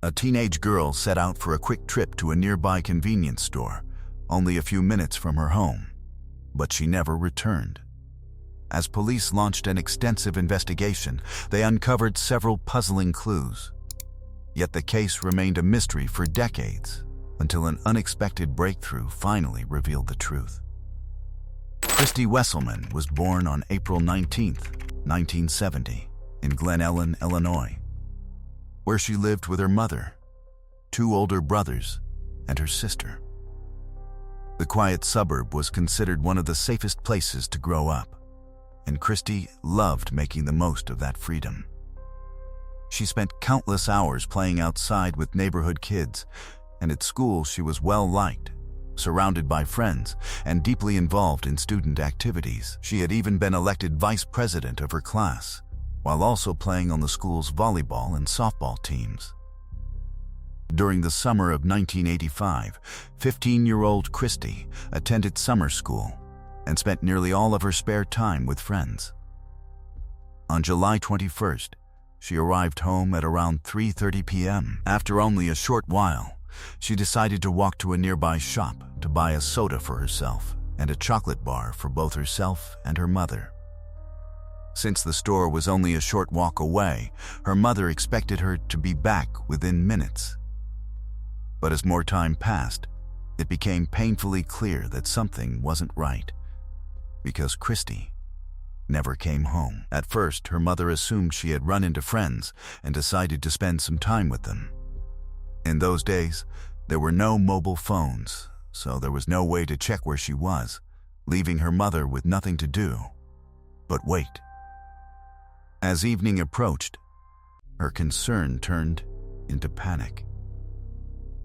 A teenage girl set out for a quick trip to a nearby convenience store, only a few minutes from her home, but she never returned. As police launched an extensive investigation, they uncovered several puzzling clues. Yet the case remained a mystery for decades, until an unexpected breakthrough finally revealed the truth. Christy Wesselman was born on April 19, 1970, in Glen Ellen, Illinois, where she lived with her mother, 2 older brothers, and her sister. The quiet suburb was considered one of the safest places to grow up, and Christy loved making the most of that freedom. She spent countless hours playing outside with neighborhood kids, and at school she was well liked, surrounded by friends, and deeply involved in student activities. She had even been elected vice president of her class, while also playing on the school's volleyball and softball teams. During the summer of 1985, 15-year-old Christy attended summer school and spent nearly all of her spare time with friends. On July 21st, she arrived home at around 3:30 p.m. After only a short while, she decided to walk to a nearby shop to buy a soda for herself and a chocolate bar for both herself and her mother. Since the store was only a short walk away, her mother expected her to be back within minutes. But as more time passed, it became painfully clear that something wasn't right, because Christy never came home. At first, her mother assumed she had run into friends and decided to spend some time with them. In those days, there were no mobile phones, so there was no way to check where she was, leaving her mother with nothing to do but wait. As evening approached, her concern turned into panic.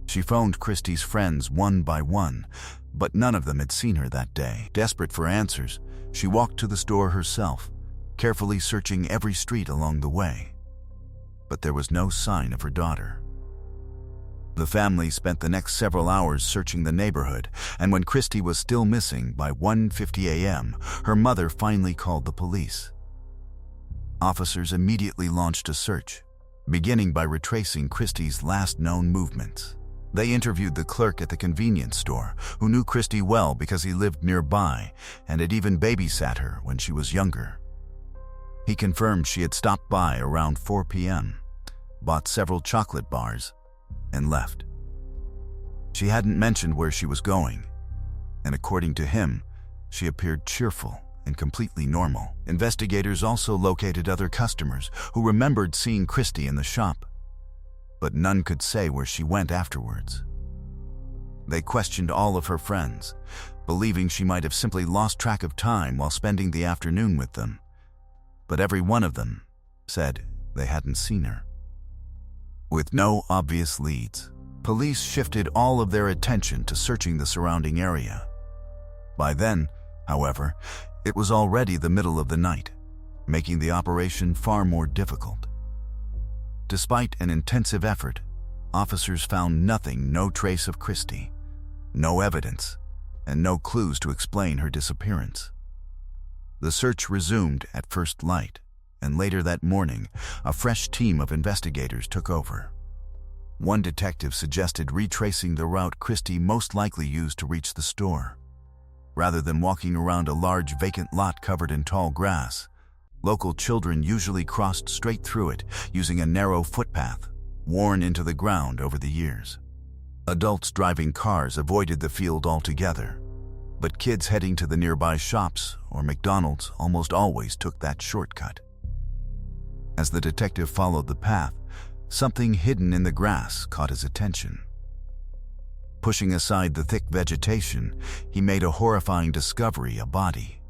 She phoned Christy's friends one by one, but none of them had seen her that day. Desperate for answers, she walked to the store herself, carefully searching every street along the way. But there was no sign of her daughter. The family spent the next several hours searching the neighborhood, and when Christy was still missing by 1:50 a.m., her mother finally called the police. Officers immediately launched a search, beginning by retracing Christy's last known movements. They interviewed the clerk at the convenience store, who knew Christy well because he lived nearby and had even babysat her when she was younger. He confirmed she had stopped by around 4 p.m., bought several chocolate bars, and left. She hadn't mentioned where she was going, and according to him, she appeared cheerful and completely normal. Investigators also located other customers who remembered seeing Christy in the shop, but none could say where she went afterwards. They questioned all of her friends, believing she might have simply lost track of time while spending the afternoon with them, but every one of them said they hadn't seen her. With no obvious leads, police shifted all of their attention to searching the surrounding area. By then, however, it was already the middle of the night, making the operation far more difficult. Despite an intensive effort, officers found nothing, no trace of Christy, no evidence, and no clues to explain her disappearance. The search resumed at first light, and later that morning, a fresh team of investigators took over. One detective suggested retracing the route Christy most likely used to reach the store. Rather than walking around a large vacant lot covered in tall grass, local children usually crossed straight through it using a narrow footpath, worn into the ground over the years. Adults driving cars avoided the field altogether, but kids heading to the nearby shops or McDonald's almost always took that shortcut. As the detective followed the path, something hidden in the grass caught his attention. Pushing aside the thick vegetation, he made a horrifying discovery: a body.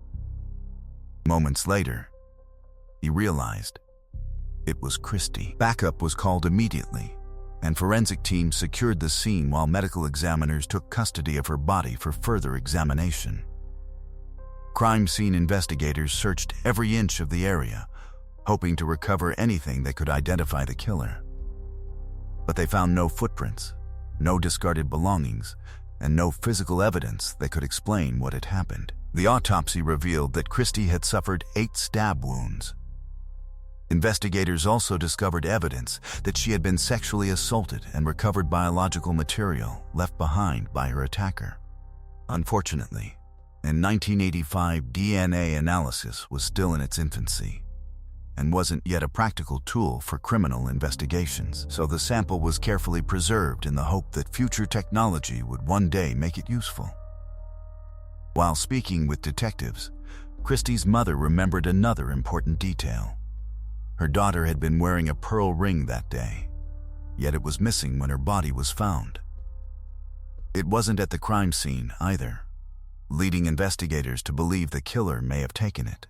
Moments later, he realized it was Christy. Backup was called immediately, and forensic teams secured the scene while medical examiners took custody of her body for further examination. Crime scene investigators searched every inch of the area, hoping to recover anything that could identify the killer. But they found no footprints, no discarded belongings, and no physical evidence that could explain what had happened. The autopsy revealed that Christy had suffered 8 stab wounds. Investigators also discovered evidence that she had been sexually assaulted and recovered biological material left behind by her attacker. Unfortunately, in 1985, DNA analysis was still in its infancy and wasn't yet a practical tool for criminal investigations, so the sample was carefully preserved in the hope that future technology would one day make it useful. While speaking with detectives, Christie's mother remembered another important detail. Her daughter had been wearing a pearl ring that day, yet it was missing when her body was found. It wasn't at the crime scene either, leading investigators to believe the killer may have taken it.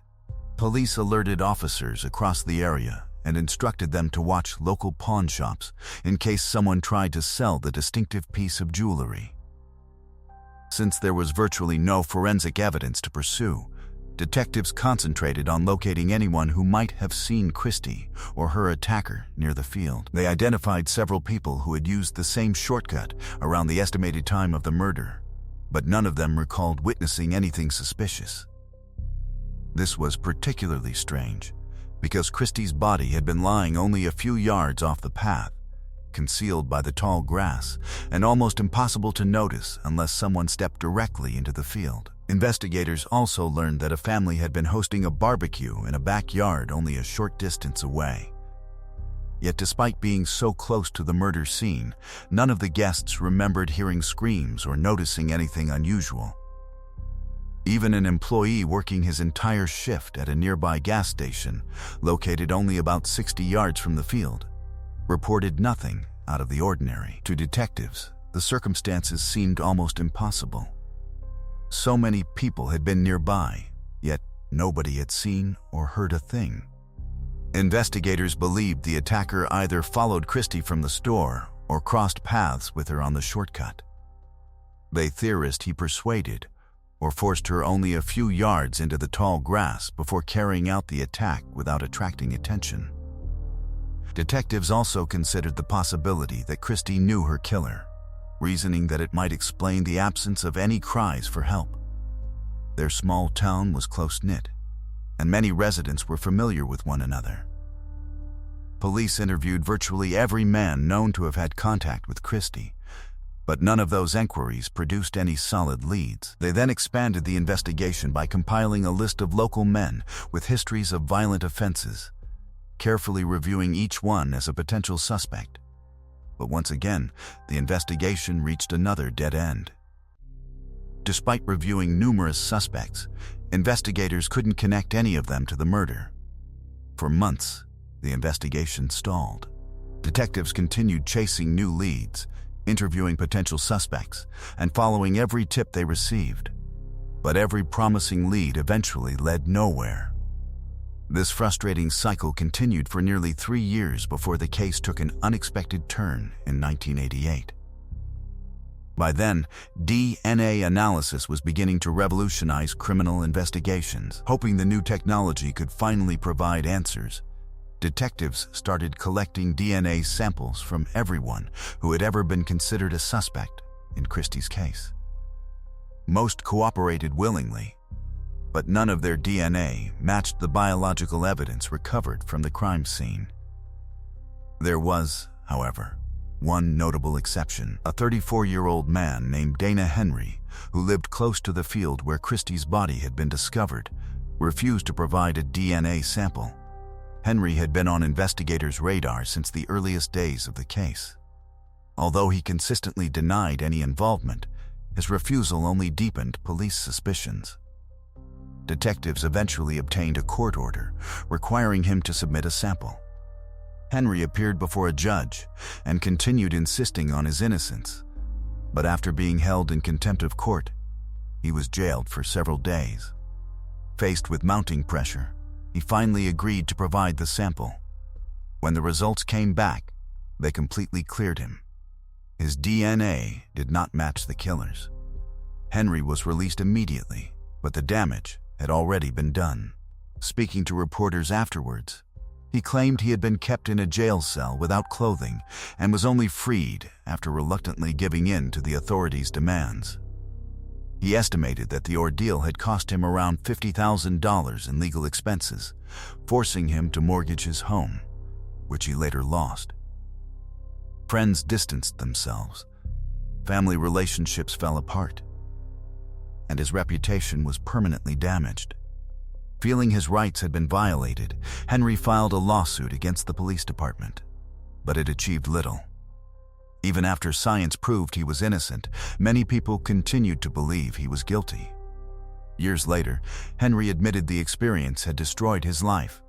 Police alerted officers across the area and instructed them to watch local pawn shops in case someone tried to sell the distinctive piece of jewelry. Since there was virtually no forensic evidence to pursue, detectives concentrated on locating anyone who might have seen Christie or her attacker near the field. They identified several people who had used the same shortcut around the estimated time of the murder, but none of them recalled witnessing anything suspicious. This was particularly strange because Christie's body had been lying only a few yards off the path, concealed by the tall grass and almost impossible to notice unless someone stepped directly into the field. Investigators also learned that a family had been hosting a barbecue in a backyard only a short distance away. Yet despite being so close to the murder scene, none of the guests remembered hearing screams or noticing anything unusual. Even an employee working his entire shift at a nearby gas station, located only about 60 yards from the field, reported nothing out of the ordinary. To detectives, the circumstances seemed almost impossible. So many people had been nearby, yet nobody had seen or heard a thing. Investigators believed the attacker either followed Christie from the store or crossed paths with her on the shortcut. They theorized he persuaded or forced her only a few yards into the tall grass before carrying out the attack without attracting attention. Detectives also considered the possibility that Christie knew her killer, reasoning that it might explain the absence of any cries for help. Their small town was close-knit, and many residents were familiar with one another. Police interviewed virtually every man known to have had contact with Christie, but none of those enquiries produced any solid leads. They then expanded the investigation by compiling a list of local men with histories of violent offenses, carefully reviewing each one as a potential suspect. But once again, the investigation reached another dead end. Despite reviewing numerous suspects, investigators couldn't connect any of them to the murder. For months, the investigation stalled. Detectives continued chasing new leads, interviewing potential suspects, and following every tip they received. But every promising lead eventually led nowhere. This frustrating cycle continued for nearly 3 years before the case took an unexpected turn in 1988. By then, DNA analysis was beginning to revolutionize criminal investigations. Hoping the new technology could finally provide answers, detectives started collecting DNA samples from everyone who had ever been considered a suspect in Christie's case. Most cooperated willingly, but none of their DNA matched the biological evidence recovered from the crime scene. There was, however, one notable exception. A 34-year-old man named Dana Henry, who lived close to the field where Christie's body had been discovered, refused to provide a DNA sample. Henry had been on investigators' radar since the earliest days of the case. Although he consistently denied any involvement, his refusal only deepened police suspicions. Detectives eventually obtained a court order requiring him to submit a sample. Henry appeared before a judge and continued insisting on his innocence, but after being held in contempt of court, he was jailed for several days. Faced with mounting pressure, he finally agreed to provide the sample. When the results came back, they completely cleared him. His DNA did not match the killer's. Henry was released immediately, but the damage had already been done. Speaking to reporters afterwards, he claimed he had been kept in a jail cell without clothing and was only freed after reluctantly giving in to the authorities' demands. He estimated that the ordeal had cost him around $50,000 in legal expenses, forcing him to mortgage his home, which he later lost. Friends distanced themselves, family relationships fell apart, and his reputation was permanently damaged. Feeling his rights had been violated, Henry filed a lawsuit against the police department, but it achieved little. Even after science proved he was innocent, many people continued to believe he was guilty. Years later, Henry admitted the experience had destroyed his life,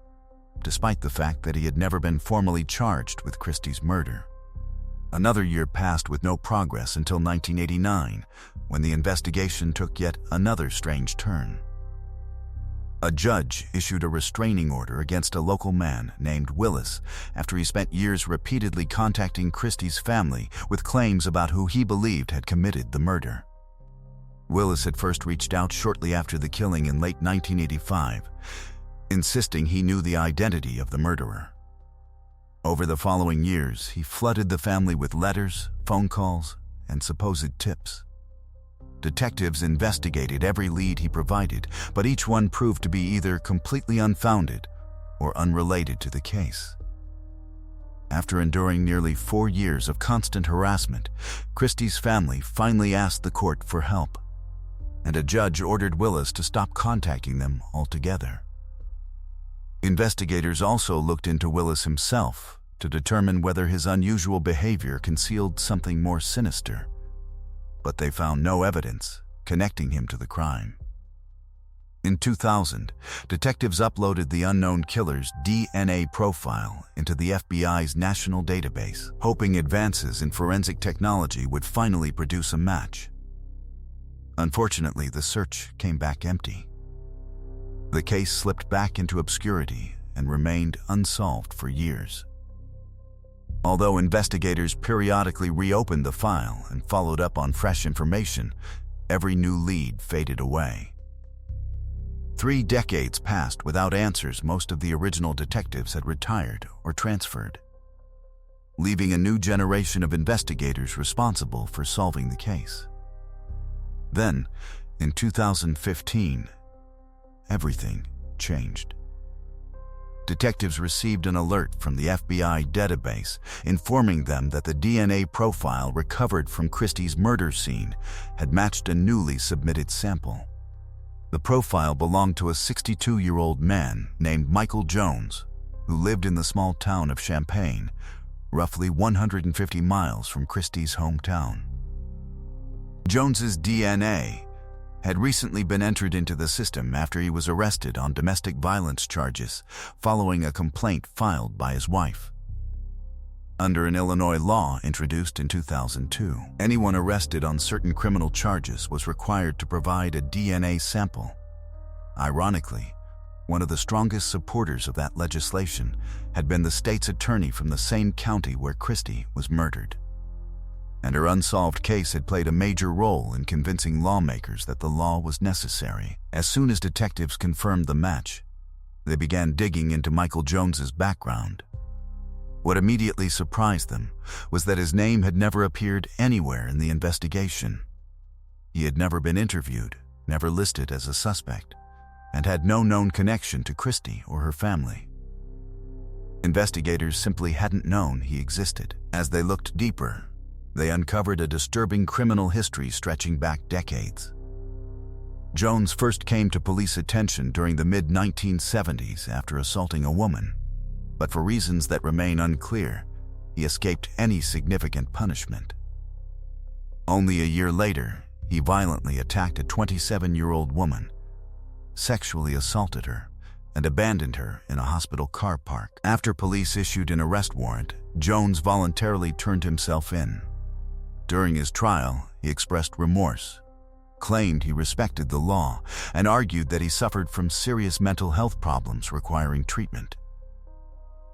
despite the fact that he had never been formally charged with Christie's murder. Another year passed with no progress until 1989, when the investigation took yet another strange turn. A judge issued a restraining order against a local man named Willis after he spent years repeatedly contacting Christie's family with claims about who he believed had committed the murder. Willis had first reached out shortly after the killing in late 1985, insisting he knew the identity of the murderer. Over the following years, he flooded the family with letters, phone calls, and supposed tips. Detectives investigated every lead he provided, but each one proved to be either completely unfounded or unrelated to the case. After enduring nearly 4 years of constant harassment, Christie's family finally asked the court for help, and a judge ordered Willis to stop contacting them altogether. Investigators also looked into Willis himself to determine whether his unusual behavior concealed something more sinister, but they found no evidence connecting him to the crime. In 2000, detectives uploaded the unknown killer's DNA profile into the FBI's national database, hoping advances in forensic technology would finally produce a match. Unfortunately, the search came back empty. The case slipped back into obscurity and remained unsolved for years. Although investigators periodically reopened the file and followed up on fresh information, every new lead faded away. 3 decades passed without answers. Most of the original detectives had retired or transferred, leaving a new generation of investigators responsible for solving the case. Then, in 2015, everything changed. Detectives received an alert from the FBI database informing them that the DNA profile recovered from Christie's murder scene had matched a newly submitted sample. The profile belonged to a 62-year-old man named Michael Jones, who lived in the small town of Champaign, roughly 150 miles from Christie's hometown. Jones's DNA had recently been entered into the system after he was arrested on domestic violence charges following a complaint filed by his wife. Under an Illinois law introduced in 2002, anyone arrested on certain criminal charges was required to provide a DNA sample. Ironically, one of the strongest supporters of that legislation had been the state's attorney from the same county where Christie was murdered. And her unsolved case had played a major role in convincing lawmakers that the law was necessary. As soon as detectives confirmed the match, they began digging into Michael Jones's background. What immediately surprised them was that his name had never appeared anywhere in the investigation. He had never been interviewed, never listed as a suspect, and had no known connection to Christie or her family. Investigators simply hadn't known he existed. As they looked deeper, they uncovered a disturbing criminal history stretching back decades. Jones first came to police attention during the mid-1970s after assaulting a woman, but for reasons that remain unclear, he escaped any significant punishment. Only a year later, he violently attacked a 27-year-old woman, sexually assaulted her, and abandoned her in a hospital car park. After police issued an arrest warrant, Jones voluntarily turned himself in. During his trial, he expressed remorse, claimed he respected the law, and argued that he suffered from serious mental health problems requiring treatment.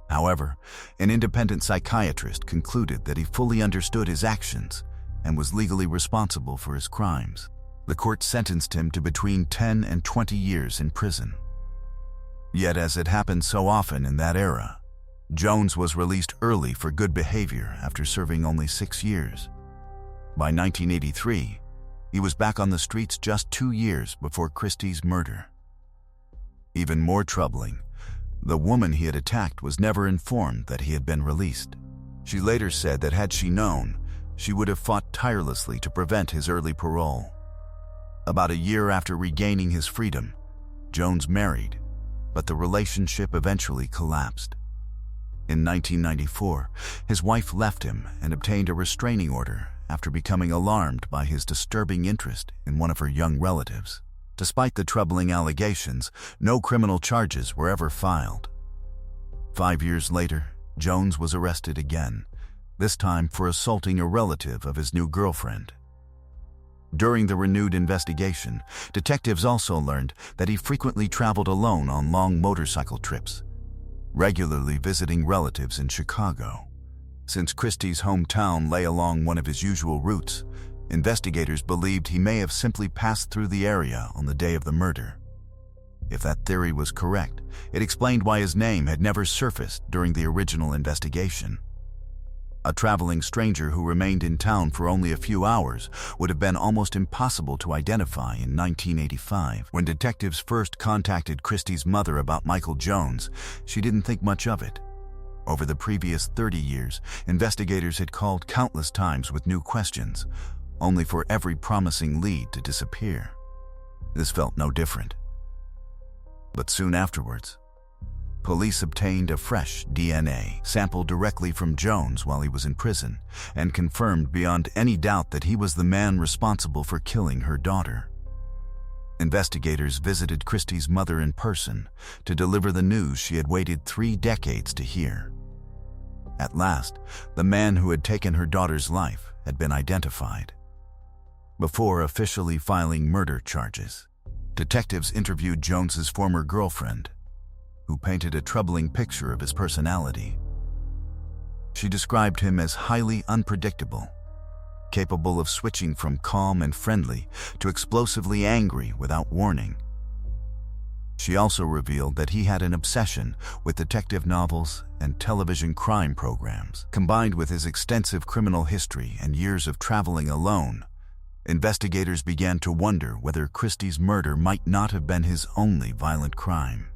However, an independent psychiatrist concluded that he fully understood his actions and was legally responsible for his crimes. The court sentenced him to between 10 and 20 years in prison. Yet, as it happened so often in that era, Jones was released early for good behavior after serving only 6 years. By 1983, He was back on the streets just 2 years before Christie's murder. Even more troubling, the woman he had attacked was never informed that he had been released. She later said that had she known, she would have fought tirelessly to prevent his early parole. About a year after regaining his freedom, Jones married, but the relationship eventually collapsed. In 1994, his wife left him and obtained a restraining order after becoming alarmed by his disturbing interest in one of her young relatives. Despite the troubling allegations, no criminal charges were ever filed. 5 years later, Jones was arrested again, this time for assaulting a relative of his new girlfriend. During the renewed investigation, detectives also learned that he frequently traveled alone on long motorcycle trips, regularly visiting relatives in Chicago. Since Christie's hometown lay along one of his usual routes, investigators believed he may have simply passed through the area on the day of the murder. If that theory was correct, it explained why his name had never surfaced during the original investigation. A traveling stranger who remained in town for only a few hours would have been almost impossible to identify in 1985. When detectives first contacted Christie's mother about Michael Jones, she didn't think much of it. Over the previous 30 years, investigators had called countless times with new questions, only for every promising lead to disappear. This felt no different. But soon afterwards, police obtained a fresh DNA sample directly from Jones while he was in prison and confirmed beyond any doubt that he was the man responsible for killing her daughter. Investigators visited Christie's mother in person to deliver the news she had waited 3 decades to hear. At last, the man who had taken her daughter's life had been identified. Before officially filing murder charges, detectives interviewed Jones's former girlfriend, who painted a troubling picture of his personality. She described him as highly unpredictable, capable of switching from calm and friendly to explosively angry without warning. She also revealed that he had an obsession with detective novels and television crime programs. Combined with his extensive criminal history and years of traveling alone, investigators began to wonder whether Christie's murder might not have been his only violent crime.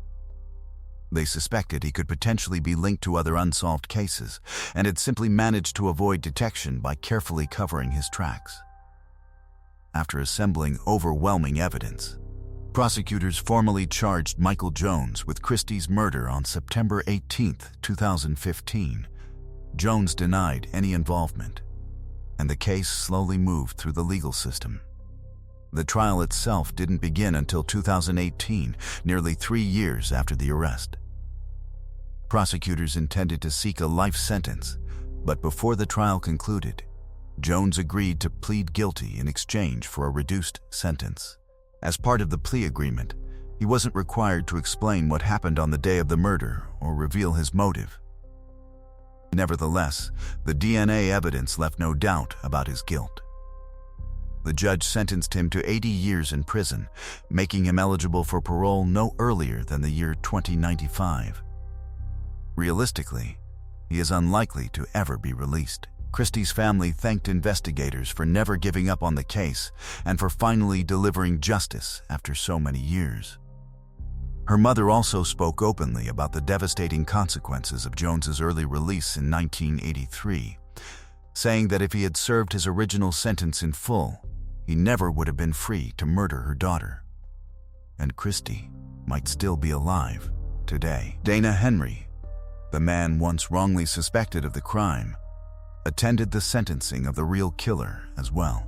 They suspected he could potentially be linked to other unsolved cases and had simply managed to avoid detection by carefully covering his tracks. After assembling overwhelming evidence, prosecutors formally charged Michael Jones with Christie's murder on September 18, 2015. Jones denied any involvement, and the case slowly moved through the legal system. The trial itself didn't begin until 2018, nearly 3 years after the arrest. Prosecutors intended to seek a life sentence, but before the trial concluded, Jones agreed to plead guilty in exchange for a reduced sentence. As part of the plea agreement, he wasn't required to explain what happened on the day of the murder or reveal his motive. Nevertheless, the DNA evidence left no doubt about his guilt. The judge sentenced him to 80 years in prison, making him eligible for parole no earlier than the year 2095. Realistically, he is unlikely to ever be released. Christie's family thanked investigators for never giving up on the case and for finally delivering justice after so many years. Her mother also spoke openly about the devastating consequences of Jones's early release in 1983, saying that if he had served his original sentence in full, he never would have been free to murder her daughter. And Christie might still be alive today. Dana Henry, the man once wrongly suspected of the crime, attended the sentencing of the real killer as well.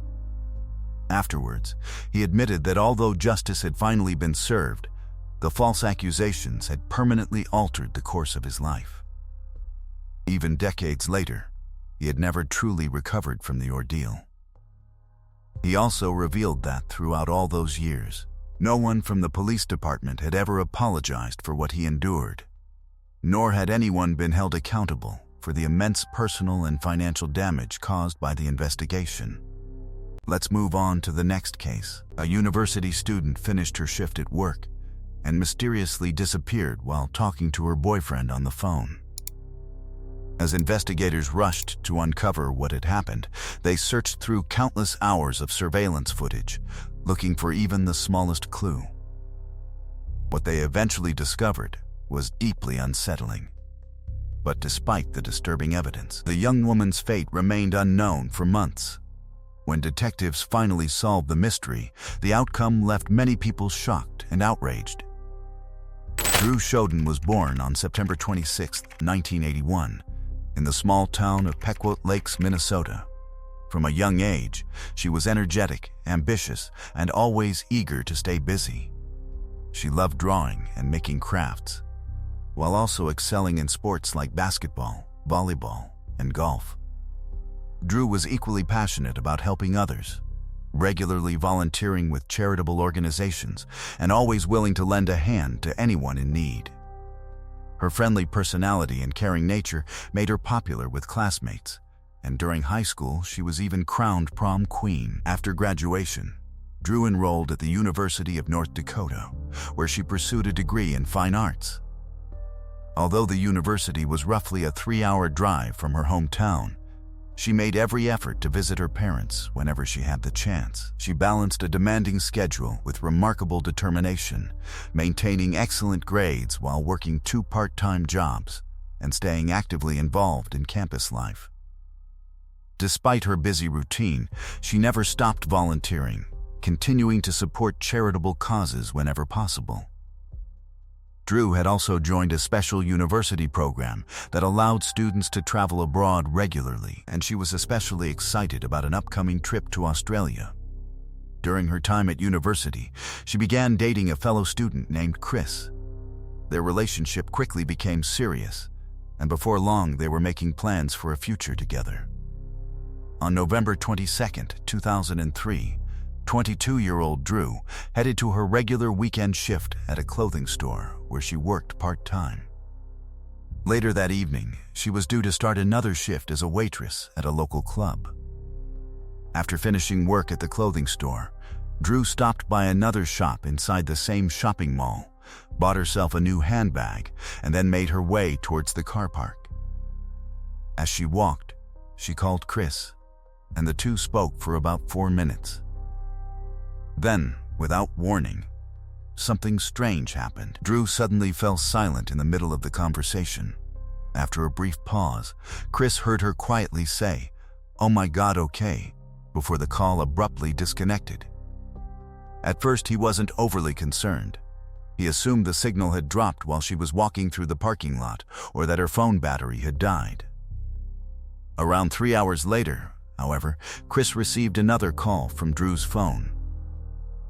Afterwards, he admitted that although justice had finally been served, the false accusations had permanently altered the course of his life. Even decades later, he had never truly recovered from the ordeal. He also revealed that throughout all those years, no one from the police department had ever apologized for what he endured, nor had anyone been held accountable for the immense personal and financial damage caused by the investigation. Let's move on to the next case. A university student finished her shift at work and mysteriously disappeared while talking to her boyfriend on the phone. As investigators rushed to uncover what had happened, they searched through countless hours of surveillance footage, looking for even the smallest clue. What they eventually discovered was deeply unsettling. But despite the disturbing evidence, the young woman's fate remained unknown for months. When detectives finally solved the mystery, the outcome left many people shocked and outraged. Drew Shoden was born on September 26, 1981, in the small town of Pequot Lakes, Minnesota. From a young age, she was energetic, ambitious, and always eager to stay busy. She loved drawing and making crafts, while also excelling in sports like basketball, volleyball, and golf. Drew was equally passionate about helping others, regularly volunteering with charitable organizations and always willing to lend a hand to anyone in need. Her friendly personality and caring nature made her popular with classmates, and during high school she was even crowned prom queen. After graduation, Drew enrolled at the University of North Dakota, where she pursued a degree in fine arts. Although the university was roughly a 3-hour drive from her hometown, she made every effort to visit her parents whenever she had the chance. She balanced a demanding schedule with remarkable determination, maintaining excellent grades while working 2 part-time jobs and staying actively involved in campus life. Despite her busy routine, she never stopped volunteering, continuing to support charitable causes whenever possible. Drew had also joined a special university program that allowed students to travel abroad regularly, and she was especially excited about an upcoming trip to Australia. During her time at university, she began dating a fellow student named Chris. Their relationship quickly became serious, and before long they were making plans for a future together. On November 22, 2003, 22-year-old Drew headed to her regular weekend shift at a clothing store where she worked part-time. Later that evening, she was due to start another shift as a waitress at a local club. After finishing work at the clothing store, Drew stopped by another shop inside the same shopping mall, bought herself a new handbag, and then made her way towards the car park. As she walked, she called Chris, and the two spoke for about 4 minutes. Then, without warning, something strange happened. Drew suddenly fell silent in the middle of the conversation. After a brief pause, Chris heard her quietly say, "Oh my God, okay," before the call abruptly disconnected. At first, he wasn't overly concerned. He assumed the signal had dropped while she was walking through the parking lot, or that her phone battery had died. Around 3 hours later, however, Chris received another call from Drew's phone.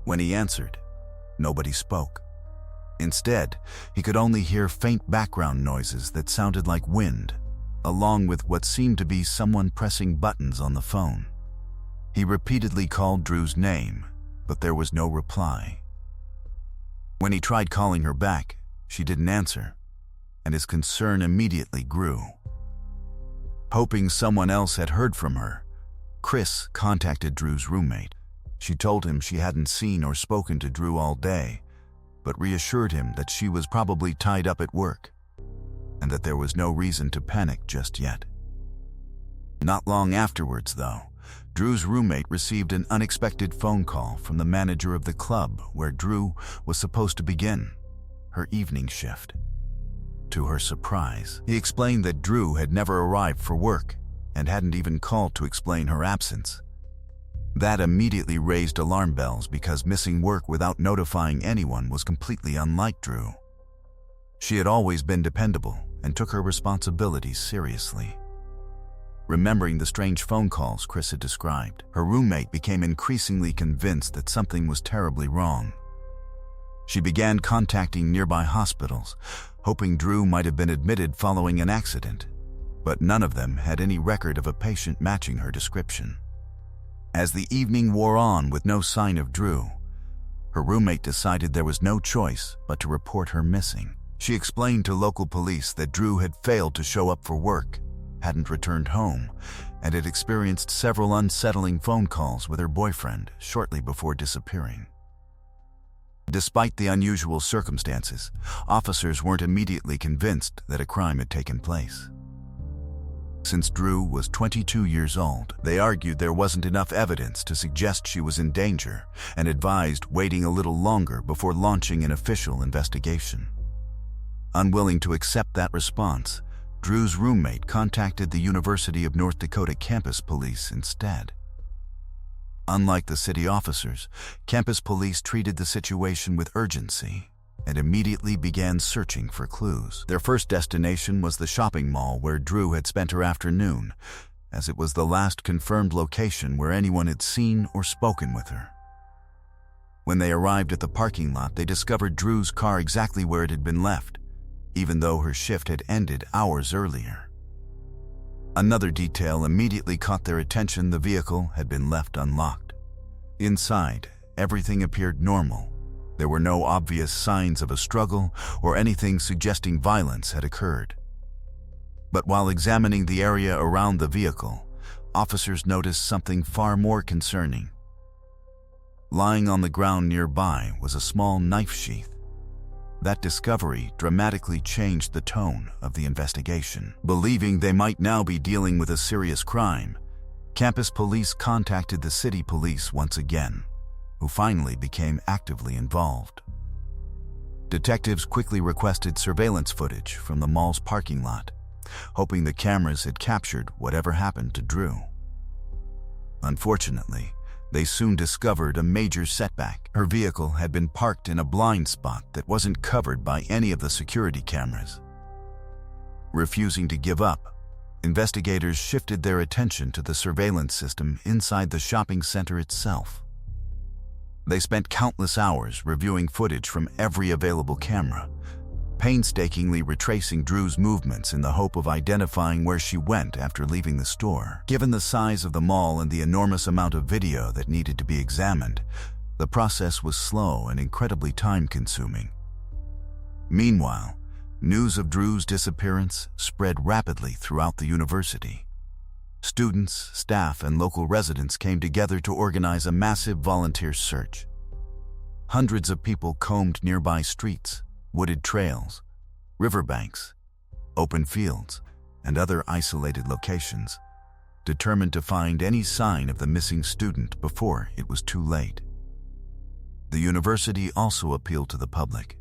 When he answered, nobody spoke. Instead, he could only hear faint background noises that sounded like wind, along with what seemed to be someone pressing buttons on the phone. He repeatedly called Drew's name, but there was no reply. When he tried calling her back, she didn't answer, and his concern immediately grew. Hoping someone else had heard from her, Chris contacted Drew's roommate. She told him she hadn't seen or spoken to Drew all day, but reassured him that she was probably tied up at work, and that there was no reason to panic just yet. Not long afterwards, though, Drew's roommate received an unexpected phone call from the manager of the club where Drew was supposed to begin her evening shift. To her surprise, he explained that Drew had never arrived for work and hadn't even called to explain her absence. That immediately raised alarm bells because missing work without notifying anyone was completely unlike Drew. She had always been dependable and took her responsibilities seriously. Remembering the strange phone calls Chris had described, her roommate became increasingly convinced that something was terribly wrong. She began contacting nearby hospitals, hoping Drew might have been admitted following an accident, but none of them had any record of a patient matching her description. As the evening wore on with no sign of Drew, her roommate decided there was no choice but to report her missing. She explained to local police that Drew had failed to show up for work, hadn't returned home, and had experienced several unsettling phone calls with her boyfriend shortly before disappearing. Despite the unusual circumstances, officers weren't immediately convinced that a crime had taken place. Since Drew was 22 years old, they argued there wasn't enough evidence to suggest she was in danger and advised waiting a little longer before launching an official investigation. Unwilling to accept that response, Drew's roommate contacted the University of North Dakota campus police instead. Unlike the city officers, campus police treated the situation with urgency and immediately began searching for clues. Their first destination was the shopping mall where Drew had spent her afternoon, as it was the last confirmed location where anyone had seen or spoken with her. When they arrived at the parking lot, they discovered Drew's car exactly where it had been left, even though her shift had ended hours earlier. Another detail immediately caught their attention: the vehicle had been left unlocked. Inside, everything appeared normal. There were no obvious signs of a struggle or anything suggesting violence had occurred. But while examining the area around the vehicle, officers noticed something far more concerning. Lying on the ground nearby was a small knife sheath. That discovery dramatically changed the tone of the investigation. Believing they might now be dealing with a serious crime, campus police contacted the city police once again, who finally became actively involved. Detectives quickly requested surveillance footage from the mall's parking lot, hoping the cameras had captured whatever happened to Drew. Unfortunately, they soon discovered a major setback. Her vehicle had been parked in a blind spot that wasn't covered by any of the security cameras. Refusing to give up, investigators shifted their attention to the surveillance system inside the shopping center itself. They spent countless hours reviewing footage from every available camera, painstakingly retracing Drew's movements in the hope of identifying where she went after leaving the store. Given the size of the mall and the enormous amount of video that needed to be examined, the process was slow and incredibly time-consuming. Meanwhile, news of Drew's disappearance spread rapidly throughout the university. Students, staff, and local residents came together to organize a massive volunteer search. Hundreds of people combed nearby streets, wooded trails, riverbanks, open fields, and other isolated locations, determined to find any sign of the missing student before it was too late. The university also appealed to the public,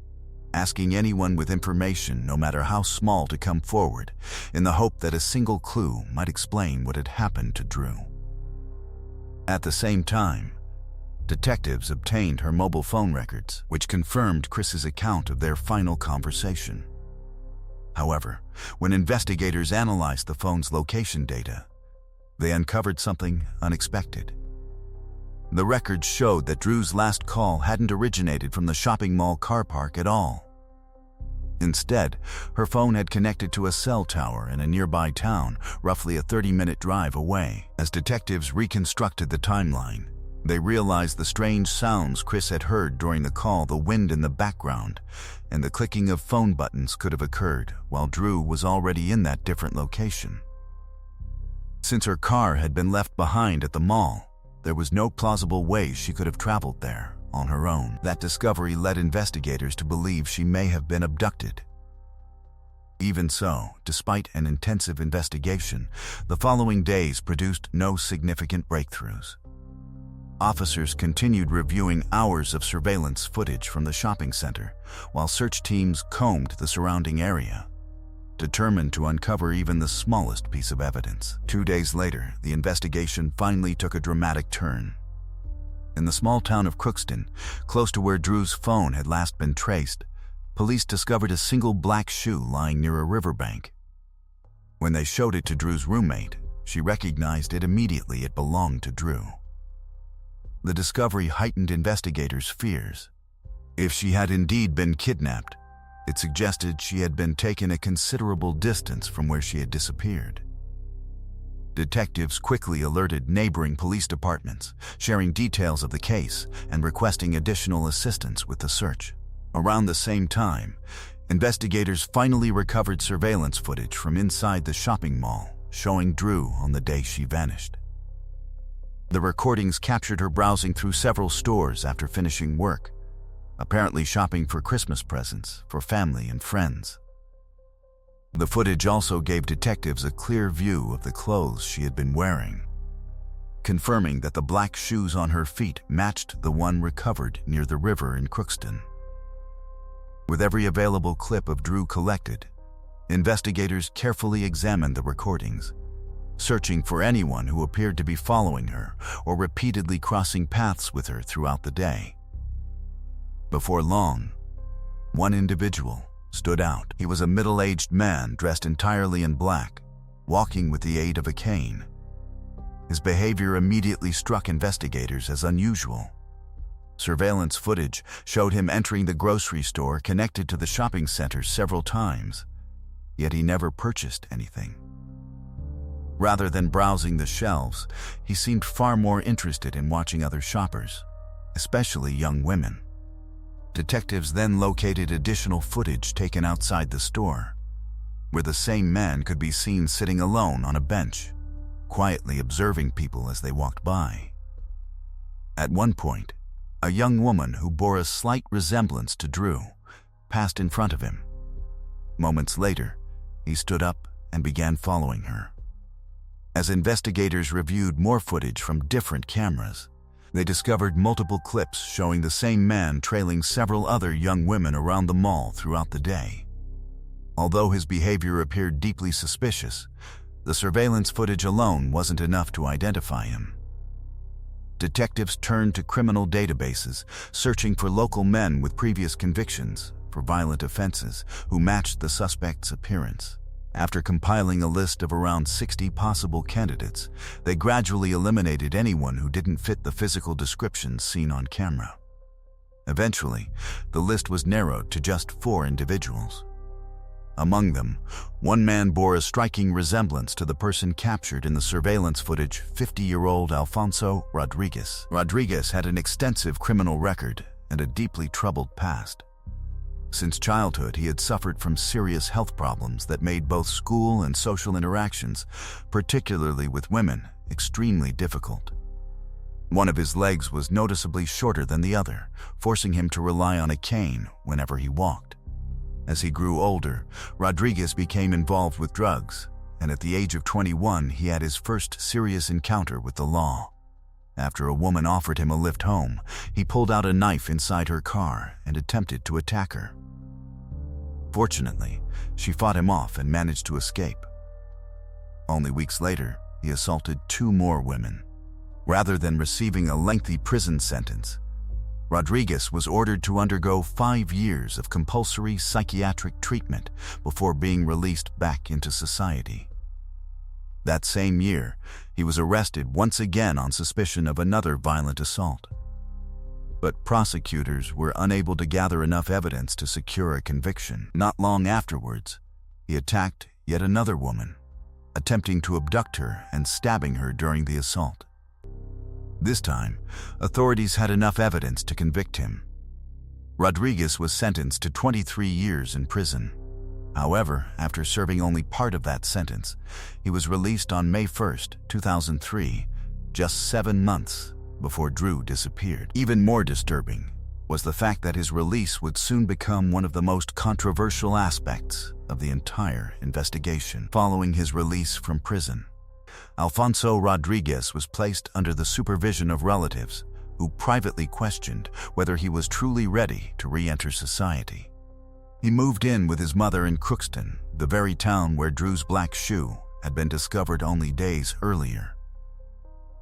asking anyone with information, no matter how small, to come forward, in the hope that a single clue might explain what had happened to Drew. At the same time, detectives obtained her mobile phone records, which confirmed Chris's account of their final conversation. However, when investigators analyzed the phone's location data, they uncovered something unexpected. The records showed that Drew's last call hadn't originated from the shopping mall car park at all. Instead, her phone had connected to a cell tower in a nearby town, roughly a 30-minute drive away. As detectives reconstructed the timeline, they realized the strange sounds Chris had heard during the call, the wind in the background, and the clicking of phone buttons could have occurred while Drew was already in that different location. Since her car had been left behind at the mall, there was no plausible way she could have traveled there on her own. That discovery led investigators to believe she may have been abducted. Even so, despite an intensive investigation, the following days produced no significant breakthroughs. Officers continued reviewing hours of surveillance footage from the shopping center, while search teams combed the surrounding area, determined to uncover even the smallest piece of evidence. 2 days later, the investigation finally took a dramatic turn. In the small town of Crookston, close to where Drew's phone had last been traced, police discovered a single black shoe lying near a riverbank. When they showed it to Drew's roommate, she recognized it immediately. It belonged to Drew. The discovery heightened investigators' fears. If she had indeed been kidnapped, it suggested she had been taken a considerable distance from where she had disappeared. Detectives quickly alerted neighboring police departments, sharing details of the case and requesting additional assistance with the search. Around the same time, investigators finally recovered surveillance footage from inside the shopping mall, showing Drew on the day she vanished. The recordings captured her browsing through several stores after finishing work, apparently shopping for Christmas presents for family and friends. The footage also gave detectives a clear view of the clothes she had been wearing, confirming that the black shoes on her feet matched the one recovered near the river in Crookston. With every available clip of Drew collected, investigators carefully examined the recordings, searching for anyone who appeared to be following her or repeatedly crossing paths with her throughout the day. Before long, one individual stood out. He was a middle-aged man dressed entirely in black, walking with the aid of a cane. His behavior immediately struck investigators as unusual. Surveillance footage showed him entering the grocery store connected to the shopping center several times, yet he never purchased anything. Rather than browsing the shelves, he seemed far more interested in watching other shoppers, especially young women. Detectives then located additional footage taken outside the store, where the same man could be seen sitting alone on a bench, quietly observing people as they walked by. At one point, a young woman who bore a slight resemblance to Drew passed in front of him. Moments later, he stood up and began following her. As investigators reviewed more footage from different cameras, they discovered multiple clips showing the same man trailing several other young women around the mall throughout the day. Although his behavior appeared deeply suspicious, the surveillance footage alone wasn't enough to identify him. Detectives turned to criminal databases, searching for local men with previous convictions for violent offenses who matched the suspect's appearance. After compiling a list of around 60 possible candidates, they gradually eliminated anyone who didn't fit the physical descriptions seen on camera. Eventually, the list was narrowed to just 4 individuals. Among them, one man bore a striking resemblance to the person captured in the surveillance footage, 50-year-old Alfonso Rodriguez. Rodriguez had an extensive criminal record and a deeply troubled past. Since childhood, he had suffered from serious health problems that made both school and social interactions, particularly with women, extremely difficult. One of his legs was noticeably shorter than the other, forcing him to rely on a cane whenever he walked. As he grew older, Rodriguez became involved with drugs, and at the age of 21, he had his first serious encounter with the law. After a woman offered him a lift home, he pulled out a knife inside her car and attempted to attack her. Fortunately, she fought him off and managed to escape. Only weeks later, he assaulted 2 more women. Rather than receiving a lengthy prison sentence, Rodriguez was ordered to undergo 5 years of compulsory psychiatric treatment before being released back into society. That same year, he was arrested once again on suspicion of another violent assault. But prosecutors were unable to gather enough evidence to secure a conviction. Not long afterwards, he attacked yet another woman, attempting to abduct her and stabbing her during the assault. This time, authorities had enough evidence to convict him. Rodriguez was sentenced to 23 years in prison. However, after serving only part of that sentence, he was released on May 1, 2003, just 7 months before Drew disappeared. Even more disturbing was the fact that his release would soon become one of the most controversial aspects of the entire investigation. Following his release from prison, Alfonso Rodriguez was placed under the supervision of relatives who privately questioned whether he was truly ready to re-enter society. He moved in with his mother in Crookston, the very town where Drew's black shoe had been discovered only days earlier.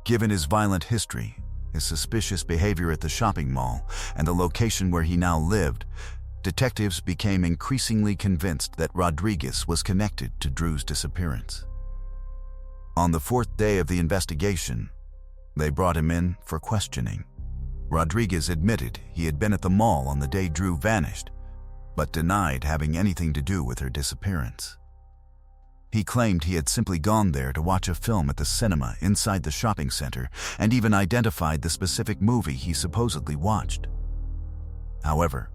Given his violent history, his suspicious behavior at the shopping mall, and the location where he now lived, detectives became increasingly convinced that Rodriguez was connected to Drew's disappearance. On the 4th day of the investigation, they brought him in for questioning. Rodriguez admitted he had been at the mall on the day Drew vanished, but denied having anything to do with her disappearance. He claimed he had simply gone there to watch a film at the cinema inside the shopping center and even identified the specific movie he supposedly watched. However,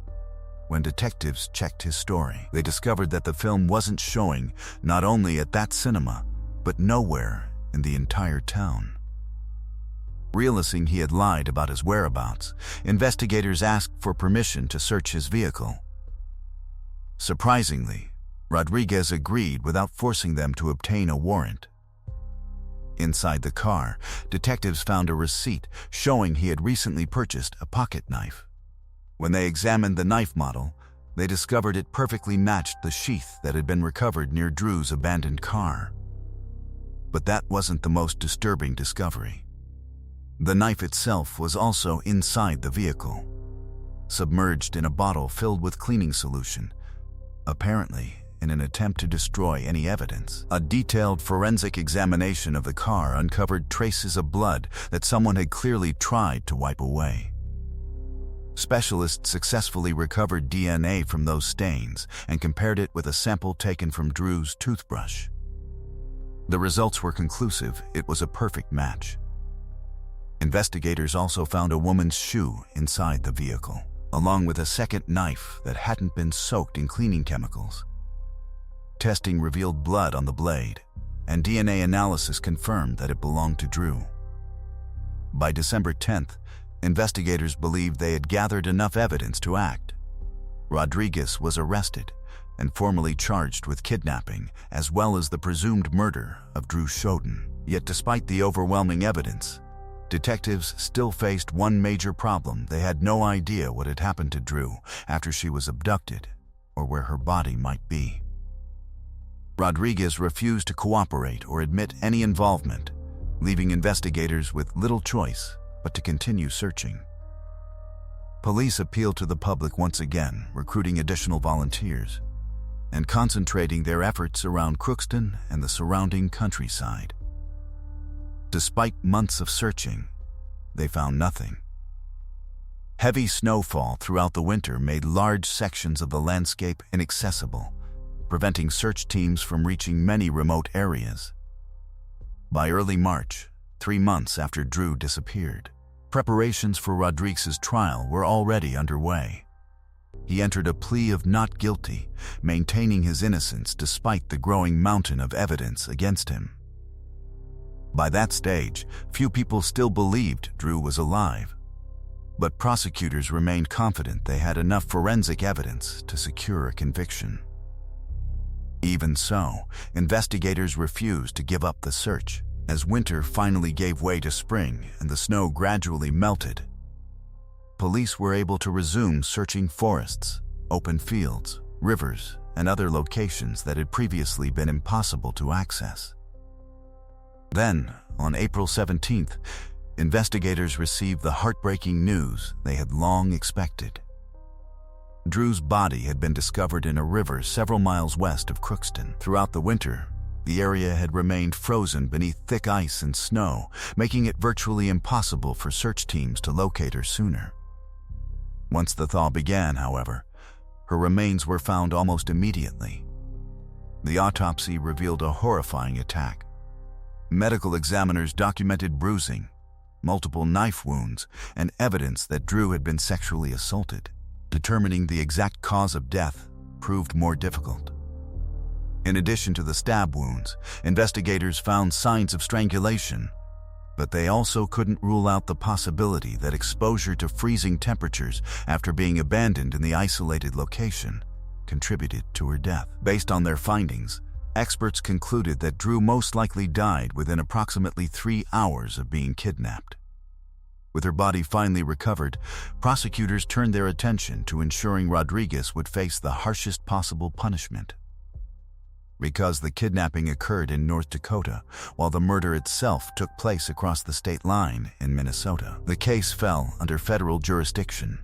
when detectives checked his story, they discovered that the film wasn't showing not only at that cinema, but nowhere in the entire town. Realizing he had lied about his whereabouts, investigators asked for permission to search his vehicle. Surprisingly, Rodriguez agreed without forcing them to obtain a warrant. Inside the car, detectives found a receipt showing he had recently purchased a pocket knife. When they examined the knife model, they discovered it perfectly matched the sheath that had been recovered near Drew's abandoned car. But that wasn't the most disturbing discovery. The knife itself was also inside the vehicle, submerged in a bottle filled with cleaning solution, apparently in an attempt to destroy any evidence. A detailed forensic examination of the car uncovered traces of blood that someone had clearly tried to wipe away. Specialists successfully recovered DNA from those stains and compared it with a sample taken from Drew's toothbrush. The results were conclusive. It was a perfect match. Investigators also found a woman's shoe inside the vehicle, along with a second knife that hadn't been soaked in cleaning chemicals. Testing revealed blood on the blade, and DNA analysis confirmed that it belonged to Drew. By December 10th, investigators believed they had gathered enough evidence to act. Rodriguez was arrested and formally charged with kidnapping as well as the presumed murder of Drew Shoden. Yet despite the overwhelming evidence, detectives still faced one major problem. They had no idea what had happened to Drew after she was abducted or where her body might be. Rodriguez refused to cooperate or admit any involvement, leaving investigators with little choice but to continue searching. Police appealed to the public once again, recruiting additional volunteers and concentrating their efforts around Crookston and the surrounding countryside. Despite months of searching, they found nothing. Heavy snowfall throughout the winter made large sections of the landscape inaccessible, preventing search teams from reaching many remote areas. By early March, 3 months after Drew disappeared, preparations for Rodriguez's trial were already underway. He entered a plea of not guilty, maintaining his innocence despite the growing mountain of evidence against him. By that stage, few people still believed Drew was alive, but prosecutors remained confident they had enough forensic evidence to secure a conviction. Even so, investigators refused to give up the search. As winter finally gave way to spring and the snow gradually melted, police were able to resume searching forests, open fields, rivers, and other locations that had previously been impossible to access. Then, on April 17th, investigators received the heartbreaking news they had long expected. Drew's body had been discovered in a river several miles west of Crookston. Throughout the winter, the area had remained frozen beneath thick ice and snow, making it virtually impossible for search teams to locate her sooner. Once the thaw began, however, her remains were found almost immediately. The autopsy revealed a horrifying attack. Medical examiners documented bruising, multiple knife wounds, and evidence that Drew had been sexually assaulted. Determining the exact cause of death proved more difficult. In addition to the stab wounds, investigators found signs of strangulation, but they also couldn't rule out the possibility that exposure to freezing temperatures after being abandoned in the isolated location contributed to her death. Based on their findings, experts concluded that Drew most likely died within approximately 3 hours of being kidnapped. With her body finally recovered, prosecutors turned their attention to ensuring Rodriguez would face the harshest possible punishment. Because the kidnapping occurred in North Dakota, while the murder itself took place across the state line in Minnesota, the case fell under federal jurisdiction.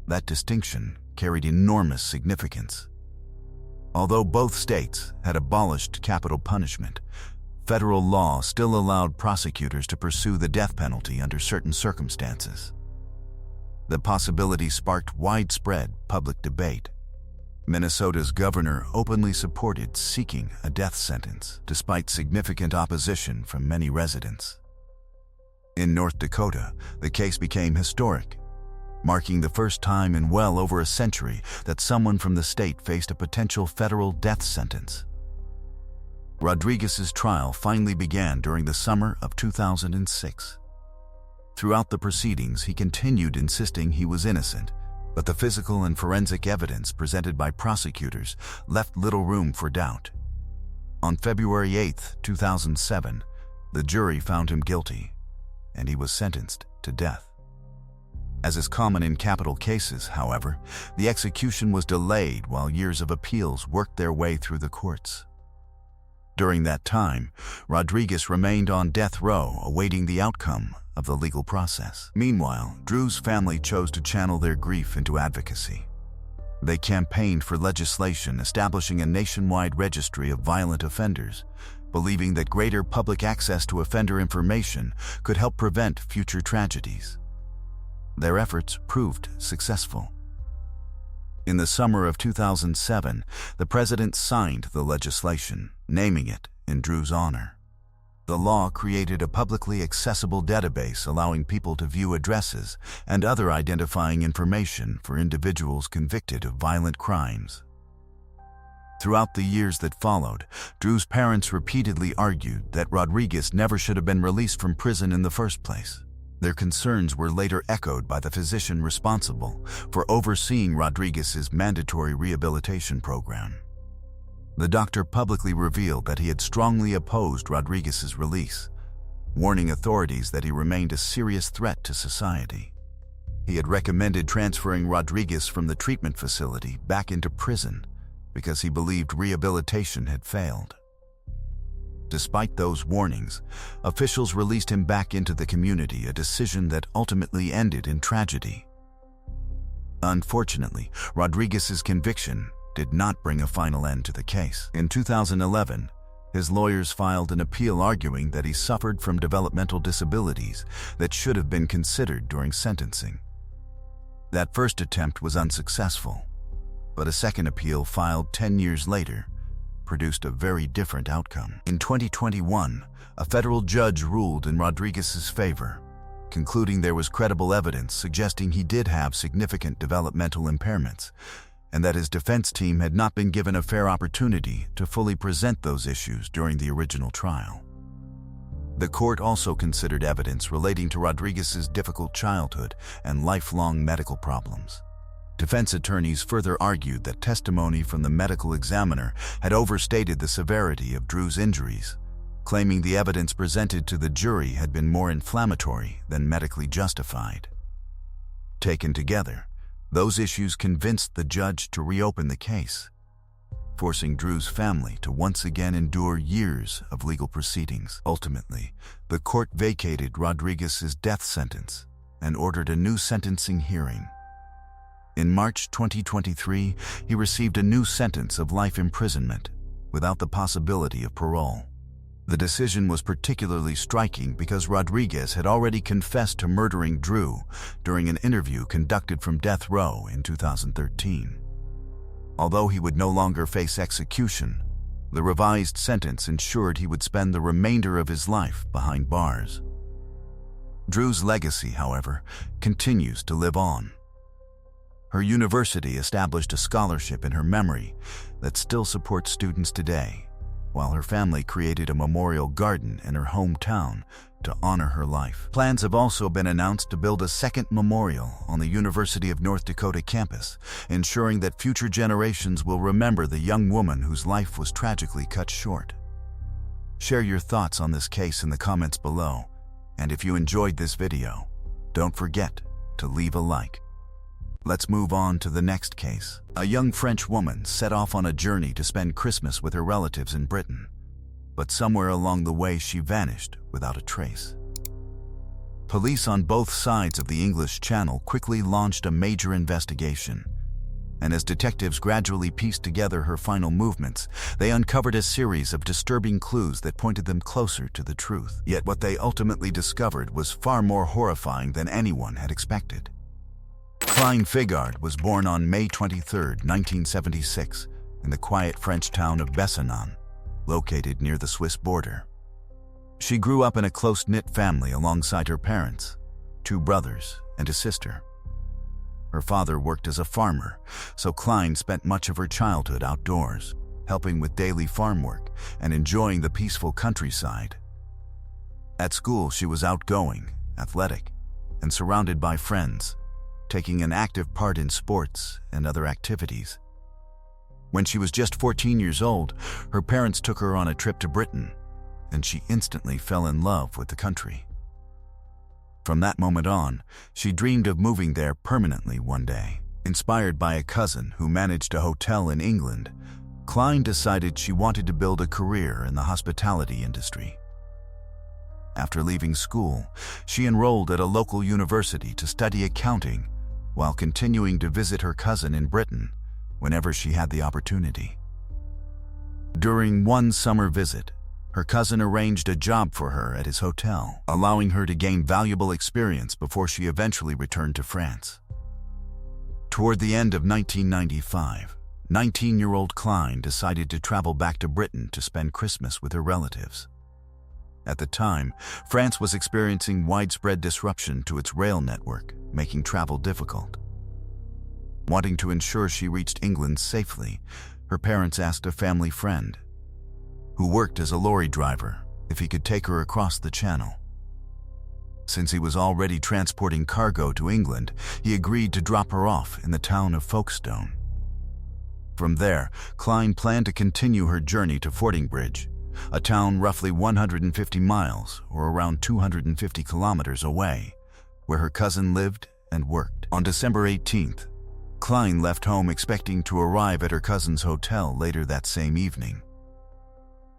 That distinction carried enormous significance. Although both states had abolished capital punishment, federal law still allowed prosecutors to pursue the death penalty under certain circumstances. The possibility sparked widespread public debate. Minnesota's governor openly supported seeking a death sentence, despite significant opposition from many residents. In North Dakota, the case became historic, marking the first time in well over a century that someone from the state faced a potential federal death sentence. Rodriguez's trial finally began during the summer of 2006. Throughout the proceedings, he continued insisting he was innocent, But the physical and forensic evidence presented by prosecutors left little room for doubt. On February 8, 2007, the jury found him guilty, and he was sentenced to death. As is common in capital cases, however, the execution was delayed while years of appeals worked their way through the courts. During that time, Rodriguez remained on death row awaiting the outcome of the legal process. Meanwhile, Drew's family chose to channel their grief into advocacy. They campaigned for legislation establishing a nationwide registry of violent offenders, believing that greater public access to offender information could help prevent future tragedies. Their efforts proved successful. In the summer of 2007, the president signed the legislation, naming it in Drew's honor. The law created a publicly accessible database allowing people to view addresses and other identifying information for individuals convicted of violent crimes. Throughout the years that followed, Drew's parents repeatedly argued that Rodriguez never should have been released from prison in the first place. Their concerns were later echoed by the physician responsible for overseeing Rodriguez's mandatory rehabilitation program. The doctor publicly revealed that he had strongly opposed Rodriguez's release, warning authorities that he remained a serious threat to society. He had recommended transferring Rodriguez from the treatment facility back into prison because he believed rehabilitation had failed. Despite those warnings, officials released him back into the community, a decision that ultimately ended in tragedy. Unfortunately, Rodriguez's conviction did not bring a final end to the case. In 2011, his lawyers filed an appeal arguing that he suffered from developmental disabilities that should have been considered during sentencing. That first attempt was unsuccessful, but a second appeal filed 10 years later produced a very different outcome. In 2021, a federal judge ruled in Rodriguez's favor, concluding there was credible evidence suggesting he did have significant developmental impairments, and that his defense team had not been given a fair opportunity to fully present those issues during the original trial. The court also considered evidence relating to Rodriguez's difficult childhood and lifelong medical problems. Defense attorneys further argued that testimony from the medical examiner had overstated the severity of Drew's injuries, claiming the evidence presented to the jury had been more inflammatory than medically justified. Taken together, those issues convinced the judge to reopen the case, forcing Drew's family to once again endure years of legal proceedings. Ultimately, the court vacated Rodriguez's death sentence and ordered a new sentencing hearing. In March 2023, he received a new sentence of life imprisonment without the possibility of parole. The decision was particularly striking because Rodriguez had already confessed to murdering Drew during an interview conducted from death row in 2013. Although he would no longer face execution, the revised sentence ensured he would spend the remainder of his life behind bars. Drew's legacy, however, continues to live on. Her university established a scholarship in her memory that still supports students today, while her family created a memorial garden in her hometown to honor her life. Plans have also been announced to build a second memorial on the University of North Dakota campus, ensuring that future generations will remember the young woman whose life was tragically cut short. Share your thoughts on this case in the comments below, and if you enjoyed this video, don't forget to leave a like. Let's move on to the next case. A young French woman set off on a journey to spend Christmas with her relatives in Britain, but somewhere along the way she vanished without a trace. Police on both sides of the English Channel quickly launched a major investigation, and as detectives gradually pieced together her final movements, they uncovered a series of disturbing clues that pointed them closer to the truth. Yet what they ultimately discovered was far more horrifying than anyone had expected. Clyne Figard was born on May 23, 1976, in the quiet French town of Besançon, located near the Swiss border. She grew up in a close-knit family alongside her parents, 2 brothers and a sister. Her father worked as a farmer, so Clyne spent much of her childhood outdoors, helping with daily farm work and enjoying the peaceful countryside. At school, she was outgoing, athletic, and surrounded by friends, taking an active part in sports and other activities. When she was just 14 years old, her parents took her on a trip to Britain, and she instantly fell in love with the country. From that moment on, she dreamed of moving there permanently one day. Inspired by a cousin who managed a hotel in England, Klein decided she wanted to build a career in the hospitality industry. After leaving school, she enrolled at a local university to study accounting while continuing to visit her cousin in Britain whenever she had the opportunity. During one summer visit, her cousin arranged a job for her at his hotel, allowing her to gain valuable experience before she eventually returned to France. Toward the end of 1995, 19-year-old Klein decided to travel back to Britain to spend Christmas with her relatives. At the time, France was experiencing widespread disruption to its rail network, making travel difficult. Wanting to ensure she reached England safely, her parents asked a family friend, who worked as a lorry driver, if he could take her across the channel. Since he was already transporting cargo to England, he agreed to drop her off in the town of Folkestone. From there, Klein planned to continue her journey to Fordingbridge, a town roughly 150 miles or around 250 kilometers away, where her cousin lived and worked. On December 18th, Klein left home expecting to arrive at her cousin's hotel later that same evening.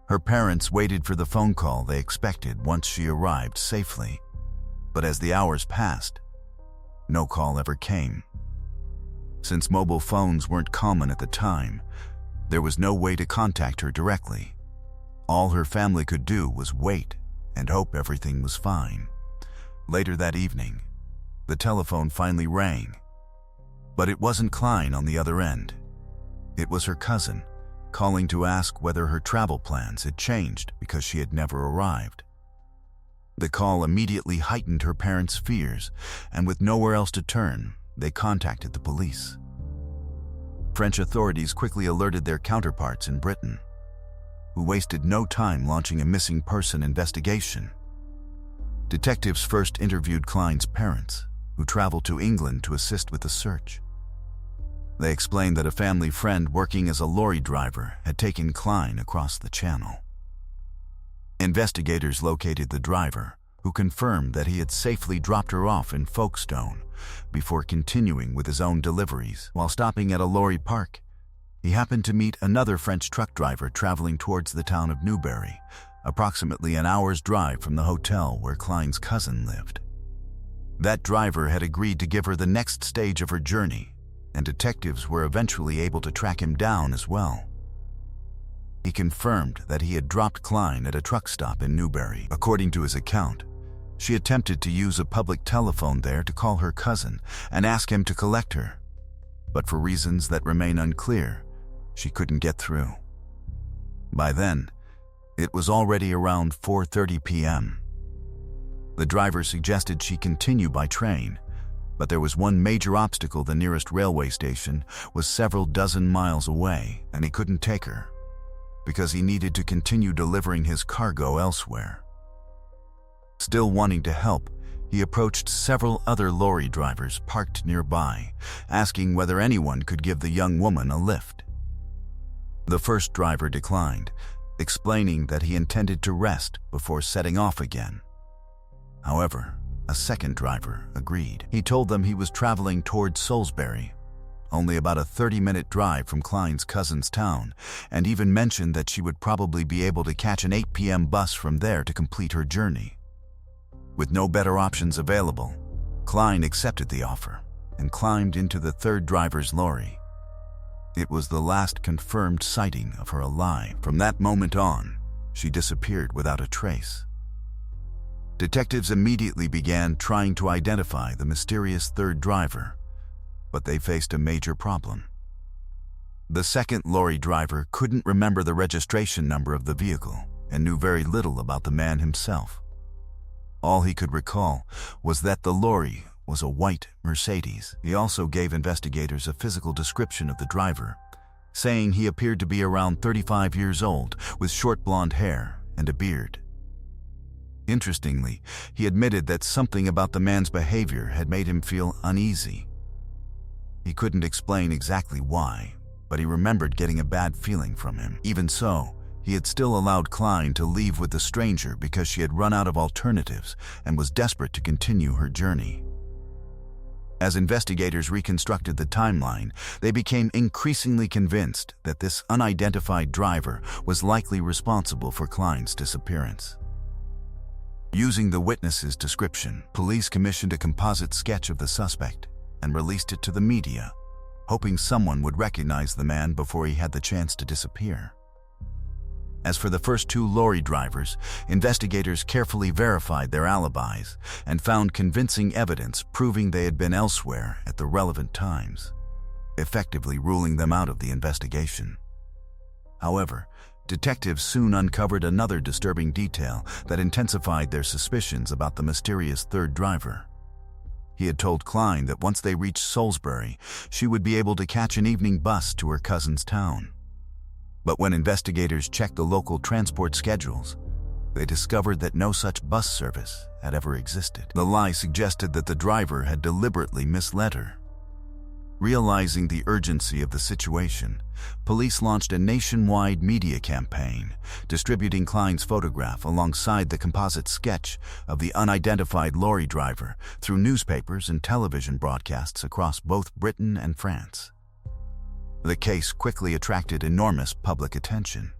Her parents waited for the phone call they expected once she arrived safely, but as the hours passed, no call ever came. Since mobile phones weren't common at the time, there was no way to contact her directly. All her family could do was wait and hope everything was fine. Later that evening, the telephone finally rang, but it wasn't Klein on the other end. It was her cousin, calling to ask whether her travel plans had changed because she had never arrived. The call immediately heightened her parents' fears, and with nowhere else to turn, they contacted the police. French authorities quickly alerted their counterparts in Britain, who wasted no time launching a missing person investigation. Detectives first interviewed Klein's parents, who traveled to England to assist with the search. They explained that a family friend working as a lorry driver had taken Klein across the channel. Investigators located the driver, who confirmed that he had safely dropped her off in Folkestone before continuing with his own deliveries. While stopping at a lorry park, he happened to meet another French truck driver traveling towards the town of Newbury, approximately an hour's drive from the hotel where Klein's cousin lived. That driver had agreed to give her the next stage of her journey, and detectives were eventually able to track him down as well. He confirmed that he had dropped Klein at a truck stop in Newbury. According to his account, she attempted to use a public telephone there to call her cousin and ask him to collect her, but for reasons that remain unclear, she couldn't get through. By then, it was already around 4:30 p.m. The driver suggested she continue by train, but there was one major obstacle. The nearest railway station was several dozen miles away, and he couldn't take her because he needed to continue delivering his cargo elsewhere. Still wanting to help, he approached several other lorry drivers parked nearby, asking whether anyone could give the young woman a lift. The first driver declined, explaining that he intended to rest before setting off again. However, a second driver agreed. He told them he was traveling towards Salisbury, only about a 30-minute drive from Klein's cousin's town, and even mentioned that she would probably be able to catch an 8 p.m. bus from there to complete her journey. With no better options available, Klein accepted the offer and climbed into the third driver's lorry. It was the last confirmed sighting of her alive. From that moment on, she disappeared without a trace. Detectives immediately began trying to identify the mysterious third driver, but they faced a major problem. The second lorry driver couldn't remember the registration number of the vehicle and knew very little about the man himself. All he could recall was that the lorry was a white Mercedes. He also gave investigators a physical description of the driver, saying he appeared to be around 35 years old with short blonde hair and a beard. Interestingly, he admitted that something about the man's behavior had made him feel uneasy, He couldn't explain exactly why, but he remembered getting a bad feeling from him. Even so, he had still allowed Klein to leave with the stranger because she had run out of alternatives and was desperate to continue her journey. As investigators reconstructed the timeline, they became increasingly convinced that this unidentified driver was likely responsible for Klein's disappearance. Using the witness's description, police commissioned a composite sketch of the suspect and released it to the media, hoping someone would recognize the man before he had the chance to disappear. As for the first two lorry drivers, investigators carefully verified their alibis and found convincing evidence proving they had been elsewhere at the relevant times, effectively ruling them out of the investigation. However, detectives soon uncovered another disturbing detail that intensified their suspicions about the mysterious third driver. He had told Klein that once they reached Salisbury, she would be able to catch an evening bus to her cousin's town. But when investigators checked the local transport schedules, they discovered that no such bus service had ever existed. The lie suggested that the driver had deliberately misled her. Realizing the urgency of the situation, police launched a nationwide media campaign, distributing Klein's photograph alongside the composite sketch of the unidentified lorry driver through newspapers and television broadcasts across both Britain and France. The case quickly attracted enormous public attention.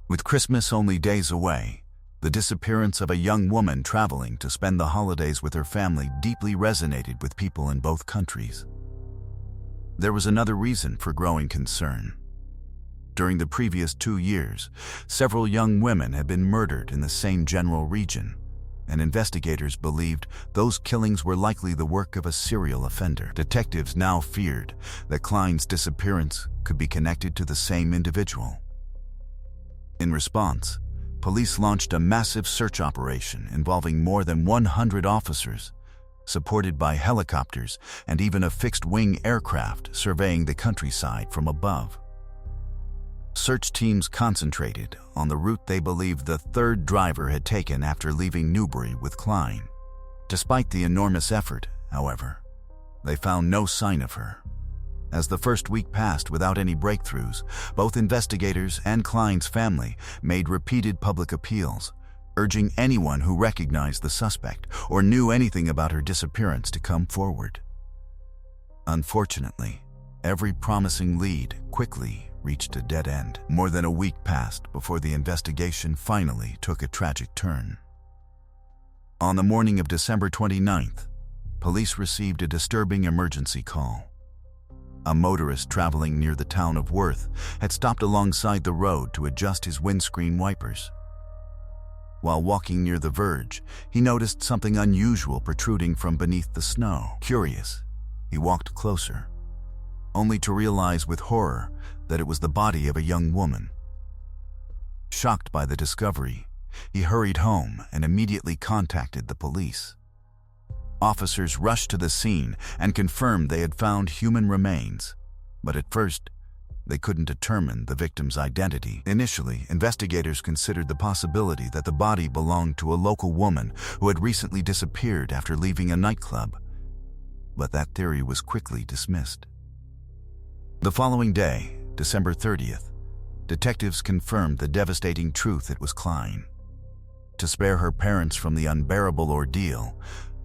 With Christmas only days away, the disappearance of a young woman traveling to spend the holidays with her family deeply resonated with people in both countries. There was another reason for growing concern. During the previous 2 years, several young women had been murdered in the same general region, and investigators believed those killings were likely the work of a serial offender. Detectives now feared that Klein's disappearance could be connected to the same individual. In response, police launched a massive search operation involving more than 100 officers, supported by helicopters and even a fixed-wing aircraft surveying the countryside from above. Search teams concentrated on the route they believed the third driver had taken after leaving Newbury with Klein. Despite the enormous effort, however, they found no sign of her. As the first week passed without any breakthroughs, both investigators and Klein's family made repeated public appeals, urging anyone who recognized the suspect or knew anything about her disappearance to come forward. Unfortunately, every promising lead quickly reached a dead end. More than a week passed before the investigation finally took a tragic turn. On the morning of December 29th, police received a disturbing emergency call. A motorist traveling near the town of Worth had stopped alongside the road to adjust his windscreen wipers. While walking near the verge, he noticed something unusual protruding from beneath the snow. Curious, he walked closer, only to realize with horror that it was the body of a young woman. Shocked by the discovery, he hurried home and immediately contacted the police. Officers rushed to the scene and confirmed they had found human remains, but at first, they couldn't determine the victim's identity. Initially, investigators considered the possibility that the body belonged to a local woman who had recently disappeared after leaving a nightclub, but that theory was quickly dismissed. The following day, December 30th, detectives confirmed the devastating truth: it was Klein. To spare her parents from the unbearable ordeal,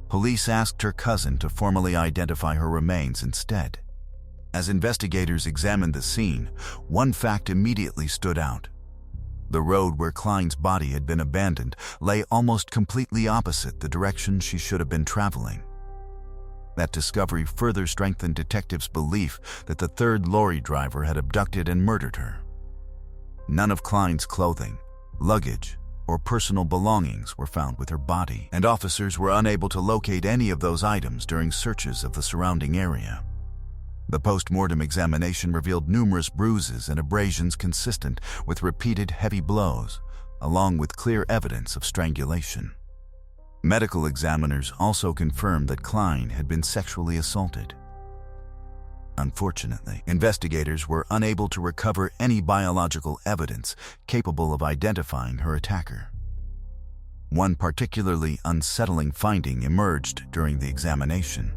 police asked her cousin to formally identify her remains instead. As investigators examined the scene, one fact immediately stood out. The road where Klein's body had been abandoned lay almost completely opposite the direction she should have been traveling. That discovery further strengthened detectives' belief that the third lorry driver had abducted and murdered her. None of Klein's clothing, luggage, or personal belongings were found with her body, and officers were unable to locate any of those items during searches of the surrounding area. The post-mortem examination revealed numerous bruises and abrasions consistent with repeated heavy blows, along with clear evidence of strangulation. Medical examiners also confirmed that Klein had been sexually assaulted. Unfortunately, investigators were unable to recover any biological evidence capable of identifying her attacker. One particularly unsettling finding emerged during the examination.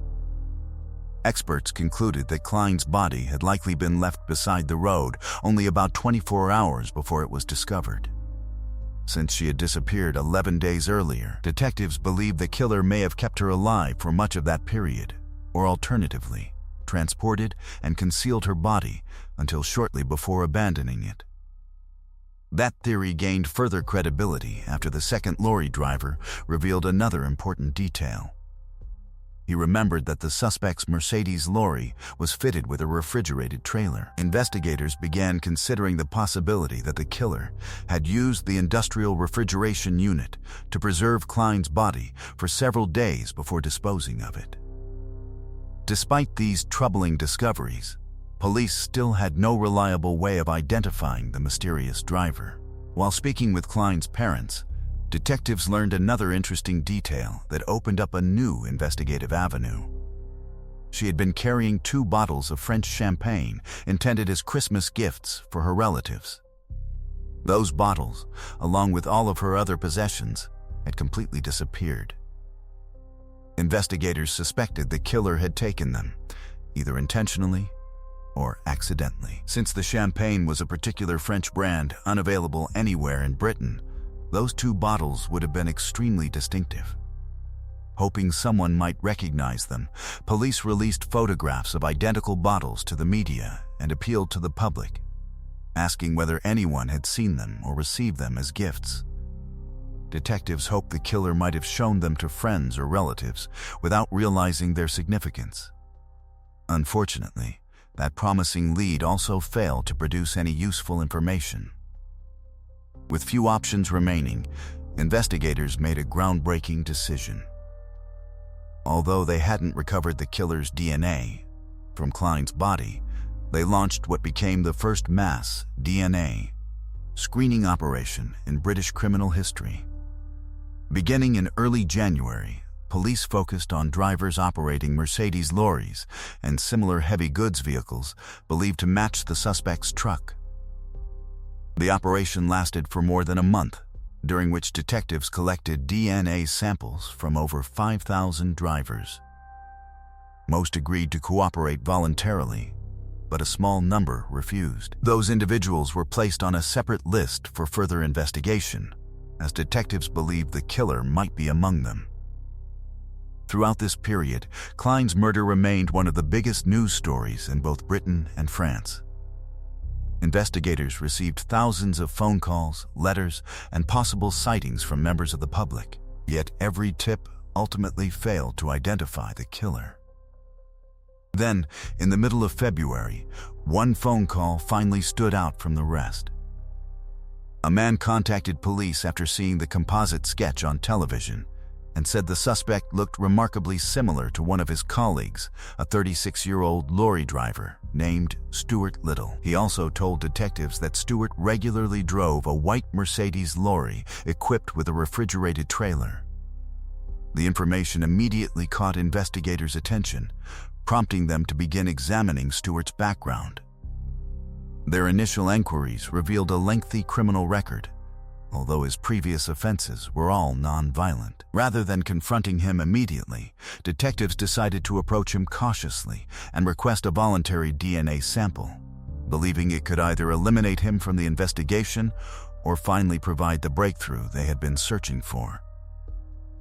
Experts concluded that Klein's body had likely been left beside the road only about 24 hours before it was discovered. Since she had disappeared 11 days earlier, detectives believe the killer may have kept her alive for much of that period, or alternatively, transported and concealed her body until shortly before abandoning it. That theory gained further credibility after the second lorry driver revealed another important detail. He remembered that the suspect's Mercedes lorry was fitted with a refrigerated trailer. Investigators began considering the possibility that the killer had used the industrial refrigeration unit to preserve Klein's body for several days before disposing of it. Despite these troubling discoveries, police still had no reliable way of identifying the mysterious driver. While speaking with Klein's parents, detectives learned another interesting detail that opened up a new investigative avenue. She had been carrying 2 bottles of French champagne intended as Christmas gifts for her relatives. Those bottles, along with all of her other possessions, had completely disappeared. Investigators suspected the killer had taken them, either intentionally or accidentally. Since the champagne was a particular French brand unavailable anywhere in Britain, those 2 bottles would have been extremely distinctive. Hoping someone might recognize them, police released photographs of identical bottles to the media and appealed to the public, asking whether anyone had seen them or received them as gifts. Detectives hoped the killer might have shown them to friends or relatives without realizing their significance. Unfortunately, that promising lead also failed to produce any useful information. With few options remaining, investigators made a groundbreaking decision. Although they hadn't recovered the killer's DNA from Klein's body, they launched what became the first mass DNA screening operation in British criminal history. Beginning in early January, police focused on drivers operating Mercedes lorries and similar heavy goods vehicles believed to match the suspect's truck. The operation lasted for more than a month, during which detectives collected DNA samples from over 5,000 drivers. Most agreed to cooperate voluntarily, but a small number refused. Those individuals were placed on a separate list for further investigation, as detectives believed the killer might be among them. Throughout this period, Klein's murder remained one of the biggest news stories in both Britain and France. Investigators received thousands of phone calls, letters, and possible sightings from members of the public, yet every tip ultimately failed to identify the killer. Then, in the middle of February, one phone call finally stood out from the rest. A man contacted police after seeing the composite sketch on television and said the suspect looked remarkably similar to one of his colleagues, a 36-year-old lorry driver named Stuart Little. He also told detectives that Stuart regularly drove a white Mercedes lorry equipped with a refrigerated trailer. The information immediately caught investigators' attention, prompting them to begin examining Stuart's background. Their initial enquiries revealed a lengthy criminal record, although his previous offenses were all non-violent. Rather than confronting him immediately, detectives decided to approach him cautiously and request a voluntary DNA sample, believing it could either eliminate him from the investigation or finally provide the breakthrough they had been searching for.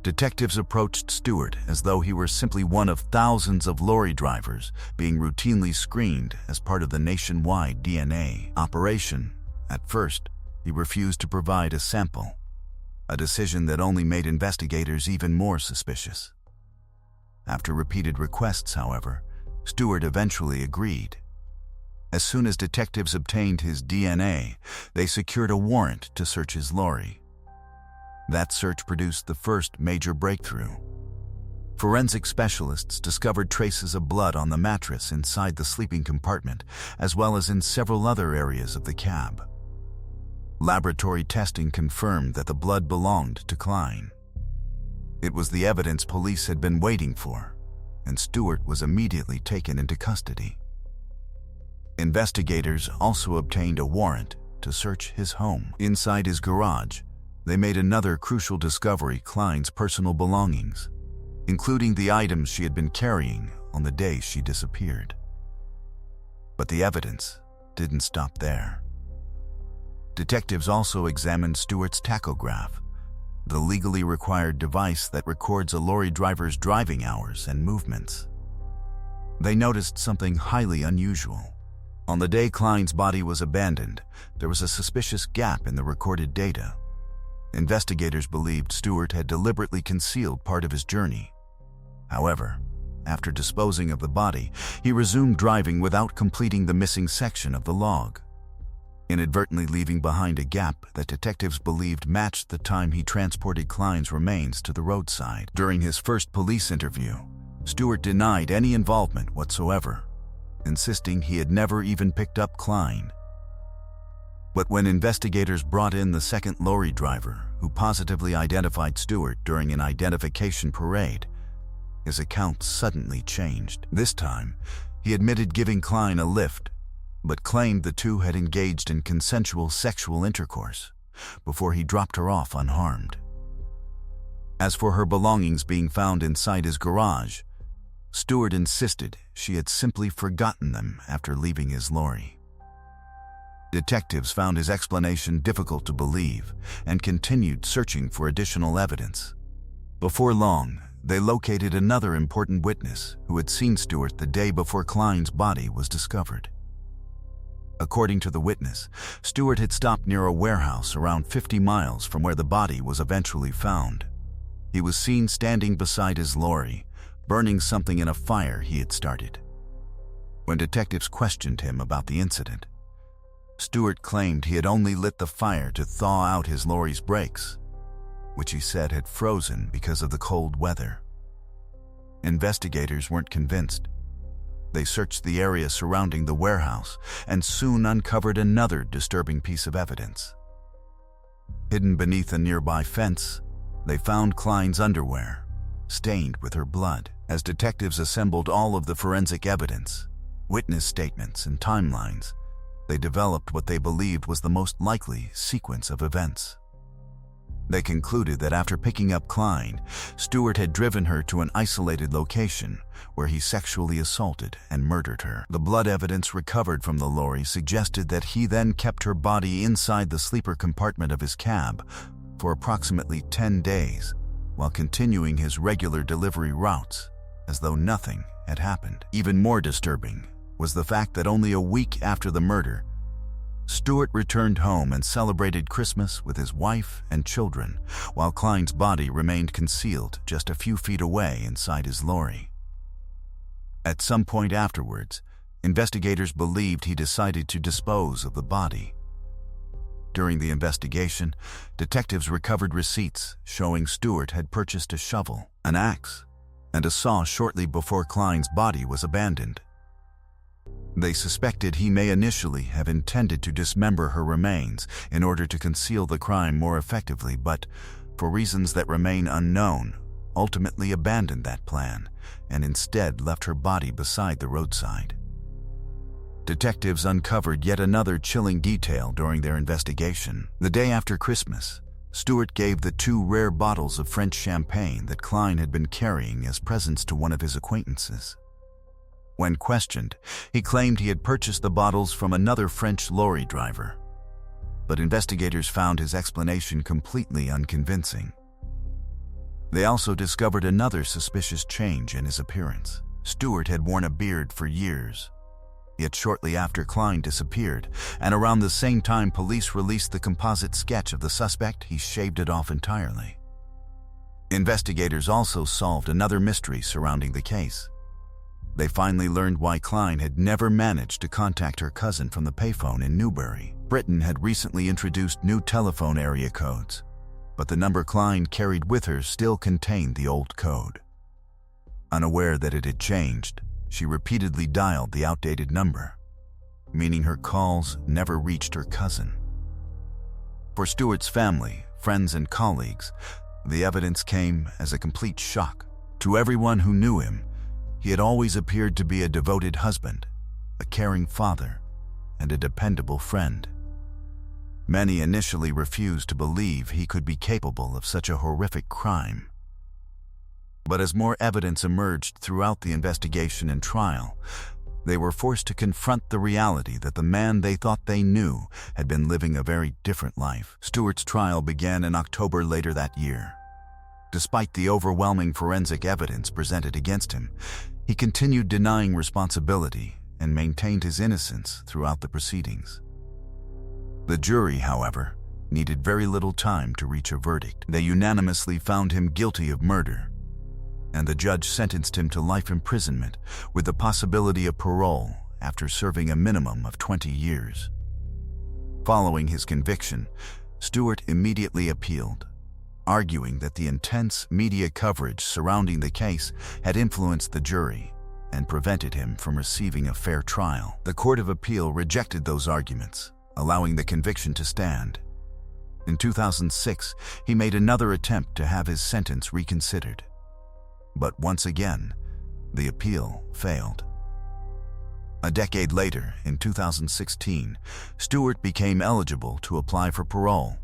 Detectives approached Stuart as though he were simply one of thousands of lorry drivers being routinely screened as part of the nationwide DNA operation. At first, he refused to provide a sample, a decision that only made investigators even more suspicious. After repeated requests, however, Stuart eventually agreed. As soon as detectives obtained his DNA, they secured a warrant to search his lorry. That search produced the first major breakthrough. Forensic specialists discovered traces of blood on the mattress inside the sleeping compartment, as well as in several other areas of the cab. Laboratory testing confirmed that the blood belonged to Klein. It was the evidence police had been waiting for, and Stuart was immediately taken into custody. Investigators also obtained a warrant to search his home. Inside his garage, they made another crucial discovery: Klein's personal belongings, including the items she had been carrying, on the day she disappeared. But the evidence didn't stop there. Detectives also examined Stewart's tachograph, the legally required device that records a lorry driver's driving hours and movements. They noticed something highly unusual. On the day Klein's body was abandoned, there was a suspicious gap in the recorded data. Investigators believed Stewart had deliberately concealed part of his journey. However, after disposing of the body, he resumed driving without completing the missing section of the log, inadvertently leaving behind a gap that detectives believed matched the time he transported Klein's remains to the roadside. During his first police interview, Stewart denied any involvement whatsoever, insisting he had never even picked up Klein. But when investigators brought in the second lorry driver, who positively identified Stewart during an identification parade, his account suddenly changed. This time, he admitted giving Klein a lift, but claimed the two had engaged in consensual sexual intercourse before he dropped her off unharmed. As for her belongings being found inside his garage, Stewart insisted she had simply forgotten them after leaving his lorry. Detectives found his explanation difficult to believe and continued searching for additional evidence. Before long, they located another important witness who had seen Stewart the day before Klein's body was discovered. According to the witness, Stewart had stopped near a warehouse around 50 miles from where the body was eventually found. He was seen standing beside his lorry, burning something in a fire he had started. When detectives questioned him about the incident, Stewart claimed he had only lit the fire to thaw out his lorry's brakes, which he said had frozen because of the cold weather. Investigators weren't convinced. They searched the area surrounding the warehouse and soon uncovered another disturbing piece of evidence. Hidden beneath a nearby fence, they found Klein's underwear, stained with her blood. As detectives assembled all of the forensic evidence, witness statements, and timelines, they developed what they believed was the most likely sequence of events. They concluded that after picking up Klein, Stewart had driven her to an isolated location where he sexually assaulted and murdered her. The blood evidence recovered from the lorry suggested that he then kept her body inside the sleeper compartment of his cab for approximately 10 days while continuing his regular delivery routes as though nothing had happened. Even more disturbing was the fact that only a week after the murder, Stewart returned home and celebrated Christmas with his wife and children, while Klein's body remained concealed just a few feet away inside his lorry. At some point afterwards, investigators believed he decided to dispose of the body. During the investigation, detectives recovered receipts showing Stewart had purchased a shovel, an axe, and a saw shortly before Klein's body was abandoned. They suspected he may initially have intended to dismember her remains in order to conceal the crime more effectively, but, for reasons that remain unknown, ultimately abandoned that plan and instead left her body beside the roadside. Detectives uncovered yet another chilling detail during their investigation. The day after Christmas, Stewart gave the 2 rare bottles of French champagne that Klein had been carrying as presents to one of his acquaintances. When questioned, he claimed he had purchased the bottles from another French lorry driver, but investigators found his explanation completely unconvincing. They also discovered another suspicious change in his appearance. Stewart had worn a beard for years, yet shortly after Klein disappeared, and around the same time police released the composite sketch of the suspect, he shaved it off entirely. Investigators also solved another mystery surrounding the case. They finally learned why Klein had never managed to contact her cousin from the payphone in Newbury. Britain had recently introduced new telephone area codes, but the number Klein carried with her still contained the old code. Unaware that it had changed, she repeatedly dialed the outdated number, meaning her calls never reached her cousin. For Stewart's family, friends, and colleagues, the evidence came as a complete shock. To everyone who knew him, he had always appeared to be a devoted husband, a caring father, and a dependable friend. Many initially refused to believe he could be capable of such a horrific crime. But as more evidence emerged throughout the investigation and trial, they were forced to confront the reality that the man they thought they knew had been living a very different life. Stewart's trial began in October later that year. Despite the overwhelming forensic evidence presented against him, he continued denying responsibility and maintained his innocence throughout the proceedings. The jury, however, needed very little time to reach a verdict. They unanimously found him guilty of murder, and the judge sentenced him to life imprisonment with the possibility of parole after serving a minimum of 20 years. Following his conviction, Stewart immediately appealed, arguing that the intense media coverage surrounding the case had influenced the jury and prevented him from receiving a fair trial. The Court of Appeal rejected those arguments, allowing the conviction to stand. In 2006, he made another attempt to have his sentence reconsidered. But once again, the appeal failed. A decade later, in 2016, Stewart became eligible to apply for parole.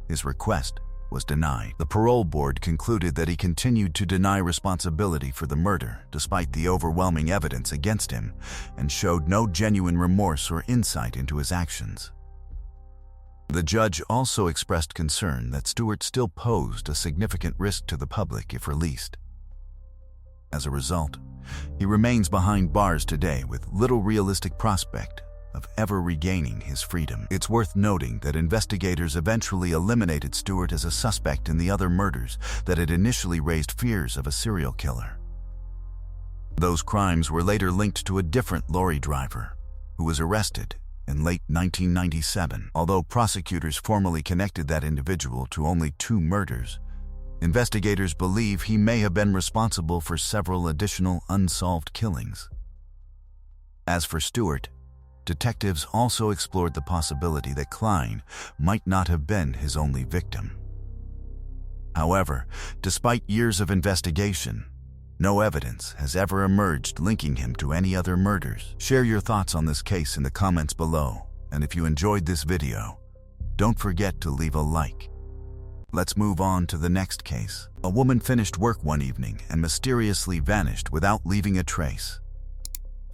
His request was denied. The parole board concluded that he continued to deny responsibility for the murder despite the overwhelming evidence against him and showed no genuine remorse or insight into his actions. The judge also expressed concern that Stewart still posed a significant risk to the public if released. As a result, he remains behind bars today with little realistic prospect of ever regaining his freedom. It's worth noting that investigators eventually eliminated Stewart as a suspect in the other murders that had initially raised fears of a serial killer. Those crimes were later linked to a different lorry driver, who was arrested in late 1997. Although prosecutors formally connected that individual to only 2 murders, investigators believe he may have been responsible for several additional unsolved killings. As for Stewart, detectives also explored the possibility that Klein might not have been his only victim. However, despite years of investigation, no evidence has ever emerged linking him to any other murders. Share your thoughts on this case in the comments below, and if you enjoyed this video, don't forget to leave a like. Let's move on to the next case. A woman finished work one evening and mysteriously vanished without leaving a trace.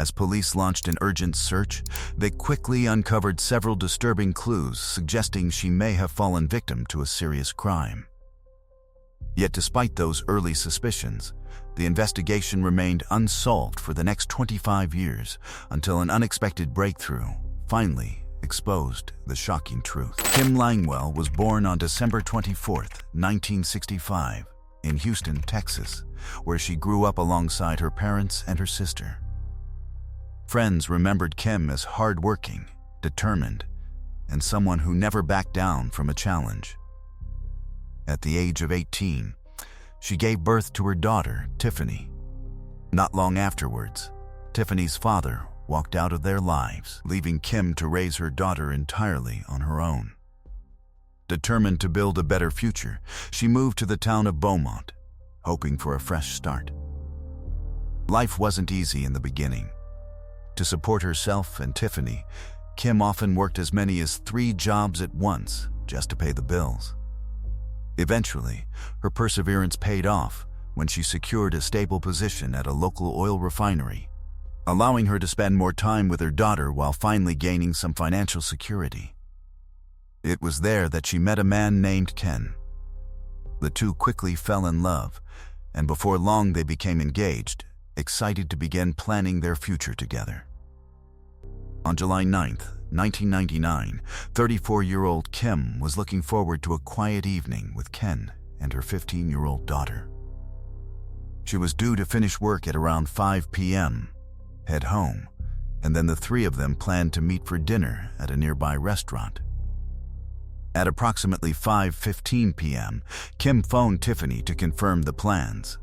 As police launched an urgent search, they quickly uncovered several disturbing clues suggesting she may have fallen victim to a serious crime. Yet despite those early suspicions, the investigation remained unsolved for the next 25 years until an unexpected breakthrough finally exposed the shocking truth. Kim Langwell was born on December 24, 1965, in Houston, Texas, where she grew up alongside her parents and her sister. Friends remembered Kim as hardworking, determined, and someone who never backed down from a challenge. At the age of 18, she gave birth to her daughter, Tiffany. Not long afterwards, Tiffany's father walked out of their lives, leaving Kim to raise her daughter entirely on her own. Determined to build a better future, she moved to the town of Beaumont, hoping for a fresh start. Life wasn't easy in the beginning. To support herself and Tiffany, Kim often worked as many as 3 jobs at once just to pay the bills. Eventually, her perseverance paid off when she secured a stable position at a local oil refinery, allowing her to spend more time with her daughter while finally gaining some financial security. It was there that she met a man named Ken. The two quickly fell in love, and before long they became engaged, excited to begin planning their future together. On July 9, 1999, 34-year-old Kim was looking forward to a quiet evening with Ken and her 15-year-old daughter. She was due to finish work at around 5 p.m., head home, and then the 3 of them planned to meet for dinner at a nearby restaurant. At approximately 5:15 p.m., Kim phoned Tiffany to confirm the plans.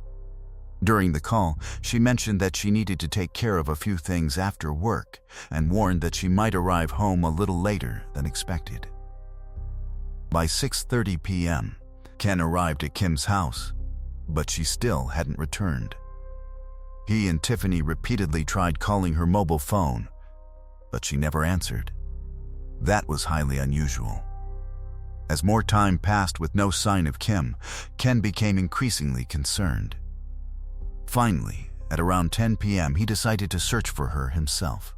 During the call, she mentioned that she needed to take care of a few things after work and warned that she might arrive home a little later than expected. By 6:30 p.m., Ken arrived at Kim's house, but she still hadn't returned. He and Tiffany repeatedly tried calling her mobile phone, but she never answered. That was highly unusual. As more time passed with no sign of Kim, Ken became increasingly concerned. Finally, at around 10 p.m., he decided to search for her himself.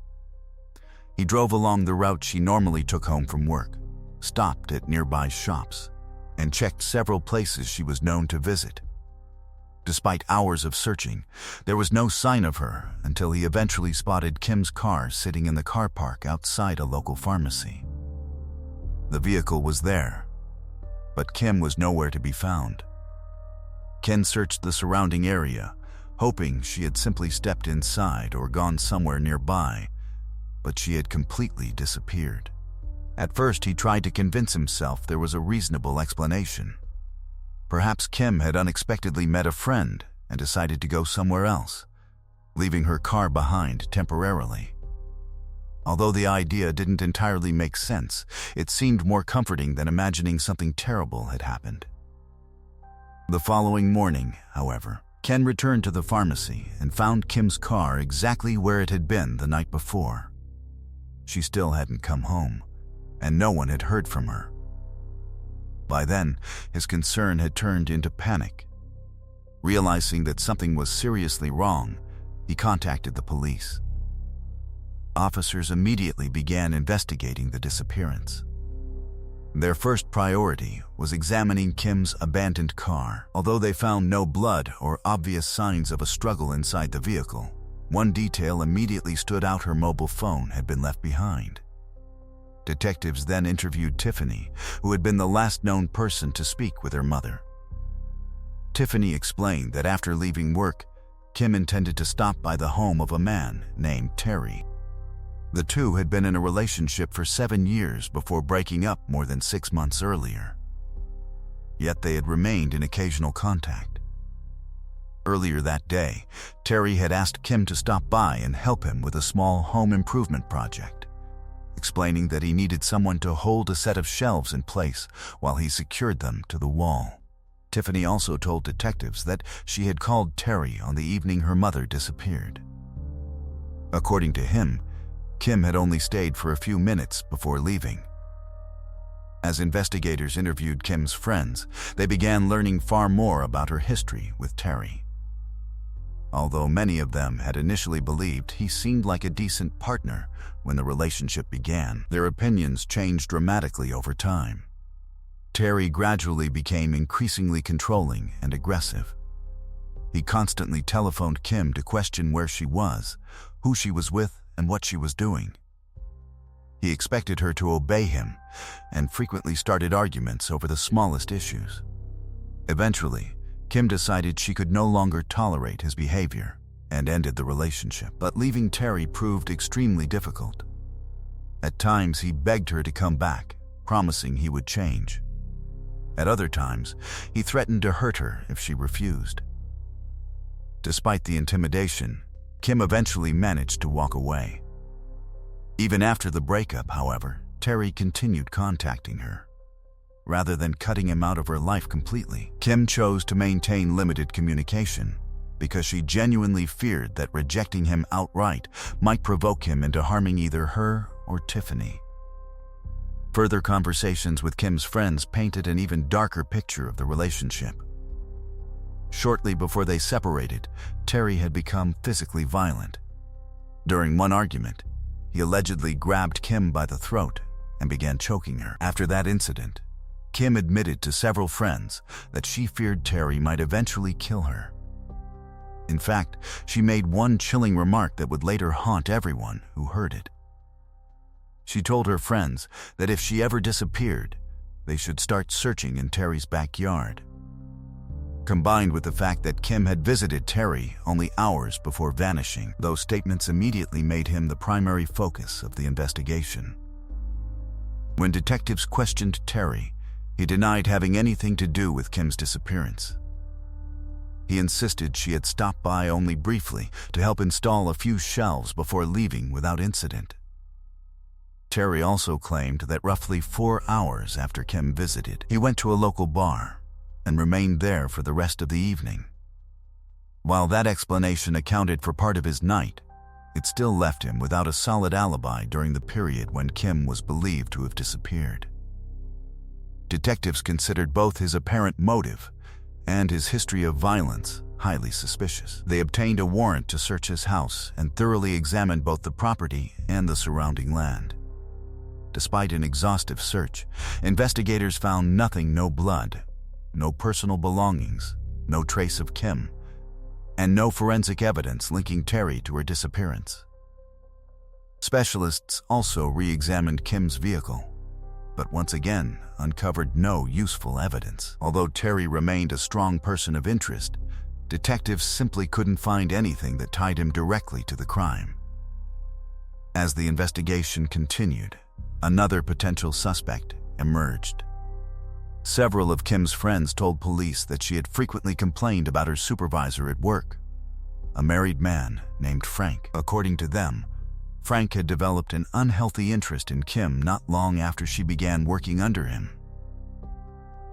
He drove along the route she normally took home from work, stopped at nearby shops, and checked several places she was known to visit. Despite hours of searching, there was no sign of her until he eventually spotted Kim's car sitting in the car park outside a local pharmacy. The vehicle was there, but Kim was nowhere to be found. Ken searched the surrounding area, hoping she had simply stepped inside or gone somewhere nearby, but she had completely disappeared. At first, he tried to convince himself there was a reasonable explanation. Perhaps Kim had unexpectedly met a friend and decided to go somewhere else, leaving her car behind temporarily. Although the idea didn't entirely make sense, it seemed more comforting than imagining something terrible had happened. The following morning, however, Ken returned to the pharmacy and found Kim's car exactly where it had been the night before. She still hadn't come home, and no one had heard from her. By then, his concern had turned into panic. Realizing that something was seriously wrong, he contacted the police. Officers immediately began investigating the disappearance. Their first priority was examining Kim's abandoned car. Although they found no blood or obvious signs of a struggle inside the vehicle, one detail immediately stood out: her mobile phone had been left behind. Detectives then interviewed Tiffany, who had been the last known person to speak with her mother. Tiffany explained that after leaving work, Kim intended to stop by the home of a man named Terry. The two had been in a relationship for 7 years before breaking up more than 6 months earlier. Yet they had remained in occasional contact. Earlier that day, Terry had asked Kim to stop by and help him with a small home improvement project, explaining that he needed someone to hold a set of shelves in place while he secured them to the wall. Tiffany also told detectives that she had called Terry on the evening her mother disappeared. According to him, Kim had only stayed for a few minutes before leaving. As investigators interviewed Kim's friends, they began learning far more about her history with Terry. Although many of them had initially believed he seemed like a decent partner when the relationship began, their opinions changed dramatically over time. Terry gradually became increasingly controlling and aggressive. He constantly telephoned Kim to question where she was, who she was with, and what she was doing. He expected her to obey him and frequently started arguments over the smallest issues. Eventually, Kim decided she could no longer tolerate his behavior and ended the relationship. But leaving Terry proved extremely difficult. At times, he begged her to come back, promising he would change. At other times, he threatened to hurt her if she refused. Despite the intimidation, Kim eventually managed to walk away. Even after the breakup, however, Terry continued contacting her. Rather than cutting him out of her life completely, Kim chose to maintain limited communication because she genuinely feared that rejecting him outright might provoke him into harming either her or Tiffany. Further conversations with Kim's friends painted an even darker picture of the relationship. Shortly before they separated, Terry had become physically violent. During one argument, he allegedly grabbed Kim by the throat and began choking her. After that incident, Kim admitted to several friends that she feared Terry might eventually kill her. In fact, she made one chilling remark that would later haunt everyone who heard it. She told her friends that if she ever disappeared, they should start searching in Terry's backyard. Combined with the fact that Kim had visited Terry only hours before vanishing, those statements immediately made him the primary focus of the investigation. When detectives questioned Terry, he denied having anything to do with Kim's disappearance. He insisted she had stopped by only briefly to help install a few shelves before leaving without incident. Terry also claimed that roughly 4 hours after Kim visited, he went to a local bar and remained there for the rest of the evening. While that explanation accounted for part of his night, it still left him without a solid alibi during the period when Kim was believed to have disappeared. Detectives considered both his apparent motive and his history of violence highly suspicious. They obtained a warrant to search his house and thoroughly examined both the property and the surrounding land. Despite an exhaustive search, investigators found nothing: no blood, no personal belongings, no trace of Kim, and no forensic evidence linking Terry to her disappearance. Specialists also re-examined Kim's vehicle, but once again uncovered no useful evidence. Although Terry remained a strong person of interest, detectives simply couldn't find anything that tied him directly to the crime. As the investigation continued, another potential suspect emerged. Several of Kim's friends told police that she had frequently complained about her supervisor at work, a married man named Frank. According to them, Frank had developed an unhealthy interest in Kim not long after she began working under him.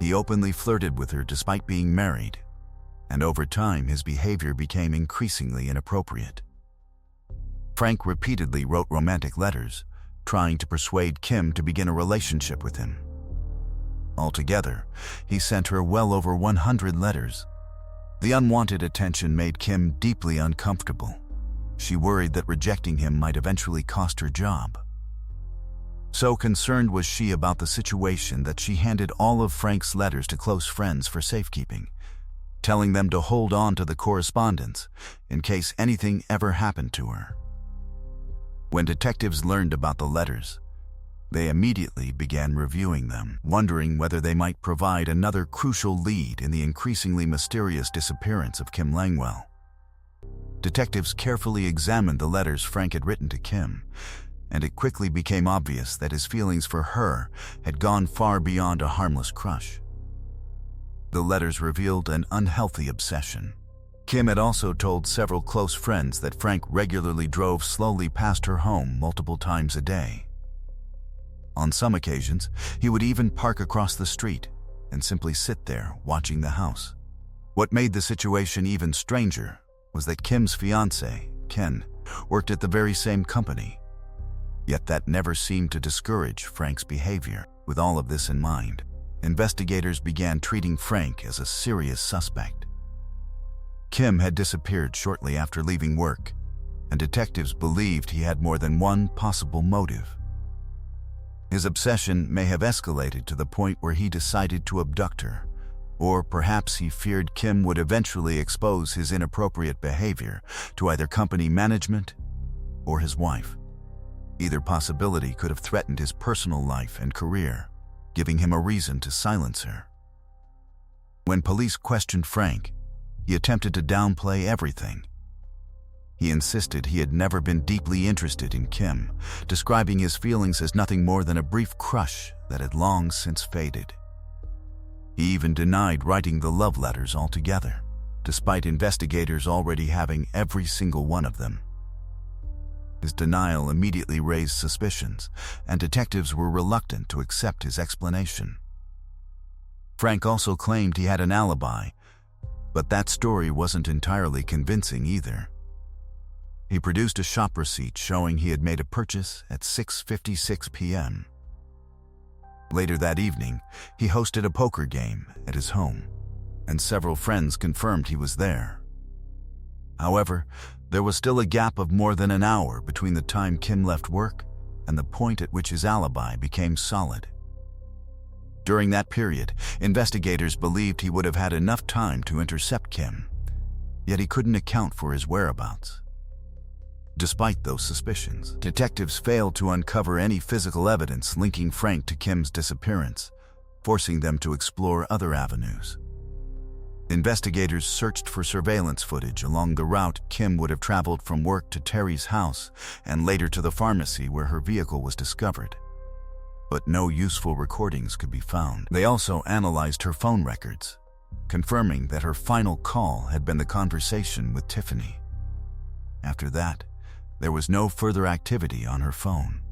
He openly flirted with her despite being married, and over time his behavior became increasingly inappropriate. Frank repeatedly wrote romantic letters, trying to persuade Kim to begin a relationship with him. Altogether, he sent her well over 100 letters. The unwanted attention made Kim deeply uncomfortable. She worried that rejecting him might eventually cost her job. So concerned was she about the situation that she handed all of Frank's letters to close friends for safekeeping, telling them to hold on to the correspondence in case anything ever happened to her. When detectives learned about the letters, they immediately began reviewing them, wondering whether they might provide another crucial lead in the increasingly mysterious disappearance of Kim Langwell. Detectives carefully examined the letters Frank had written to Kim, and it quickly became obvious that his feelings for her had gone far beyond a harmless crush. The letters revealed an unhealthy obsession. Kim had also told several close friends that Frank regularly drove slowly past her home multiple times a day. On some occasions, he would even park across the street and simply sit there watching the house. What made the situation even stranger was that Kim's fiancé, Ken, worked at the very same company. Yet that never seemed to discourage Frank's behavior. With all of this in mind, investigators began treating Frank as a serious suspect. Kim had disappeared shortly after leaving work, and detectives believed he had more than one possible motive. His obsession may have escalated to the point where he decided to abduct her, or perhaps he feared Kim would eventually expose his inappropriate behavior to either company management or his wife. Either possibility could have threatened his personal life and career, giving him a reason to silence her. When police questioned Frank, he attempted to downplay everything. He insisted he had never been deeply interested in Kim, describing his feelings as nothing more than a brief crush that had long since faded. He even denied writing the love letters altogether, despite investigators already having every single one of them. His denial immediately raised suspicions, and detectives were reluctant to accept his explanation. Frank also claimed he had an alibi, but that story wasn't entirely convincing either. He produced a shop receipt showing he had made a purchase at 6:56 p.m. Later that evening, he hosted a poker game at his home, and several friends confirmed he was there. However, there was still a gap of more than an hour between the time Kim left work and the point at which his alibi became solid. During that period, investigators believed he would have had enough time to intercept Kim, yet he couldn't account for his whereabouts. Despite those suspicions, detectives failed to uncover any physical evidence linking Frank to Kim's disappearance, forcing them to explore other avenues. Investigators searched for surveillance footage along the route Kim would have traveled from work to Terry's house and later to the pharmacy where her vehicle was discovered. But no useful recordings could be found. They also analyzed her phone records, confirming that her final call had been the conversation with Tiffany. After that, there was no further activity on her phone.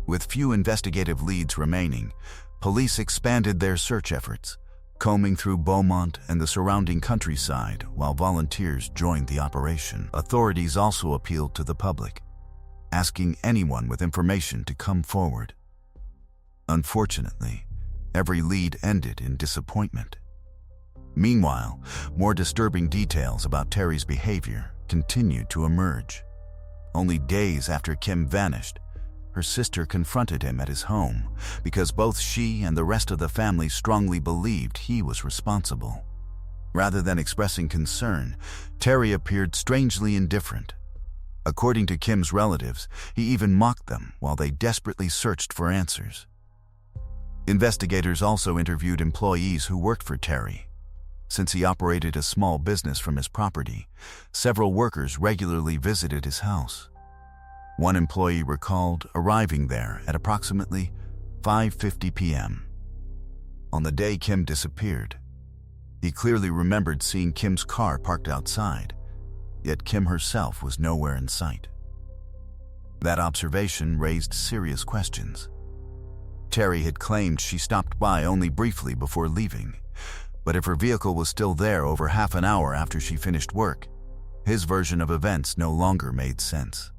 With few investigative leads remaining, police expanded their search efforts, combing through Beaumont and the surrounding countryside while volunteers joined the operation. Authorities also appealed to the public, asking anyone with information to come forward. Unfortunately, every lead ended in disappointment. Meanwhile, more disturbing details about Terry's behavior continued to emerge. Only days after Kim vanished, her sister confronted him at his home because both she and the rest of the family strongly believed he was responsible. Rather than expressing concern, Terry appeared strangely indifferent. According to Kim's relatives, he even mocked them while they desperately searched for answers. Investigators also interviewed employees who worked for Terry. Since he operated a small business from his property, several workers regularly visited his house. One employee recalled arriving there at approximately 5:50 p.m. on the day Kim disappeared. He clearly remembered seeing Kim's car parked outside, yet Kim herself was nowhere in sight. That observation raised serious questions. Terry had claimed she stopped by only briefly before leaving, but if her vehicle was still there over half an hour after she finished work, his version of events no longer made sense.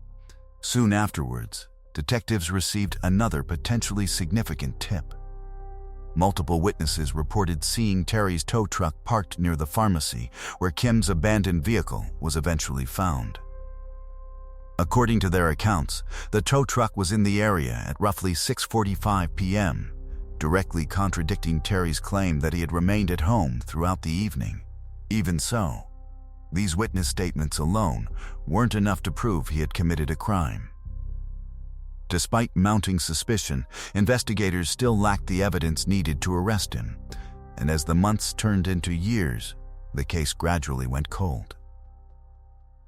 Soon afterwards, detectives received another potentially significant tip. Multiple witnesses reported seeing Terry's tow truck parked near the pharmacy where Kim's abandoned vehicle was eventually found. According to their accounts, the tow truck was in the area at roughly 6:45 p.m., directly contradicting Terry's claim that he had remained at home throughout the evening. Even so, these witness statements alone weren't enough to prove he had committed a crime. Despite mounting suspicion, investigators still lacked the evidence needed to arrest him, and as the months turned into years, the case gradually went cold.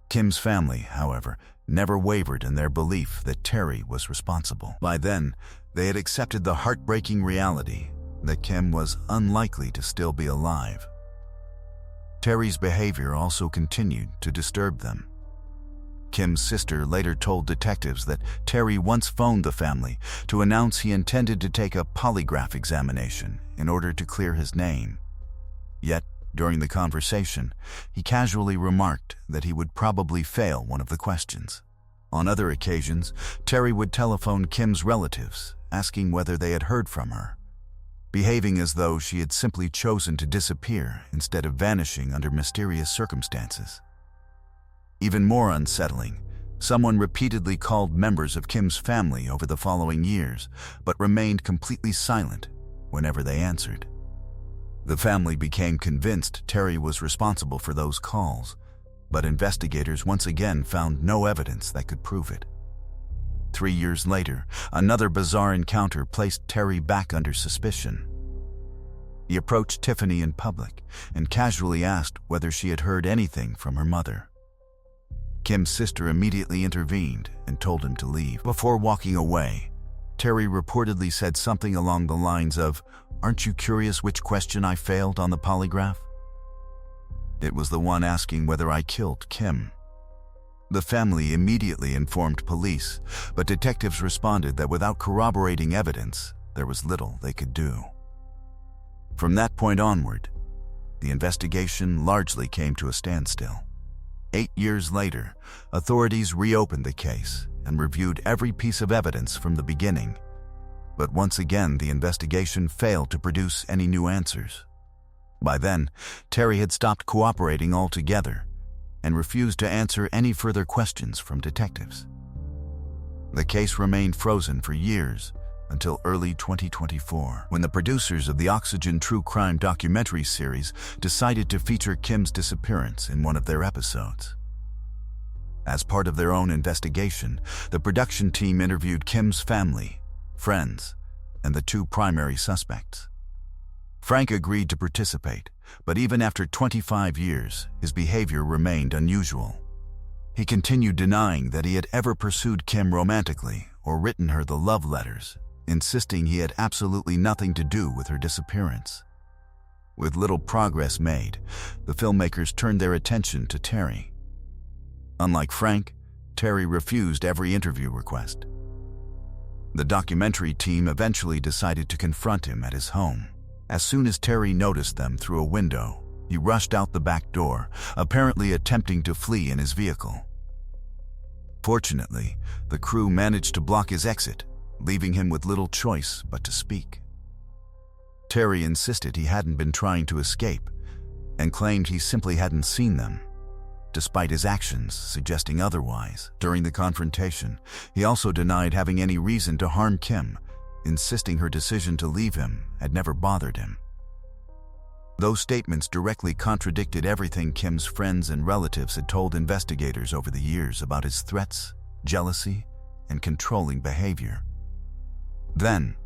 Kim's family, however, never wavered in their belief that Terry was responsible. By then, they had accepted the heartbreaking reality that Kim was unlikely to still be alive. Terry's behavior also continued to disturb them. Kim's sister later told detectives that Terry once phoned the family to announce he intended to take a polygraph examination in order to clear his name. Yet, during the conversation, he casually remarked that he would probably fail one of the questions. On other occasions, Terry would telephone Kim's relatives, asking whether they had heard from her, behaving as though she had simply chosen to disappear instead of vanishing under mysterious circumstances. Even more unsettling, someone repeatedly called members of Kim's family over the following years, but remained completely silent whenever they answered. The family became convinced Terry was responsible for those calls, but investigators once again found no evidence that could prove it. 3 years later, another bizarre encounter placed Terry back under suspicion. He approached Tiffany in public and casually asked whether she had heard anything from her mother. Kim's sister immediately intervened and told him to leave. Before walking away, Terry reportedly said something along the lines of, "Aren't you curious which question I failed on the polygraph?" "It was the one asking whether I killed Kim." The family immediately informed police, but detectives responded that without corroborating evidence, there was little they could do. From that point onward, the investigation largely came to a standstill. 8 years later, authorities reopened the case and reviewed every piece of evidence from the beginning. But once again, the investigation failed to produce any new answers. By then, Terry had stopped cooperating altogether and refused to answer any further questions from detectives. The case remained frozen for years until early 2024, when the producers of the Oxygen True Crime documentary series decided to feature Kim's disappearance in one of their episodes. As part of their own investigation, the production team interviewed Kim's family, friends, and the 2 primary suspects. Frank agreed to participate, but even after 25 years, his behavior remained unusual. He continued denying that he had ever pursued Kim romantically or written her the love letters, insisting he had absolutely nothing to do with her disappearance. With little progress made, the filmmakers turned their attention to Terry. Unlike Frank, Terry refused every interview request. The documentary team eventually decided to confront him at his home. As soon as Terry noticed them through a window, he rushed out the back door, apparently attempting to flee in his vehicle. Fortunately, the crew managed to block his exit, leaving him with little choice but to speak. Terry insisted he hadn't been trying to escape, and claimed he simply hadn't seen them, despite his actions suggesting otherwise. During the confrontation, he also denied having any reason to harm Kim, insisting her decision to leave him had never bothered him. Those statements directly contradicted everything Kim's friends and relatives had told investigators over the years about his threats, jealousy, and controlling behavior. Then,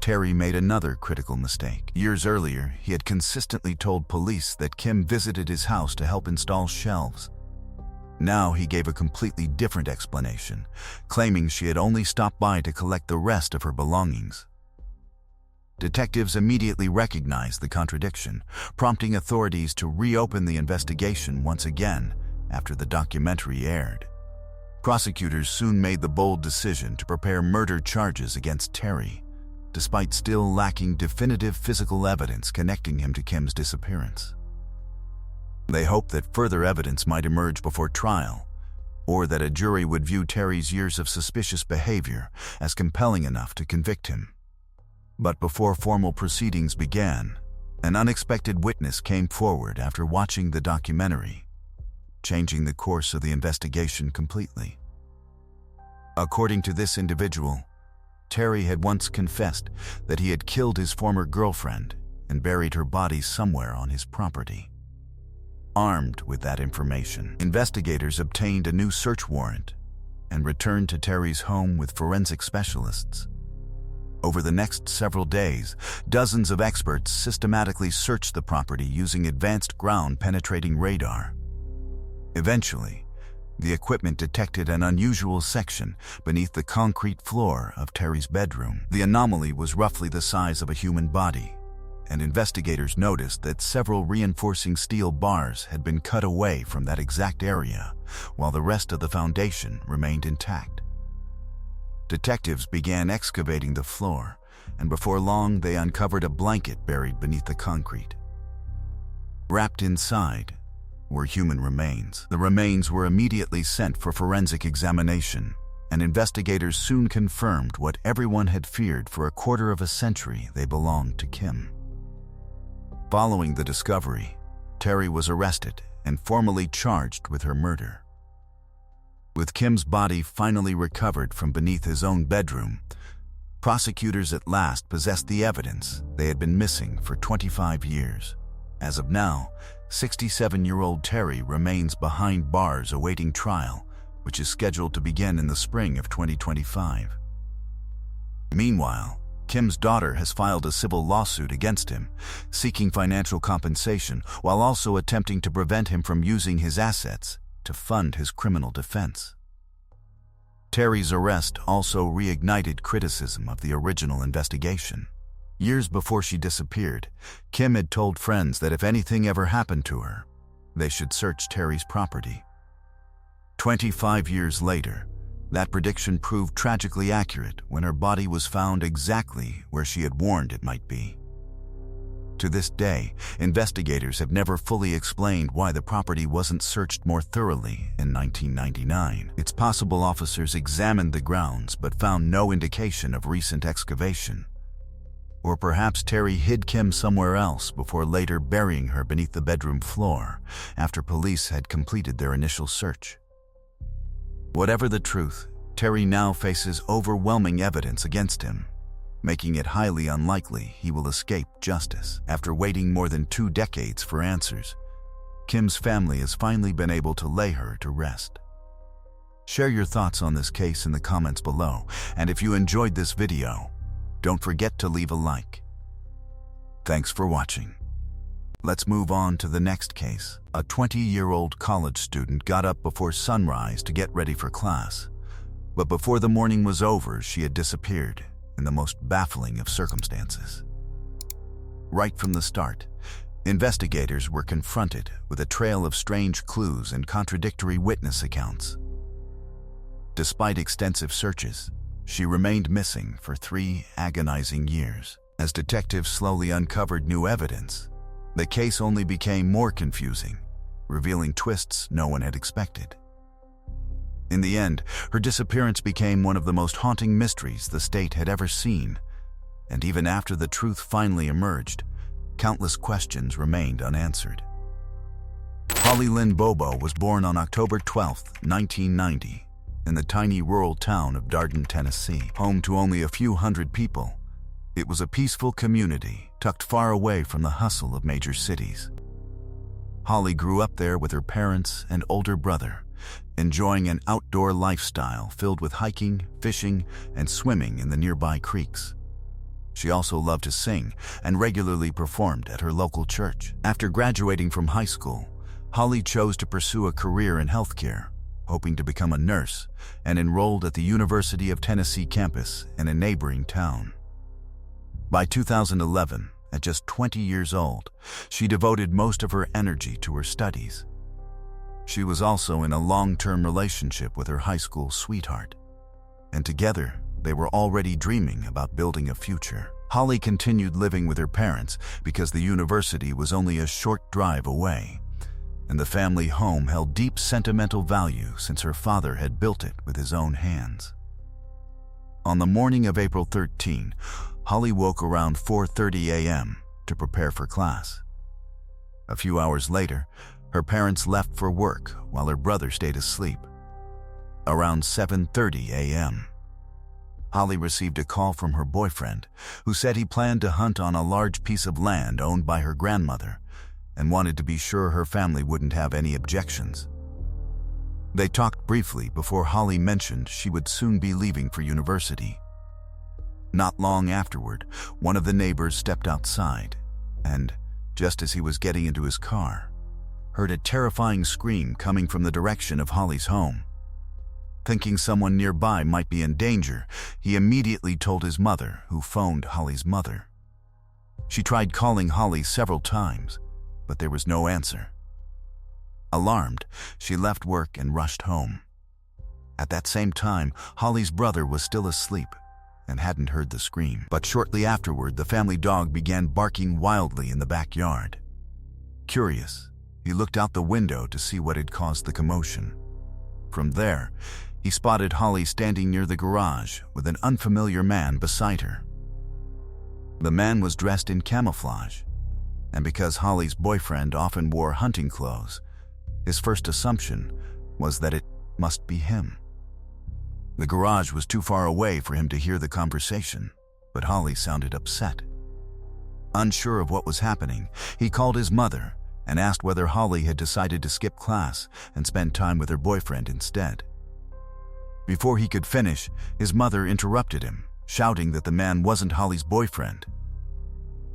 Terry made another critical mistake. Years earlier, he had consistently told police that Kim visited his house to help install shelves. Now he gave a completely different explanation, claiming she had only stopped by to collect the rest of her belongings. Detectives immediately recognized the contradiction, prompting authorities to reopen the investigation once again after the documentary aired. Prosecutors soon made the bold decision to prepare murder charges against Terry, despite still lacking definitive physical evidence connecting him to Kim's disappearance. They hoped that further evidence might emerge before trial, or that a jury would view Terry's years of suspicious behavior as compelling enough to convict him. But before formal proceedings began, an unexpected witness came forward after watching the documentary, changing the course of the investigation completely. According to this individual, Terry had once confessed that he had killed his former girlfriend and buried her body somewhere on his property. Armed with that information, investigators obtained a new search warrant and returned to Terry's home with forensic specialists. Over the next several days, dozens of experts systematically searched the property using advanced ground-penetrating radar. Eventually, the equipment detected an unusual section beneath the concrete floor of Terry's bedroom. The anomaly was roughly the size of a human body, and investigators noticed that several reinforcing steel bars had been cut away from that exact area, while the rest of the foundation remained intact. Detectives began excavating the floor, and before long they uncovered a blanket buried beneath the concrete. Wrapped inside were human remains. The remains were immediately sent for forensic examination, and investigators soon confirmed what everyone had feared for a quarter of a century: they belonged to Kim. Following the discovery, Terry was arrested and formally charged with her murder. With Kim's body finally recovered from beneath his own bedroom, prosecutors at last possessed the evidence they had been missing for 25 years. As of now, 67-year-old Terry remains behind bars awaiting trial, which is scheduled to begin in the spring of 2025. Meanwhile, Kim's daughter has filed a civil lawsuit against him, seeking financial compensation while also attempting to prevent him from using his assets to fund his criminal defense. Terry's arrest also reignited criticism of the original investigation. Years before she disappeared, Kim had told friends that if anything ever happened to her, they should search Terry's property. 25 years later, that prediction proved tragically accurate when her body was found exactly where she had warned it might be. To this day, investigators have never fully explained why the property wasn't searched more thoroughly in 1999. It's possible officers examined the grounds but found no indication of recent excavation. Or perhaps Terry hid Kim somewhere else before later burying her beneath the bedroom floor after police had completed their initial search. Whatever the truth, Terry now faces overwhelming evidence against him, making it highly unlikely he will escape justice. After waiting more than 2 decades for answers, Kim's family has finally been able to lay her to rest. Share your thoughts on this case in the comments below, and if you enjoyed this video, don't forget to leave a like. Thanks for watching. Let's move on to the next case. A 20-year-old college student got up before sunrise to get ready for class, but before the morning was over, she had disappeared in the most baffling of circumstances. Right from the start, investigators were confronted with a trail of strange clues and contradictory witness accounts. Despite extensive searches, she remained missing for 3 agonizing years. As detectives slowly uncovered new evidence, the case only became more confusing, revealing twists no one had expected. In the end, her disappearance became one of the most haunting mysteries the state had ever seen, and even after the truth finally emerged, countless questions remained unanswered. Holly Lynn Bobo was born on October 12, 1990, in the tiny rural town of Darden, Tennessee. Home to only a few hundred people, it was a peaceful community tucked far away from the hustle of major cities. Holly grew up there with her parents and older brother, enjoying an outdoor lifestyle filled with hiking, fishing, and swimming in the nearby creeks. She also loved to sing and regularly performed at her local church. After graduating from high school, Holly chose to pursue a career in healthcare, hoping to become a nurse, and enrolled at the University of Tennessee campus in a neighboring town. By 2011, at just 20 years old, she devoted most of her energy to her studies. She was also in a long-term relationship with her high school sweetheart, and together they were already dreaming about building a future. Holly continued living with her parents because the university was only a short drive away, and the family home held deep sentimental value since her father had built it with his own hands. On the morning of April 13, Holly woke around 4:30 a.m. to prepare for class. A few hours later, her parents left for work while her brother stayed asleep. Around 7:30 a.m., Holly received a call from her boyfriend, who said he planned to hunt on a large piece of land owned by her grandmother and wanted to be sure her family wouldn't have any objections. They talked briefly before Holly mentioned she would soon be leaving for university. Not long afterward, one of the neighbors stepped outside and, just as he was getting into his car, heard a terrifying scream coming from the direction of Holly's home. Thinking someone nearby might be in danger, he immediately told his mother, who phoned Holly's mother. She tried calling Holly several times, but there was no answer. Alarmed, she left work and rushed home. At that same time, Holly's brother was still asleep and hadn't heard the scream. But shortly afterward, the family dog began barking wildly in the backyard. Curious, he looked out the window to see what had caused the commotion. From there, he spotted Holly standing near the garage with an unfamiliar man beside her. The man was dressed in camouflage, and because Holly's boyfriend often wore hunting clothes, his first assumption was that it must be him. The garage was too far away for him to hear the conversation, but Holly sounded upset. Unsure of what was happening, he called his mother and asked whether Holly had decided to skip class and spend time with her boyfriend instead. Before he could finish, his mother interrupted him, shouting that the man wasn't Holly's boyfriend.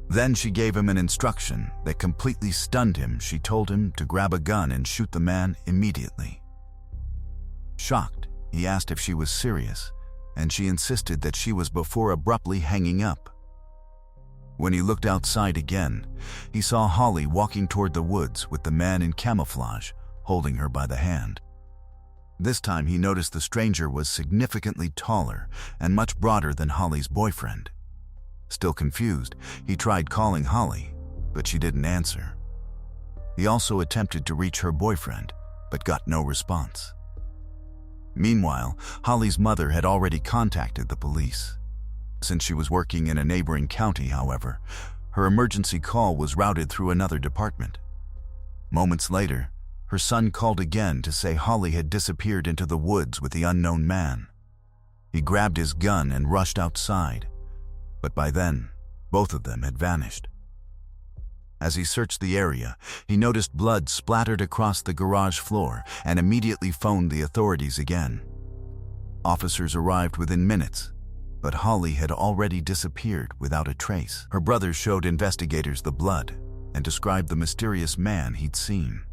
Then she gave him an instruction that completely stunned him. She told him to grab a gun and shoot the man immediately. Shocked, he asked if she was serious, and she insisted that she was before abruptly hanging up. When he looked outside again, he saw Holly walking toward the woods with the man in camouflage, holding her by the hand. This time he noticed the stranger was significantly taller and much broader than Holly's boyfriend. Still confused, he tried calling Holly, but she didn't answer. He also attempted to reach her boyfriend, but got no response. Meanwhile, Holly's mother had already contacted the police. Since she was working in a neighboring county, however, her emergency call was routed through another department. Moments later, her son called again to say Holly had disappeared into the woods with the unknown man. He grabbed his gun and rushed outside, but by then, both of them had vanished. As he searched the area, he noticed blood splattered across the garage floor and immediately phoned the authorities again. Officers arrived within minutes, but Holly had already disappeared without a trace. Her brother showed investigators the blood and described the mysterious man he'd seen.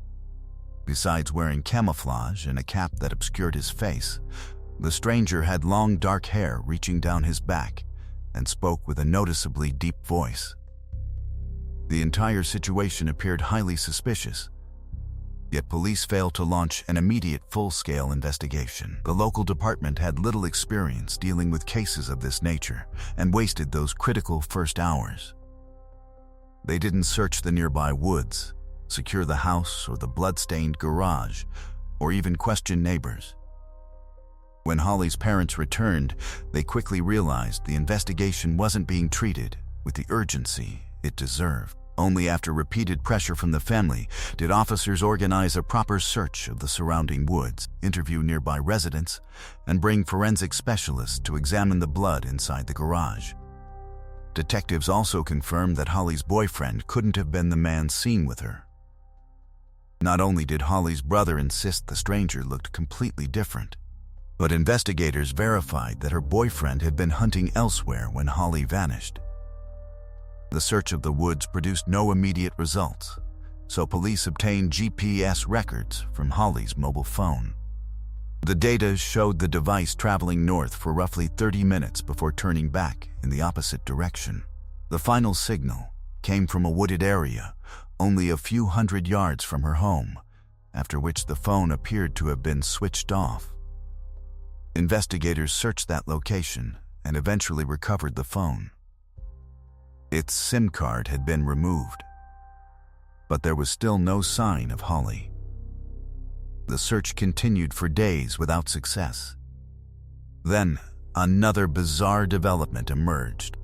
Besides wearing camouflage and a cap that obscured his face, the stranger had long dark hair reaching down his back and spoke with a noticeably deep voice. The entire situation appeared highly suspicious, yet police failed to launch an immediate full-scale investigation. The local department had little experience dealing with cases of this nature and wasted those critical first hours. They didn't search the nearby woods, secure the house or the blood-stained garage, or even question neighbors. When Holly's parents returned, they quickly realized the investigation wasn't being treated with the urgency it deserved. Only after repeated pressure from the family did officers organize a proper search of the surrounding woods, interview nearby residents, and bring forensic specialists to examine the blood inside the garage. Detectives also confirmed that Holly's boyfriend couldn't have been the man seen with her. Not only did Holly's brother insist the stranger looked completely different, but investigators verified that her boyfriend had been hunting elsewhere when Holly vanished. The search of the woods produced no immediate results, so police obtained GPS records from Holly's mobile phone. The data showed the device traveling north for roughly 30 minutes before turning back in the opposite direction. The final signal came from a wooded area, only a few hundred yards from her home, after which the phone appeared to have been switched off. Investigators searched that location and eventually recovered the phone. Its SIM card had been removed, but there was still no sign of Holly. The search continued for days without success. Then, another bizarre development emerged.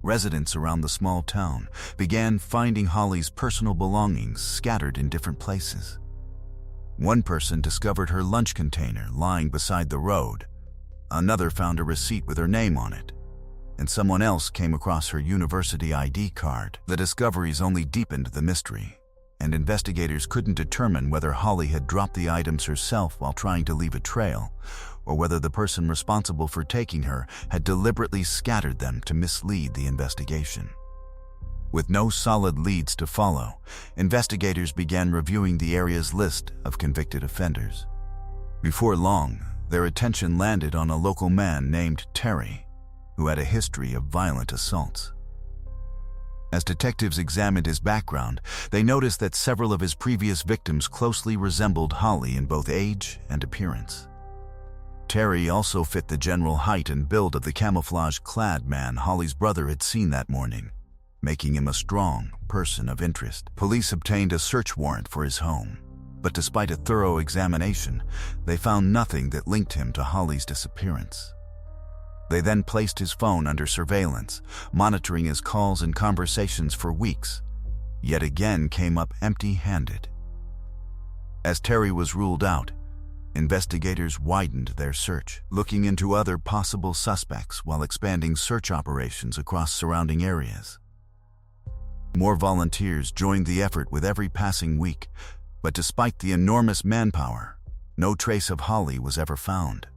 Residents around the small town began finding Holly's personal belongings scattered in different places. One person discovered her lunch container lying beside the road. Another found a receipt with her name on it, and someone else came across her university ID card. The discoveries only deepened the mystery, and investigators couldn't determine whether Holly had dropped the items herself while trying to leave a trail, or whether the person responsible for taking her had deliberately scattered them to mislead the investigation. With no solid leads to follow, investigators began reviewing the area's list of convicted offenders. Before long, their attention landed on a local man named Terry, who had a history of violent assaults. As detectives examined his background, they noticed that several of his previous victims closely resembled Holly in both age and appearance. Terry also fit the general height and build of the camouflage-clad man Holly's brother had seen that morning, making him a strong person of interest. Police obtained a search warrant for his home, but despite a thorough examination, they found nothing that linked him to Holly's disappearance. They then placed his phone under surveillance, monitoring his calls and conversations for weeks, yet again came up empty-handed. As Terry was ruled out, investigators widened their search, looking into other possible suspects while expanding search operations across surrounding areas. More volunteers joined the effort with every passing week, but despite the enormous manpower, no trace of Holly was ever found.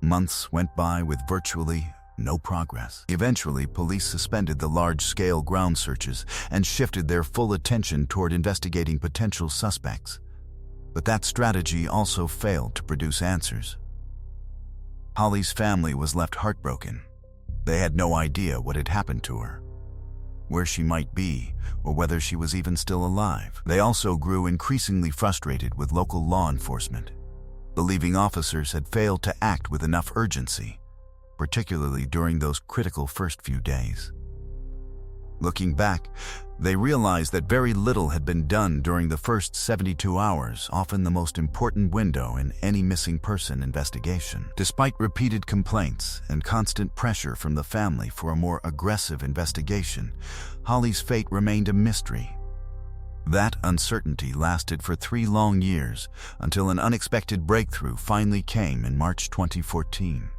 Months went by with virtually no progress. Eventually, police suspended the large-scale ground searches and shifted their full attention toward investigating potential suspects. But that strategy also failed to produce answers. Holly's family was left heartbroken. They had no idea what had happened to her, where she might be, or whether she was even still alive. They also grew increasingly frustrated with local law enforcement, believing officers had failed to act with enough urgency, particularly during those critical first few days. Looking back, they realized that very little had been done during the first 72 hours, often the most important window in any missing person investigation. Despite repeated complaints and constant pressure from the family for a more aggressive investigation, Holly's fate remained a mystery. That uncertainty lasted for 3 long years until an unexpected breakthrough finally came in March 2014.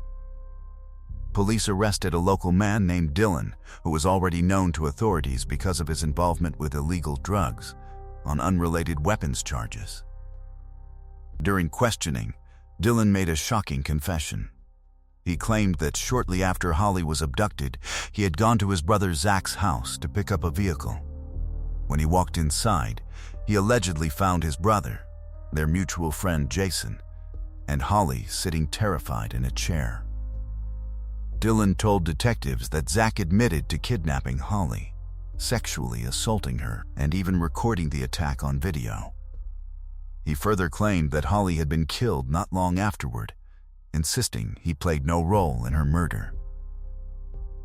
Police arrested a local man named Dylan, who was already known to authorities because of his involvement with illegal drugs, on unrelated weapons charges. During questioning, Dylan made a shocking confession. He claimed that shortly after Holly was abducted, he had gone to his brother Zach's house to pick up a vehicle. When he walked inside, he allegedly found his brother, their mutual friend Jason, and Holly sitting terrified in a chair. Dylan told detectives that Zach admitted to kidnapping Holly, sexually assaulting her, and even recording the attack on video. He further claimed that Holly had been killed not long afterward, insisting he played no role in her murder.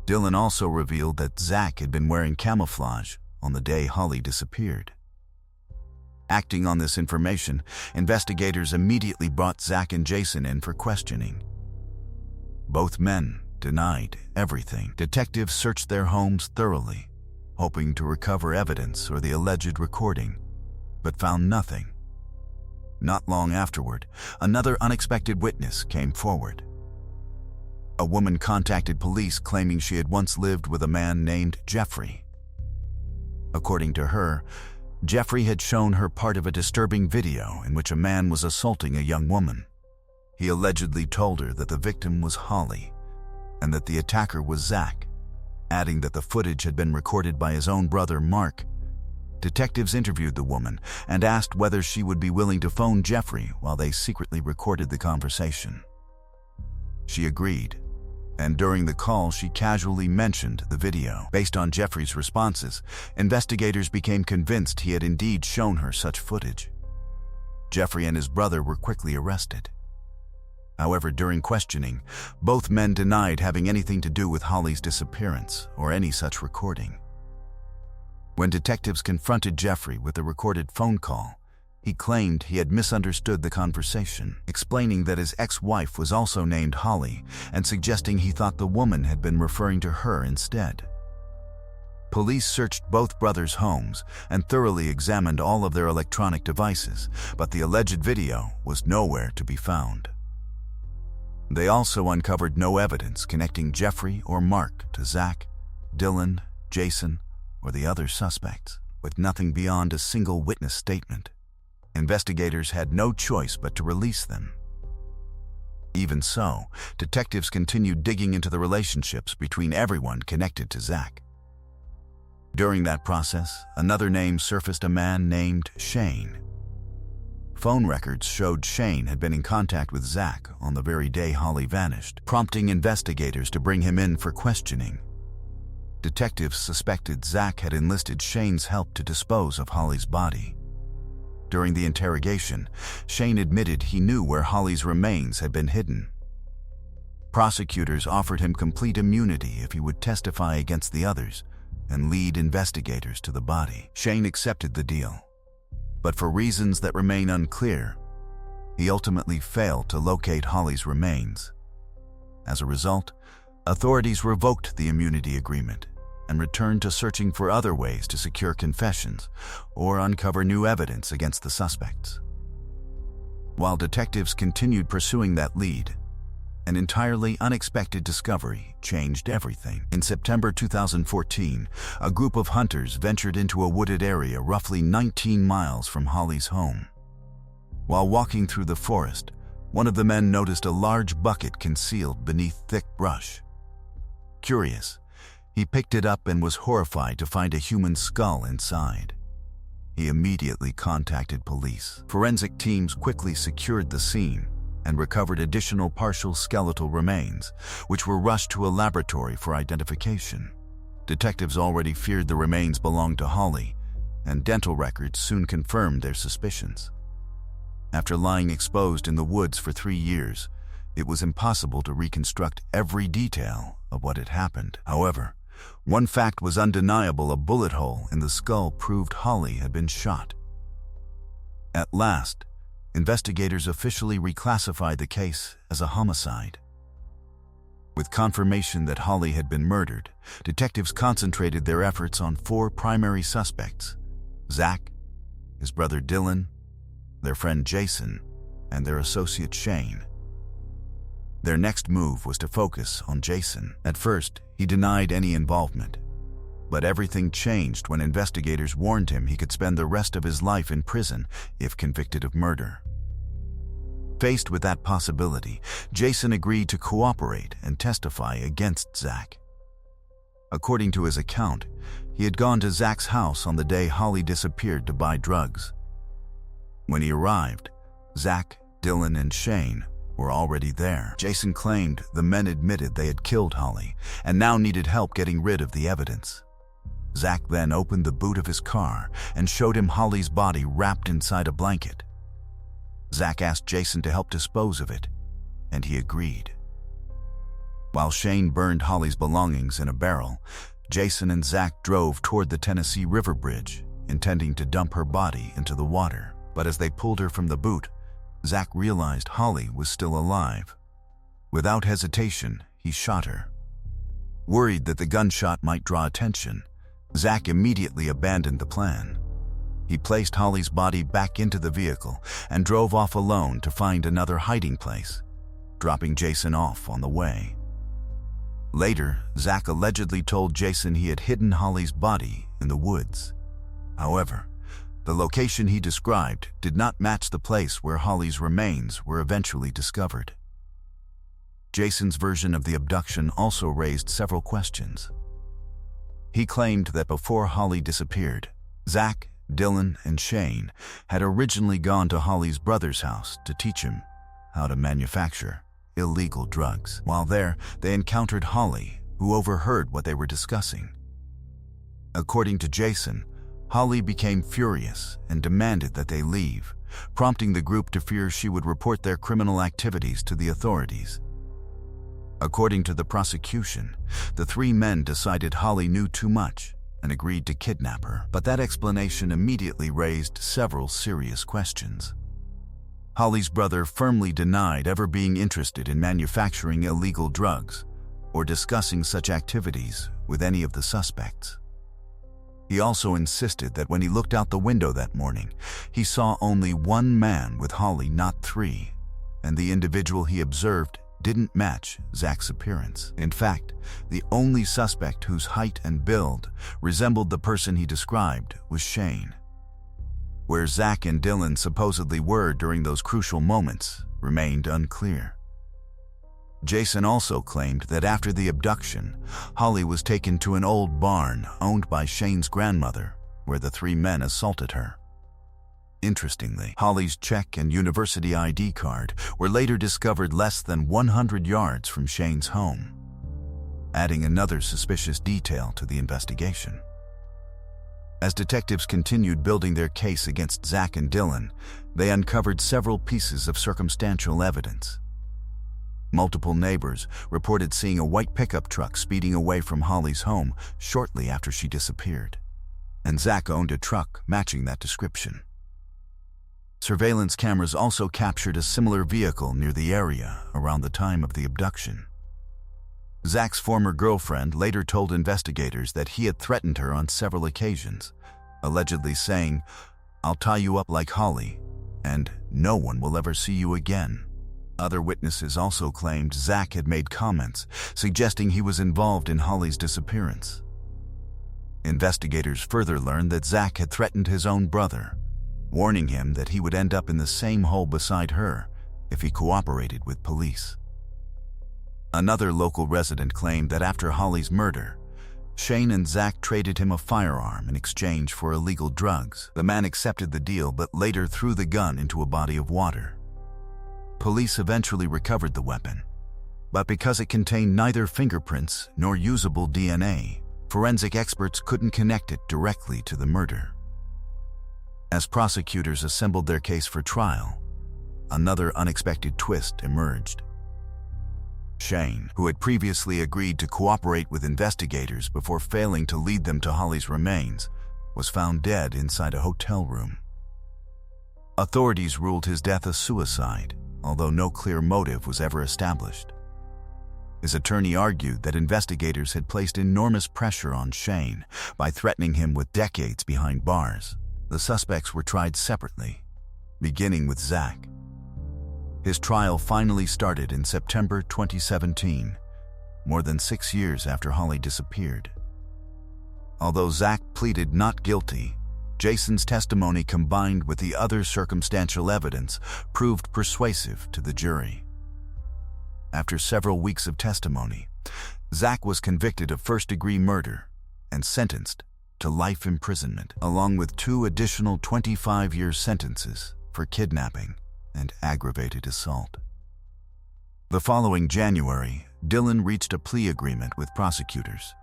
Dylan also revealed that Zach had been wearing camouflage on the day Holly disappeared. Acting on this information, investigators immediately brought Zach and Jason in for questioning. Both men denied everything. Detectives searched their homes thoroughly, hoping to recover evidence or the alleged recording, but found nothing. Not long afterward, another unexpected witness came forward. A woman contacted police claiming she had once lived with a man named Jeffrey. According to her, Jeffrey had shown her part of a disturbing video in which a man was assaulting a young woman. He allegedly told her that the victim was Holly and that the attacker was Zach, adding that the footage had been recorded by his own brother, Mark. Detectives interviewed the woman and asked whether she would be willing to phone Jeffrey while they secretly recorded the conversation. She agreed, and during the call she casually mentioned the video. Based on Jeffrey's responses, investigators became convinced he had indeed shown her such footage. Jeffrey and his brother were quickly arrested. However, during questioning, both men denied having anything to do with Holly's disappearance or any such recording. When detectives confronted Jeffrey with the recorded phone call, he claimed he had misunderstood the conversation, explaining that his ex-wife was also named Holly and suggesting he thought the woman had been referring to her instead. Police searched both brothers' homes and thoroughly examined all of their electronic devices, but the alleged video was nowhere to be found. They also uncovered no evidence connecting Jeffrey or Mark to Zach, Dylan, Jason, or the other suspects, with nothing beyond a single witness statement. Investigators had no choice but to release them. Even so, detectives continued digging into the relationships between everyone connected to Zach. During that process, another name surfaced, a man named Shane. Phone records showed Shane had been in contact with Zach on the very day Holly vanished, prompting investigators to bring him in for questioning. Detectives suspected Zach had enlisted Shane's help to dispose of Holly's body. During the interrogation, Shane admitted he knew where Holly's remains had been hidden. Prosecutors offered him complete immunity if he would testify against the others and lead investigators to the body. Shane accepted the deal, but for reasons that remain unclear, he ultimately failed to locate Holly's remains. As a result, authorities revoked the immunity agreement and returned to searching for other ways to secure confessions or uncover new evidence against the suspects. While detectives continued pursuing that lead, an entirely unexpected discovery changed everything. In September 2014, a group of hunters ventured into a wooded area roughly 19 miles from Holly's home. While walking through the forest, one of the men noticed a large bucket concealed beneath thick brush. Curious, he picked it up and was horrified to find a human skull inside. He immediately contacted police. Forensic teams quickly secured the scene and recovered additional partial skeletal remains, which were rushed to a laboratory for identification. Detectives already feared the remains belonged to Holly, and dental records soon confirmed their suspicions. After lying exposed in the woods for 3 years, it was impossible to reconstruct every detail of what had happened. However, one fact was undeniable: a bullet hole in the skull proved Holly had been shot. At last, investigators officially reclassified the case as a homicide. With confirmation that Holly had been murdered, detectives concentrated their efforts on 4 primary suspects: Zach, his brother Dylan, their friend Jason, and their associate Shane. Their next move was to focus on Jason. At first, he denied any involvement, but everything changed when investigators warned him he could spend the rest of his life in prison if convicted of murder. Faced with that possibility, Jason agreed to cooperate and testify against Zach. According to his account, he had gone to Zach's house on the day Holly disappeared to buy drugs. When he arrived, Zach, Dylan, and Shane were already there. Jason claimed the men admitted they had killed Holly and now needed help getting rid of the evidence. Zach then opened the boot of his car and showed him Holly's body wrapped inside a blanket. Zach asked Jason to help dispose of it, and he agreed. While Shane burned Holly's belongings in a barrel, Jason and Zach drove toward the Tennessee River Bridge, intending to dump her body into the water. But as they pulled her from the boot, Zach realized Holly was still alive. Without hesitation, he shot her. Worried that the gunshot might draw attention, Zach immediately abandoned the plan. He placed Holly's body back into the vehicle and drove off alone to find another hiding place, dropping Jason off on the way. Later, Zach allegedly told Jason he had hidden Holly's body in the woods. However, the location he described did not match the place where Holly's remains were eventually discovered. Jason's version of the abduction also raised several questions. He claimed that before Holly disappeared, Zach, Dylan, and Shane had originally gone to Holly's brother's house to teach him how to manufacture illegal drugs. While there, they encountered Holly, who overheard what they were discussing. According to Jason, Holly became furious and demanded that they leave, prompting the group to fear she would report their criminal activities to the authorities. According to the prosecution, the three men decided Holly knew too much and agreed to kidnap her, but that explanation immediately raised several serious questions. Holly's brother firmly denied ever being interested in manufacturing illegal drugs or discussing such activities with any of the suspects. He also insisted that when he looked out the window that morning, he saw only one man with Holly, not three, and the individual he observed didn't match Zach's appearance. In fact, the only suspect whose height and build resembled the person he described was Shane. Where Zach and Dylan supposedly were during those crucial moments remained unclear. Jason also claimed that after the abduction, Holly was taken to an old barn owned by Shane's grandmother, where the three men assaulted her. Interestingly, Holly's check and university ID card were later discovered less than 100 yards from Shane's home, adding another suspicious detail to the investigation. As detectives continued building their case against Zach and Dylan, they uncovered several pieces of circumstantial evidence. Multiple neighbors reported seeing a white pickup truck speeding away from Holly's home shortly after she disappeared, and Zach owned a truck matching that description. Surveillance cameras also captured a similar vehicle near the area around the time of the abduction. Zach's former girlfriend later told investigators that he had threatened her on several occasions, allegedly saying, "I'll tie you up like Holly, and no one will ever see you again." Other witnesses also claimed Zach had made comments suggesting he was involved in Holly's disappearance. Investigators further learned that Zach had threatened his own brother, warning him that he would end up in the same hole beside her if he cooperated with police. Another local resident claimed that after Holly's murder, Shane and Zach traded him a firearm in exchange for illegal drugs. The man accepted the deal but later threw the gun into a body of water. Police eventually recovered the weapon, but because it contained neither fingerprints nor usable DNA, forensic experts couldn't connect it directly to the murder. As prosecutors assembled their case for trial, another unexpected twist emerged. Shane, who had previously agreed to cooperate with investigators before failing to lead them to Holly's remains, was found dead inside a hotel room. Authorities ruled his death a suicide, although no clear motive was ever established. His attorney argued that investigators had placed enormous pressure on Shane by threatening him with decades behind bars. The suspects were tried separately, beginning with Zach. His trial finally started in September 2017, more than 6 years after Holly disappeared. Although Zach pleaded not guilty, Jason's testimony combined with the other circumstantial evidence proved persuasive to the jury. After several weeks of testimony, Zach was convicted of first-degree murder and sentenced to life imprisonment, along with 2 additional 25-year sentences for kidnapping and aggravated assault. The following January, Dylan reached a plea agreement with prosecutors.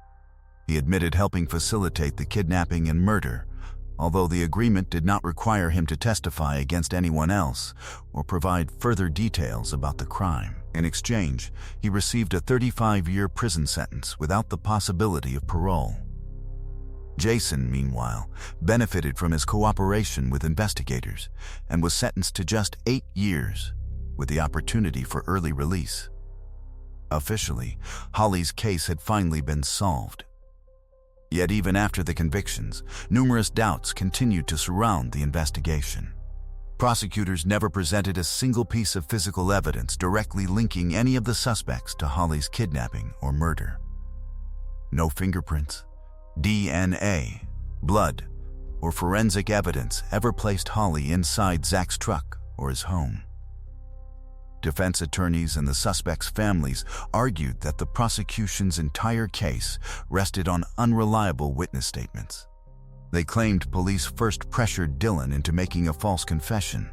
He admitted helping facilitate the kidnapping and murder, although the agreement did not require him to testify against anyone else or provide further details about the crime. In exchange, he received a 35-year prison sentence without the possibility of parole. Jason, meanwhile, benefited from his cooperation with investigators and was sentenced to just 8 years, with the opportunity for early release. Officially, Holly's case had finally been solved. Yet even after the convictions, numerous doubts continued to surround the investigation. Prosecutors never presented a single piece of physical evidence directly linking any of the suspects to Holly's kidnapping or murder. No fingerprints, DNA, blood, or forensic evidence ever placed Holly inside Zach's truck or his home. Defense attorneys and the suspects' families argued that the prosecution's entire case rested on unreliable witness statements. They claimed police first pressured Dylan into making a false confession,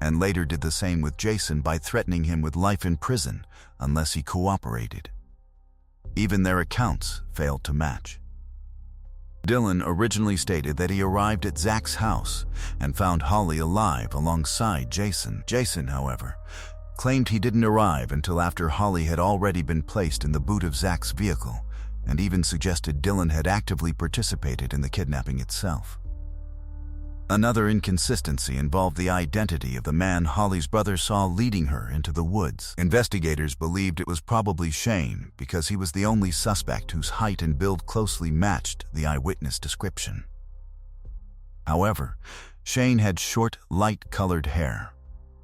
and later did the same with Jason by threatening him with life in prison unless he cooperated. Even their accounts failed to match. Dylan originally stated that he arrived at Zach's house and found Holly alive alongside Jason. Jason, however, claimed he didn't arrive until after Holly had already been placed in the boot of Zach's vehicle, and even suggested Dylan had actively participated in the kidnapping itself. Another inconsistency involved the identity of the man Holly's brother saw leading her into the woods. Investigators believed it was probably Shane because he was the only suspect whose height and build closely matched the eyewitness description. However, Shane had short, light-colored hair,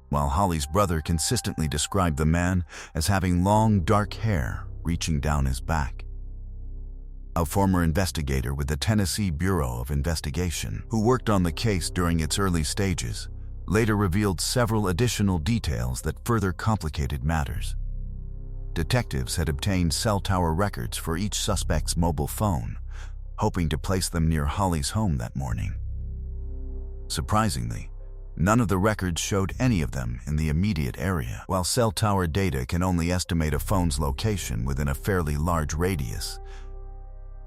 while Holly's brother consistently described the man as having long, dark hair reaching down his back. A former investigator with the Tennessee Bureau of Investigation, who worked on the case during its early stages, later revealed several additional details that further complicated matters. Detectives had obtained cell tower records for each suspect's mobile phone, hoping to place them near Holly's home that morning. Surprisingly, none of the records showed any of them in the immediate area. While cell tower data can only estimate a phone's location within a fairly large radius,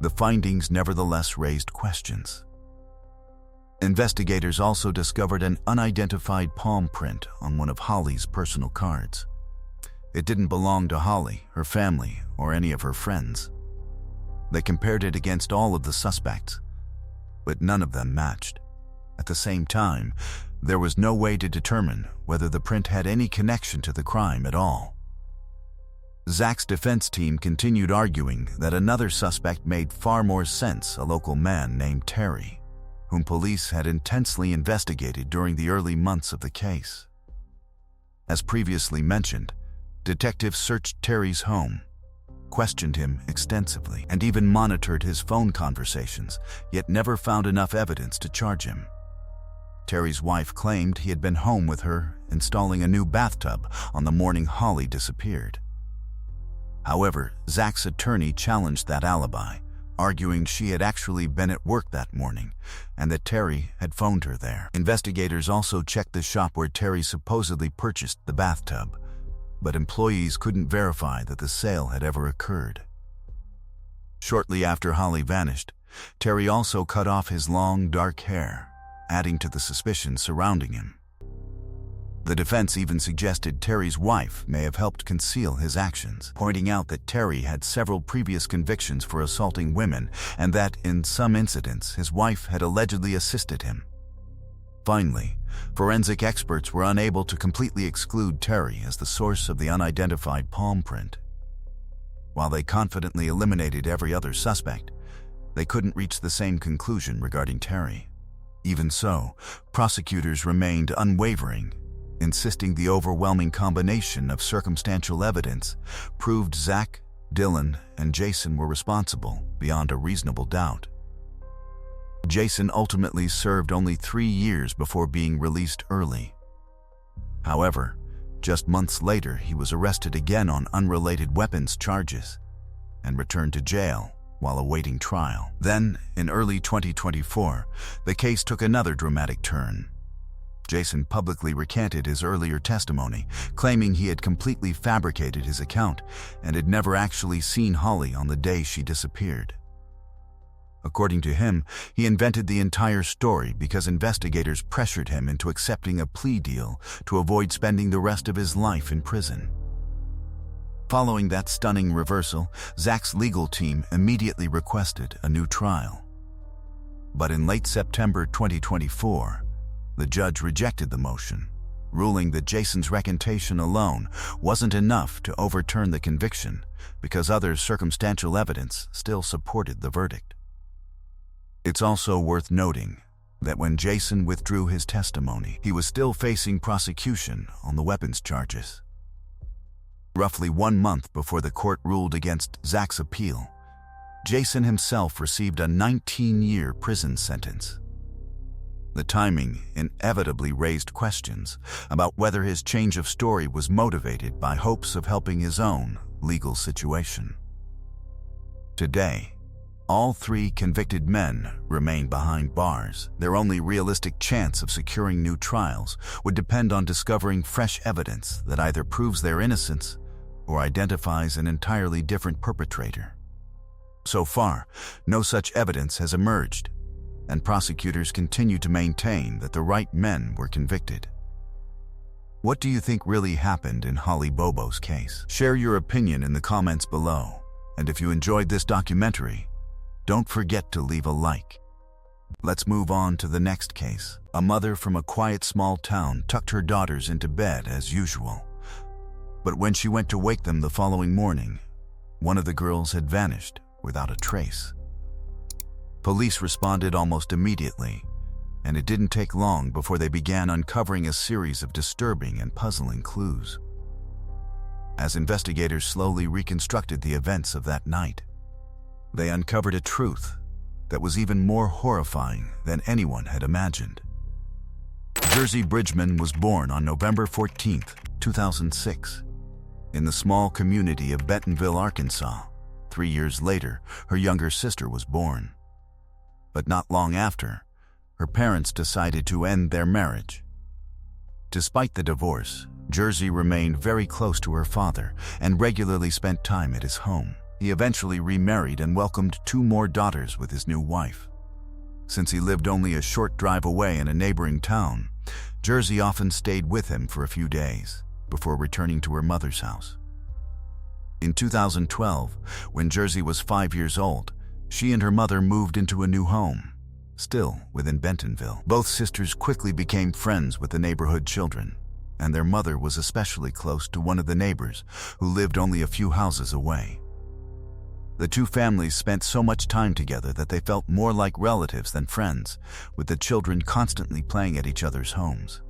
the findings nevertheless raised questions. Investigators also discovered an unidentified palm print on one of Holly's personal cards. It didn't belong to Holly, her family, or any of her friends. They compared it against all of the suspects, but none of them matched. At the same time, there was no way to determine whether the print had any connection to the crime at all. Zach's defense team continued arguing that another suspect made far more sense, a local man named Terry, whom police had intensely investigated during the early months of the case. As previously mentioned, detectives searched Terry's home, questioned him extensively, and even monitored his phone conversations, yet never found enough evidence to charge him. Terry's wife claimed he had been home with her installing a new bathtub on the morning Holly disappeared. However, Zach's attorney challenged that alibi, arguing she had actually been at work that morning and that Terry had phoned her there. Investigators also checked the shop where Terry supposedly purchased the bathtub, but employees couldn't verify that the sale had ever occurred. Shortly after Holly vanished, Terry also cut off his long, dark hair, adding to the suspicion surrounding him. The defense even suggested Terry's wife may have helped conceal his actions, pointing out that Terry had several previous convictions for assaulting women and that, in some incidents, his wife had allegedly assisted him. Finally, forensic experts were unable to completely exclude Terry as the source of the unidentified palm print. While they confidently eliminated every other suspect, they couldn't reach the same conclusion regarding Terry. Even so, prosecutors remained unwavering, insisting the overwhelming combination of circumstantial evidence proved Zach, Dylan, and Jason were responsible beyond a reasonable doubt. Jason ultimately served only 3 years before being released early. However, just months later, he was arrested again on unrelated weapons charges and returned to jail while awaiting trial. Then, in early 2024, the case took another dramatic turn. Jason publicly recanted his earlier testimony, claiming he had completely fabricated his account and had never actually seen Holly on the day she disappeared. According to him, he invented the entire story because investigators pressured him into accepting a plea deal to avoid spending the rest of his life in prison. Following that stunning reversal, Zach's legal team immediately requested a new trial. But in late September 2024, the judge rejected the motion, ruling that Jason's recantation alone wasn't enough to overturn the conviction because other circumstantial evidence still supported the verdict. It's also worth noting that when Jason withdrew his testimony, he was still facing prosecution on the weapons charges. Roughly 1 month before the court ruled against Zach's appeal, Jason himself received a 19-year prison sentence. The timing inevitably raised questions about whether his change of story was motivated by hopes of helping his own legal situation. Today, all 3 convicted men remain behind bars. Their only realistic chance of securing new trials would depend on discovering fresh evidence that either proves their innocence or identifies an entirely different perpetrator. So far, no such evidence has emerged, and prosecutors continue to maintain that the right men were convicted. What do you think really happened in Holly Bobo's case? Share your opinion in the comments below, and if you enjoyed this documentary, don't forget to leave a like. Let's move on to the next case. A mother from a quiet small town tucked her daughters into bed as usual. But when she went to wake them the following morning, one of the girls had vanished without a trace. Police responded almost immediately, and it didn't take long before they began uncovering a series of disturbing and puzzling clues. As investigators slowly reconstructed the events of that night, they uncovered a truth that was even more horrifying than anyone had imagined. Jersey Bridgman was born on November 14, 2006, in the small community of Bentonville, Arkansas. 3 years later, her younger sister was born. But not long after, her parents decided to end their marriage. Despite the divorce, Jersey remained very close to her father and regularly spent time at his home. He eventually remarried and welcomed 2 more daughters with his new wife. Since he lived only a short drive away in a neighboring town, Jersey often stayed with him for a few days before returning to her mother's house. In 2012, when Jersey was 5 years old, she and her mother moved into a new home, still within Bentonville. Both sisters quickly became friends with the neighborhood children, and their mother was especially close to one of the neighbors who lived only a few houses away. The 2 families spent so much time together that they felt more like relatives than friends, with the children constantly playing at each other's homes.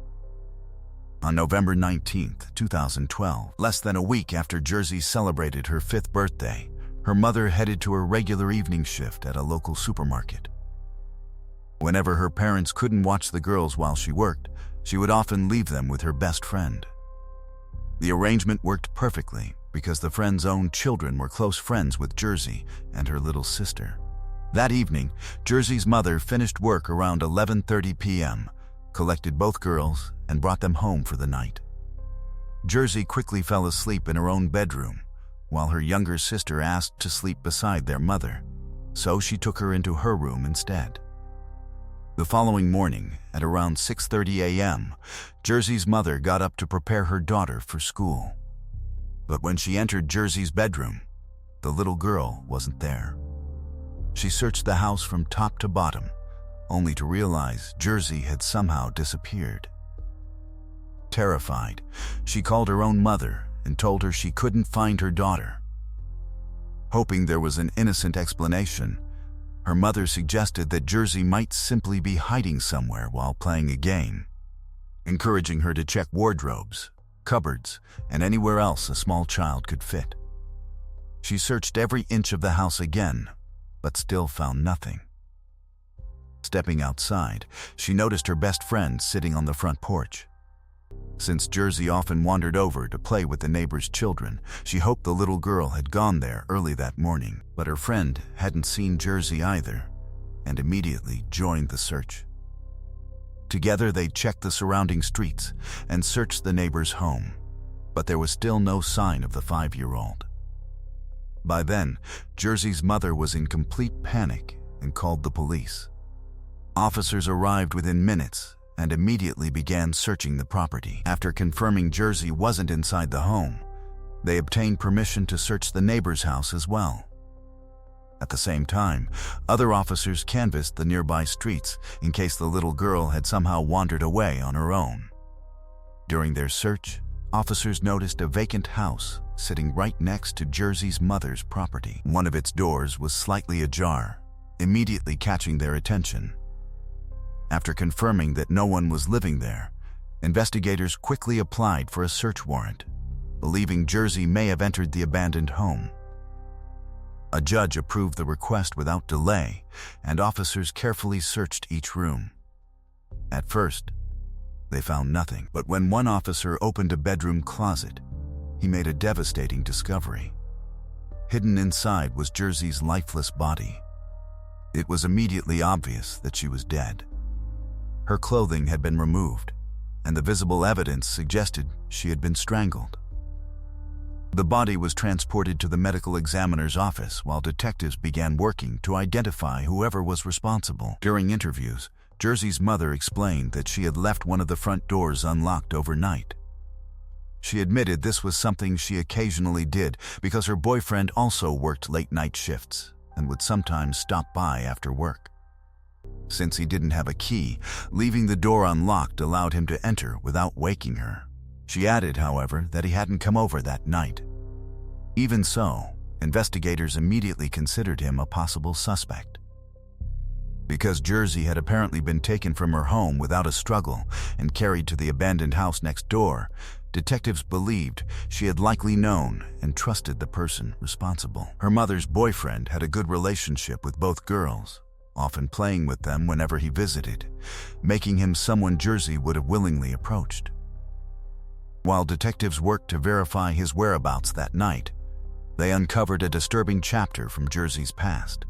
On November 19, 2012, less than a week after Jersey celebrated her 5th birthday, her mother headed to her regular evening shift at a local supermarket. Whenever her parents couldn't watch the girls while she worked, she would often leave them with her best friend. The arrangement worked perfectly because the friend's own children were close friends with Jersey and her little sister. That evening, Jersey's mother finished work around 11:30 p.m., collected both girls, and brought them home for the night. Jersey quickly fell asleep in her own bedroom, while her younger sister asked to sleep beside their mother, so she took her into her room instead. The following morning, at around 6:30 a.m., Jersey's mother got up to prepare her daughter for school. But when she entered Jersey's bedroom, the little girl wasn't there. She searched the house from top to bottom, only to realize Jersey had somehow disappeared. Terrified, she called her own mother and told her she couldn't find her daughter. Hoping there was an innocent explanation, her mother suggested that Jersey might simply be hiding somewhere while playing a game, encouraging her to check wardrobes, cupboards, and anywhere else a small child could fit. She searched every inch of the house again, but still found nothing. Stepping outside, she noticed her best friend sitting on the front porch. Since Jersey often wandered over to play with the neighbor's children, she hoped the little girl had gone there early that morning, but her friend hadn't seen Jersey either, and immediately joined the search. Together they checked the surrounding streets and searched the neighbor's home, but there was still no sign of the 5-year-old. By then, Jersey's mother was in complete panic and called the police. Officers arrived within minutes and immediately began searching the property. After confirming Jersey wasn't inside the home, they obtained permission to search the neighbor's house as well. At the same time, other officers canvassed the nearby streets in case the little girl had somehow wandered away on her own. During their search, officers noticed a vacant house sitting right next to Jersey's mother's property. One of its doors was slightly ajar, immediately catching their attention. After confirming that no one was living there, investigators quickly applied for a search warrant, believing Jersey may have entered the abandoned home. A judge approved the request without delay, and officers carefully searched each room. At first, they found nothing, but when one officer opened a bedroom closet, he made a devastating discovery. Hidden inside was Jersey's lifeless body. It was immediately obvious that she was dead. Her clothing had been removed, and the visible evidence suggested she had been strangled. The body was transported to the medical examiner's office while detectives began working to identify whoever was responsible. During interviews, Jersey's mother explained that she had left one of the front doors unlocked overnight. She admitted this was something she occasionally did because her boyfriend also worked late-night shifts and would sometimes stop by after work. Since he didn't have a key, leaving the door unlocked allowed him to enter without waking her. She added, however, that he hadn't come over that night. Even so, investigators immediately considered him a possible suspect. Because Jersey had apparently been taken from her home without a struggle and carried to the abandoned house next door, detectives believed she had likely known and trusted the person responsible. Her mother's boyfriend had a good relationship with both girls, often playing with them whenever he visited, making him someone Jersey would have willingly approached. While detectives worked to verify his whereabouts that night, they uncovered a disturbing chapter from Jersey's past.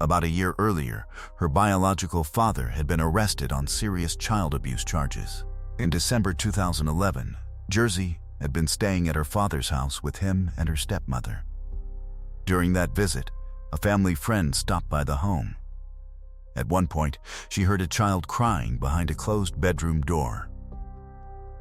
About a year earlier, her biological father had been arrested on serious child abuse charges. In December 2011, Jersey had been staying at her father's house with him and her stepmother. During that visit, a family friend stopped by the home. At one point, she heard a child crying behind a closed bedroom door.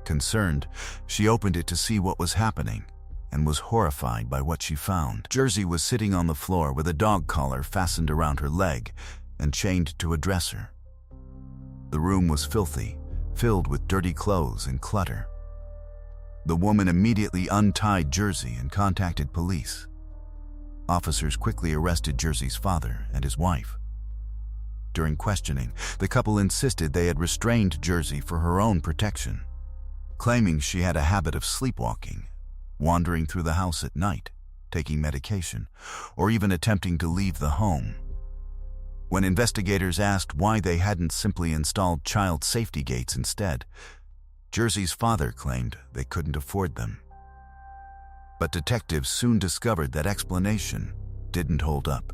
Concerned, she opened it to see what was happening and was horrified by what she found. Jersey was sitting on the floor with a dog collar fastened around her leg and chained to a dresser. The room was filthy, filled with dirty clothes and clutter. The woman immediately untied Jersey and contacted police. Officers quickly arrested Jersey's father and his wife. During questioning, the couple insisted they had restrained Jersey for her own protection, claiming she had a habit of sleepwalking, wandering through the house at night, taking medication, or even attempting to leave the home. When investigators asked why they hadn't simply installed child safety gates instead, Jersey's father claimed they couldn't afford them. But detectives soon discovered that explanation didn't hold up.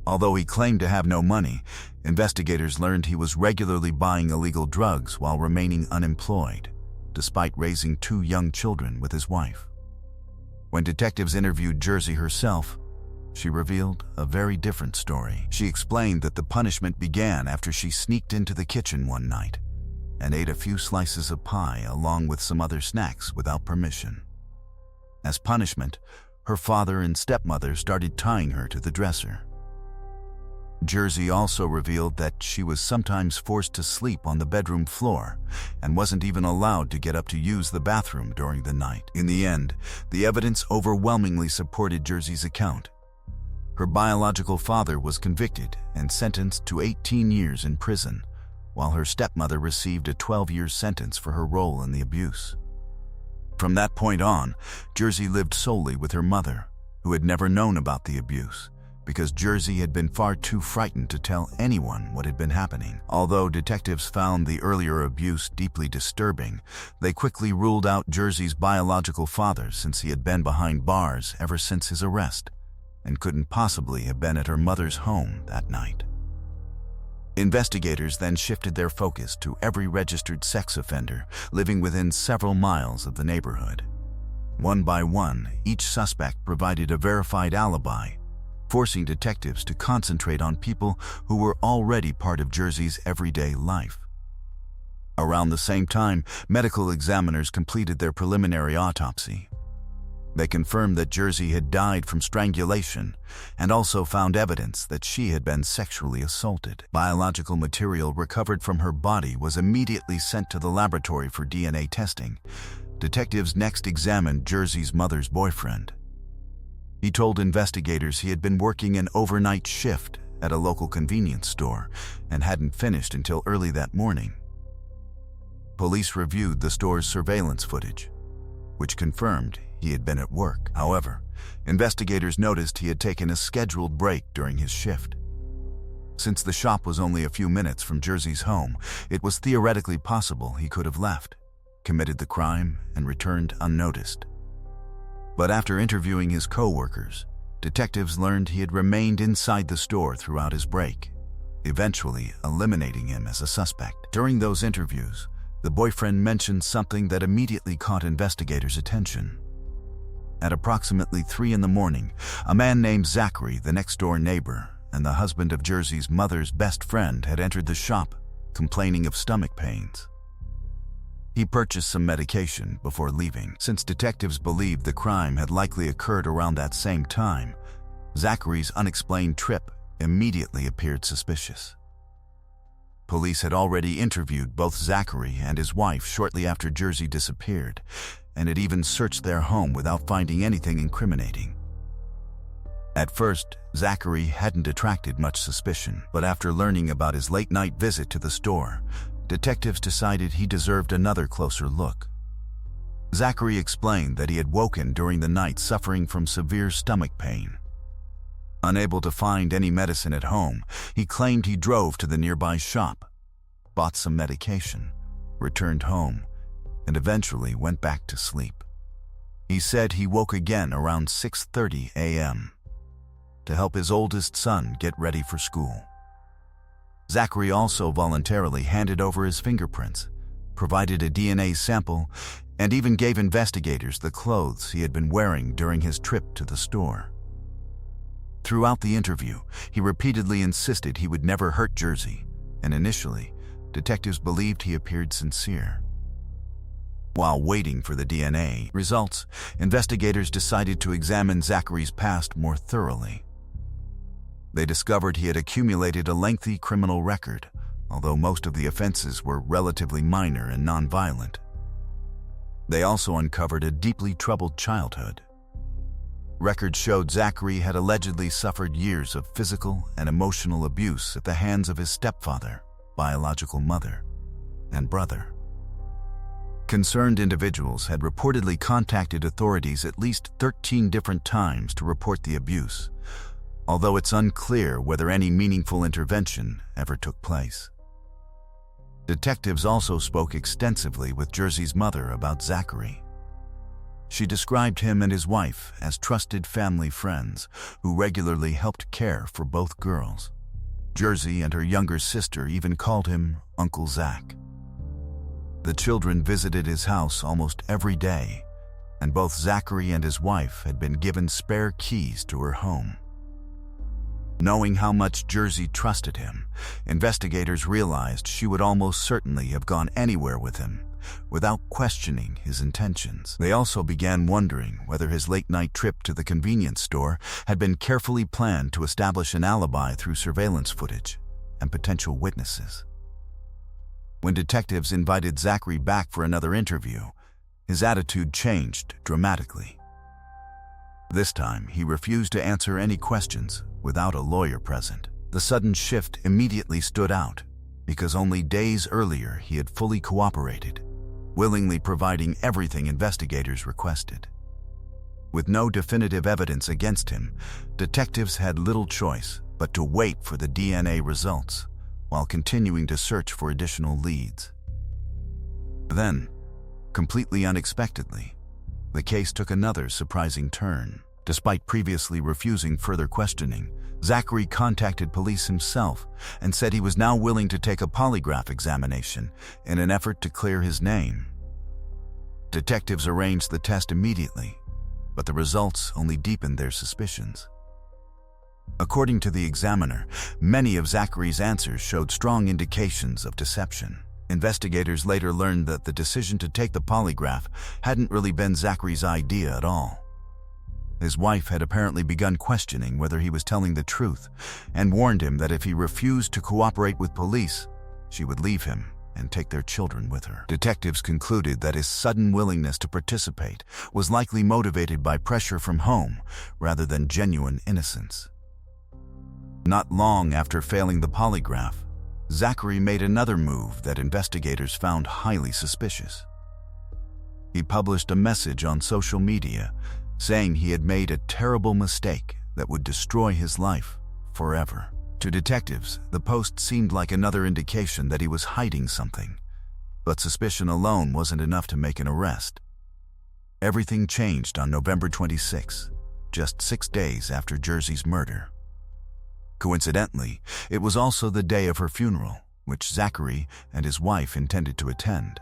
Although he claimed to have no money, investigators learned he was regularly buying illegal drugs while remaining unemployed, despite raising 2 young children with his wife. When detectives interviewed Jersey herself, she revealed a very different story. She explained that the punishment began after she sneaked into the kitchen one night and ate a few slices of pie along with some other snacks without permission. As punishment, her father and stepmother started tying her to the dresser. Jersey also revealed that she was sometimes forced to sleep on the bedroom floor and wasn't even allowed to get up to use the bathroom during the night. In the end, the evidence overwhelmingly supported Jersey's account. Her biological father was convicted and sentenced to 18 years in prison, while her stepmother received a 12-year sentence for her role in the abuse. From that point on, Jersey lived solely with her mother, who had never known about the abuse, because Jersey had been far too frightened to tell anyone what had been happening. Although detectives found the earlier abuse deeply disturbing, they quickly ruled out Jersey's biological father since he had been behind bars ever since his arrest and couldn't possibly have been at her mother's home that night. Investigators then shifted their focus to every registered sex offender living within several miles of the neighborhood. One by one, each suspect provided a verified alibi, forcing detectives to concentrate on people who were already part of Jersey's everyday life. Around the same time, medical examiners completed their preliminary autopsy. They confirmed that Jersey had died from strangulation and also found evidence that she had been sexually assaulted. Biological material recovered from her body was immediately sent to the laboratory for DNA testing. Detectives next examined Jersey's mother's boyfriend. He told investigators he had been working an overnight shift at a local convenience store and hadn't finished until early that morning. Police reviewed the store's surveillance footage, which confirmed he had been at work. However, investigators noticed he had taken a scheduled break during his shift. Since the shop was only a few minutes from Jersey's home, it was theoretically possible he could have left, committed the crime, and returned unnoticed. But after interviewing his co-workers, detectives learned he had remained inside the store throughout his break, eventually eliminating him as a suspect. During those interviews, the boyfriend mentioned something that immediately caught investigators' attention. At approximately 3 a.m, a man named Zachary, the next-door neighbor and the husband of Jersey's mother's best friend, had entered the shop, complaining of stomach pains. He purchased some medication before leaving. Since detectives believed the crime had likely occurred around that same time, Zachary's unexplained trip immediately appeared suspicious. Police had already interviewed both Zachary and his wife shortly after Jersey disappeared, and had even searched their home without finding anything incriminating. At first, Zachary hadn't attracted much suspicion, but after learning about his late-night visit to the store, detectives decided he deserved another closer look. Zachary explained that he had woken during the night suffering from severe stomach pain. Unable to find any medicine at home, he claimed he drove to the nearby shop, bought some medication, returned home, and eventually went back to sleep. He said he woke again around 6:30 a.m. to help his oldest son get ready for school. Zachary also voluntarily handed over his fingerprints, provided a DNA sample, and even gave investigators the clothes he had been wearing during his trip to the store. Throughout the interview, he repeatedly insisted he would never hurt Jersey, and initially, detectives believed he appeared sincere. While waiting for the DNA results, investigators decided to examine Zachary's past more thoroughly. They discovered he had accumulated a lengthy criminal record, although most of the offenses were relatively minor and nonviolent. They also uncovered a deeply troubled childhood. Records showed Zachary had allegedly suffered years of physical and emotional abuse at the hands of his stepfather, biological mother, and brother. Concerned individuals had reportedly contacted authorities at least 13 different times to report the abuse, although it's unclear whether any meaningful intervention ever took place. Detectives also spoke extensively with Jersey's mother about Zachary. She described him and his wife as trusted family friends who regularly helped care for both girls. Jersey and her younger sister even called him Uncle Zach. The children visited his house almost every day, and both Zachary and his wife had been given spare keys to her home. Knowing how much Jersey trusted him, investigators realized she would almost certainly have gone anywhere with him, without questioning his intentions. They also began wondering whether his late-night trip to the convenience store had been carefully planned to establish an alibi through surveillance footage and potential witnesses. When detectives invited Zachary back for another interview, his attitude changed dramatically. This time, he refused to answer any questions without a lawyer present. The sudden shift immediately stood out because only days earlier he had fully cooperated, willingly providing everything investigators requested. With no definitive evidence against him, detectives had little choice but to wait for the DNA results while continuing to search for additional leads. Then, completely unexpectedly, the case took another surprising turn. Despite previously refusing further questioning, Zachary contacted police himself and said he was now willing to take a polygraph examination in an effort to clear his name. Detectives arranged the test immediately, but the results only deepened their suspicions. According to the examiner, many of Zachary's answers showed strong indications of deception. Investigators later learned that the decision to take the polygraph hadn't really been Zachary's idea at all. His wife had apparently begun questioning whether he was telling the truth and warned him that if he refused to cooperate with police, she would leave him and take their children with her. Detectives concluded that his sudden willingness to participate was likely motivated by pressure from home rather than genuine innocence. Not long after failing the polygraph, Zachary made another move that investigators found highly suspicious. He published a message on social media saying he had made a terrible mistake that would destroy his life forever. To detectives, the post seemed like another indication that he was hiding something, but suspicion alone wasn't enough to make an arrest. Everything changed on November 26, just 6 days after Jersey's murder. Coincidentally, it was also the day of her funeral, which Zachary and his wife intended to attend.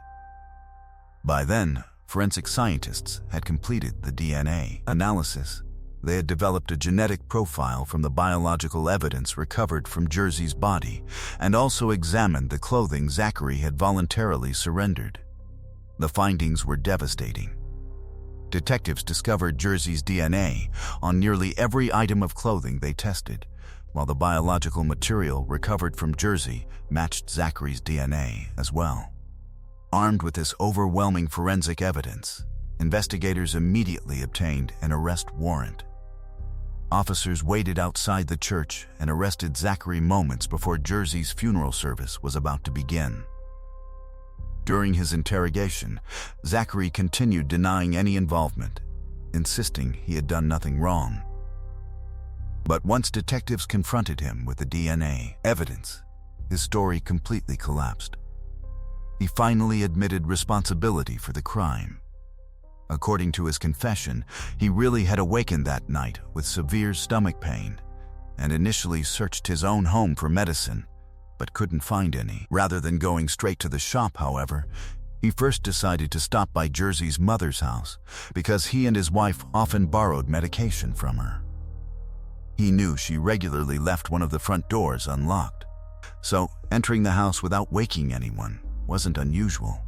By then, forensic scientists had completed the DNA analysis. They had developed a genetic profile from the biological evidence recovered from Jersey's body and also examined the clothing Zachary had voluntarily surrendered. The findings were devastating. Detectives discovered Jersey's DNA on nearly every item of clothing they tested, while the biological material recovered from Jersey matched Zachary's DNA as well. Armed with this overwhelming forensic evidence, investigators immediately obtained an arrest warrant. Officers waited outside the church and arrested Zachary moments before Jersey's funeral service was about to begin. During his interrogation, Zachary continued denying any involvement, insisting he had done nothing wrong. But once detectives confronted him with the DNA evidence, his story completely collapsed. He finally admitted responsibility for the crime. According to his confession, he really had awakened that night with severe stomach pain and initially searched his own home for medicine, but couldn't find any. Rather than going straight to the shop, however, he first decided to stop by Jersey's mother's house because he and his wife often borrowed medication from her. He knew she regularly left one of the front doors unlocked, so entering the house without waking anyone wasn't unusual.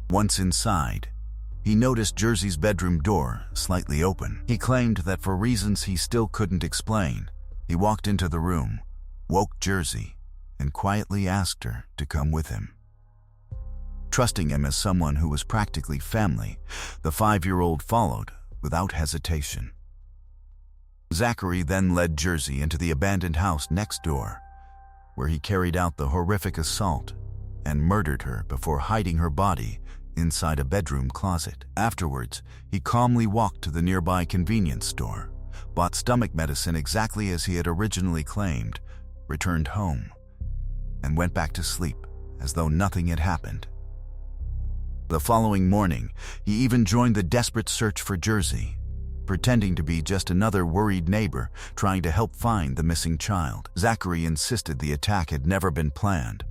Once inside, he noticed Jersey's bedroom door slightly open. He claimed that for reasons he still couldn't explain, he walked into the room, woke Jersey, and quietly asked her to come with him. Trusting him as someone who was practically family, the 5-year-old followed without hesitation. Zachary then led Jersey into the abandoned house next door, where he carried out the horrific assault and murdered her before hiding her body inside a bedroom closet. Afterwards, he calmly walked to the nearby convenience store, bought stomach medicine exactly as he had originally claimed, returned home, and went back to sleep as though nothing had happened. The following morning, he even joined the desperate search for Jersey, pretending to be just another worried neighbor trying to help find the missing child. Zachary insisted the attack had never been planned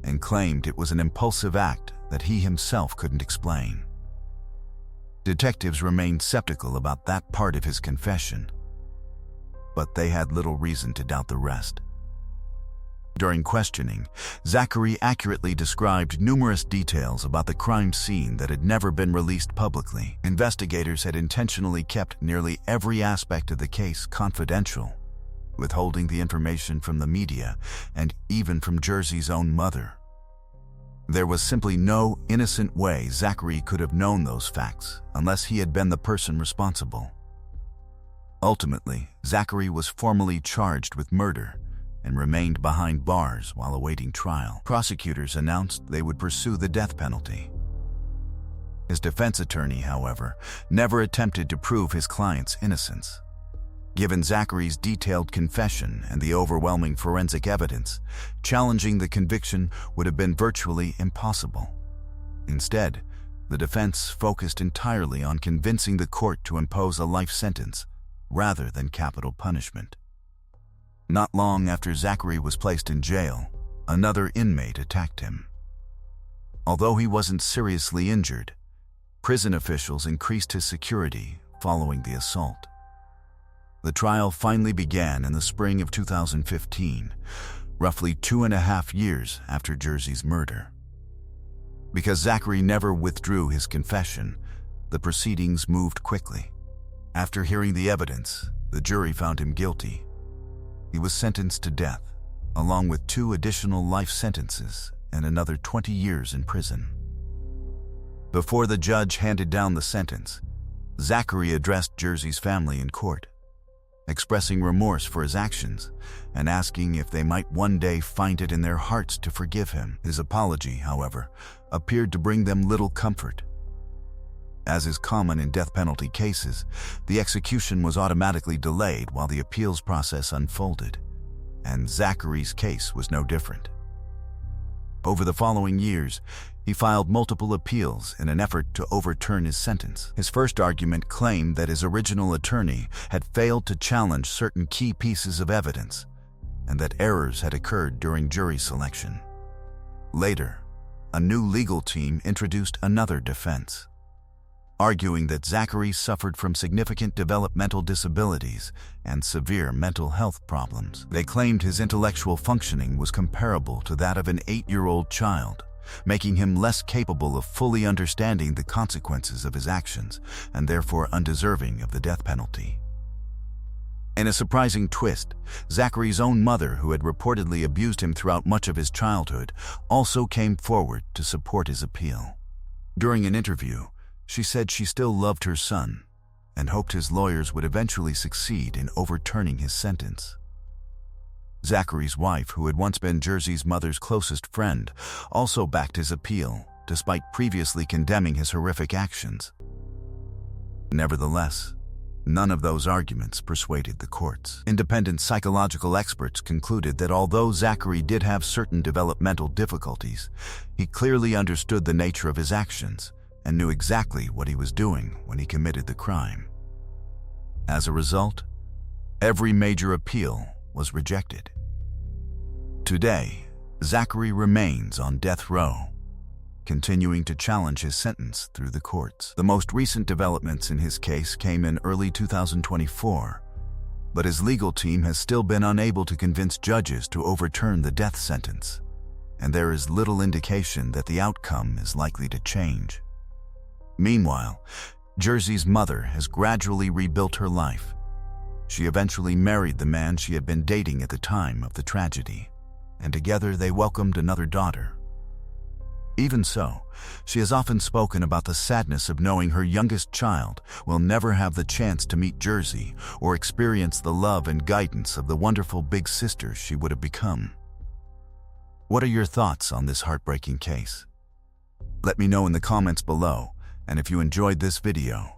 and claimed it was an impulsive act that he himself couldn't explain. Detectives remained skeptical about that part of his confession, but they had little reason to doubt the rest. During questioning, Zachary accurately described numerous details about the crime scene that had never been released publicly. Investigators had intentionally kept nearly every aspect of the case confidential, withholding the information from the media and even from Jersey's own mother. There was simply no innocent way Zachary could have known those facts unless he had been the person responsible. Ultimately, Zachary was formally charged with murder and remained behind bars while awaiting trial. Prosecutors announced they would pursue the death penalty. His defense attorney, however, never attempted to prove his client's innocence. Given Zachary's detailed confession and the overwhelming forensic evidence, challenging the conviction would have been virtually impossible. Instead, the defense focused entirely on convincing the court to impose a life sentence rather than capital punishment. Not long after Zachary was placed in jail, another inmate attacked him. Although he wasn't seriously injured, prison officials increased his security following the assault. The trial finally began in the spring of 2015, roughly 2.5 years after Jersey's murder. Because Zachary never withdrew his confession, the proceedings moved quickly. After hearing the evidence, the jury found him guilty. He was sentenced to death, along with 2 additional life sentences and another 20 years in prison. Before the judge handed down the sentence, Zachary addressed Jersey's family in court. expressing remorse for his actions and asking if they might one day find it in their hearts to forgive him. His apology, however, appeared to bring them little comfort. As is common in death penalty cases, the execution was automatically delayed while the appeals process unfolded, and Zachary's case was no different. Over the following years, he filed multiple appeals in an effort to overturn his sentence. His first argument claimed that his original attorney had failed to challenge certain key pieces of evidence and that errors had occurred during jury selection. Later, a new legal team introduced another defense, arguing that Zachary suffered from significant developmental disabilities and severe mental health problems. They claimed his intellectual functioning was comparable to that of an 8-year-old child, making him less capable of fully understanding the consequences of his actions and therefore undeserving of the death penalty. In a surprising twist, Zachary's own mother, who had reportedly abused him throughout much of his childhood, also came forward to support his appeal. During an interview, she said she still loved her son and hoped his lawyers would eventually succeed in overturning his sentence. Zachary's wife, who had once been Jersey's mother's closest friend, also backed his appeal, despite previously condemning his horrific actions. Nevertheless, none of those arguments persuaded the courts. Independent psychological experts concluded that although Zachary did have certain developmental difficulties, he clearly understood the nature of his actions and knew exactly what he was doing when he committed the crime. As a result, every major appeal was rejected. Today, Zachary remains on death row, continuing to challenge his sentence through the courts. The most recent developments in his case came in early 2024, but his legal team has still been unable to convince judges to overturn the death sentence, and there is little indication that the outcome is likely to change. Meanwhile, Jersey's mother has gradually rebuilt her life. She eventually married the man she had been dating at the time of the tragedy, and together they welcomed another daughter. Even so, she has often spoken about the sadness of knowing her youngest child will never have the chance to meet Jersey or experience the love and guidance of the wonderful big sister she would have become. What are your thoughts on this heartbreaking case? Let me know in the comments below, and if you enjoyed this video,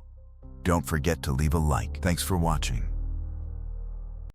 don't forget to leave a like. Thanks for watching.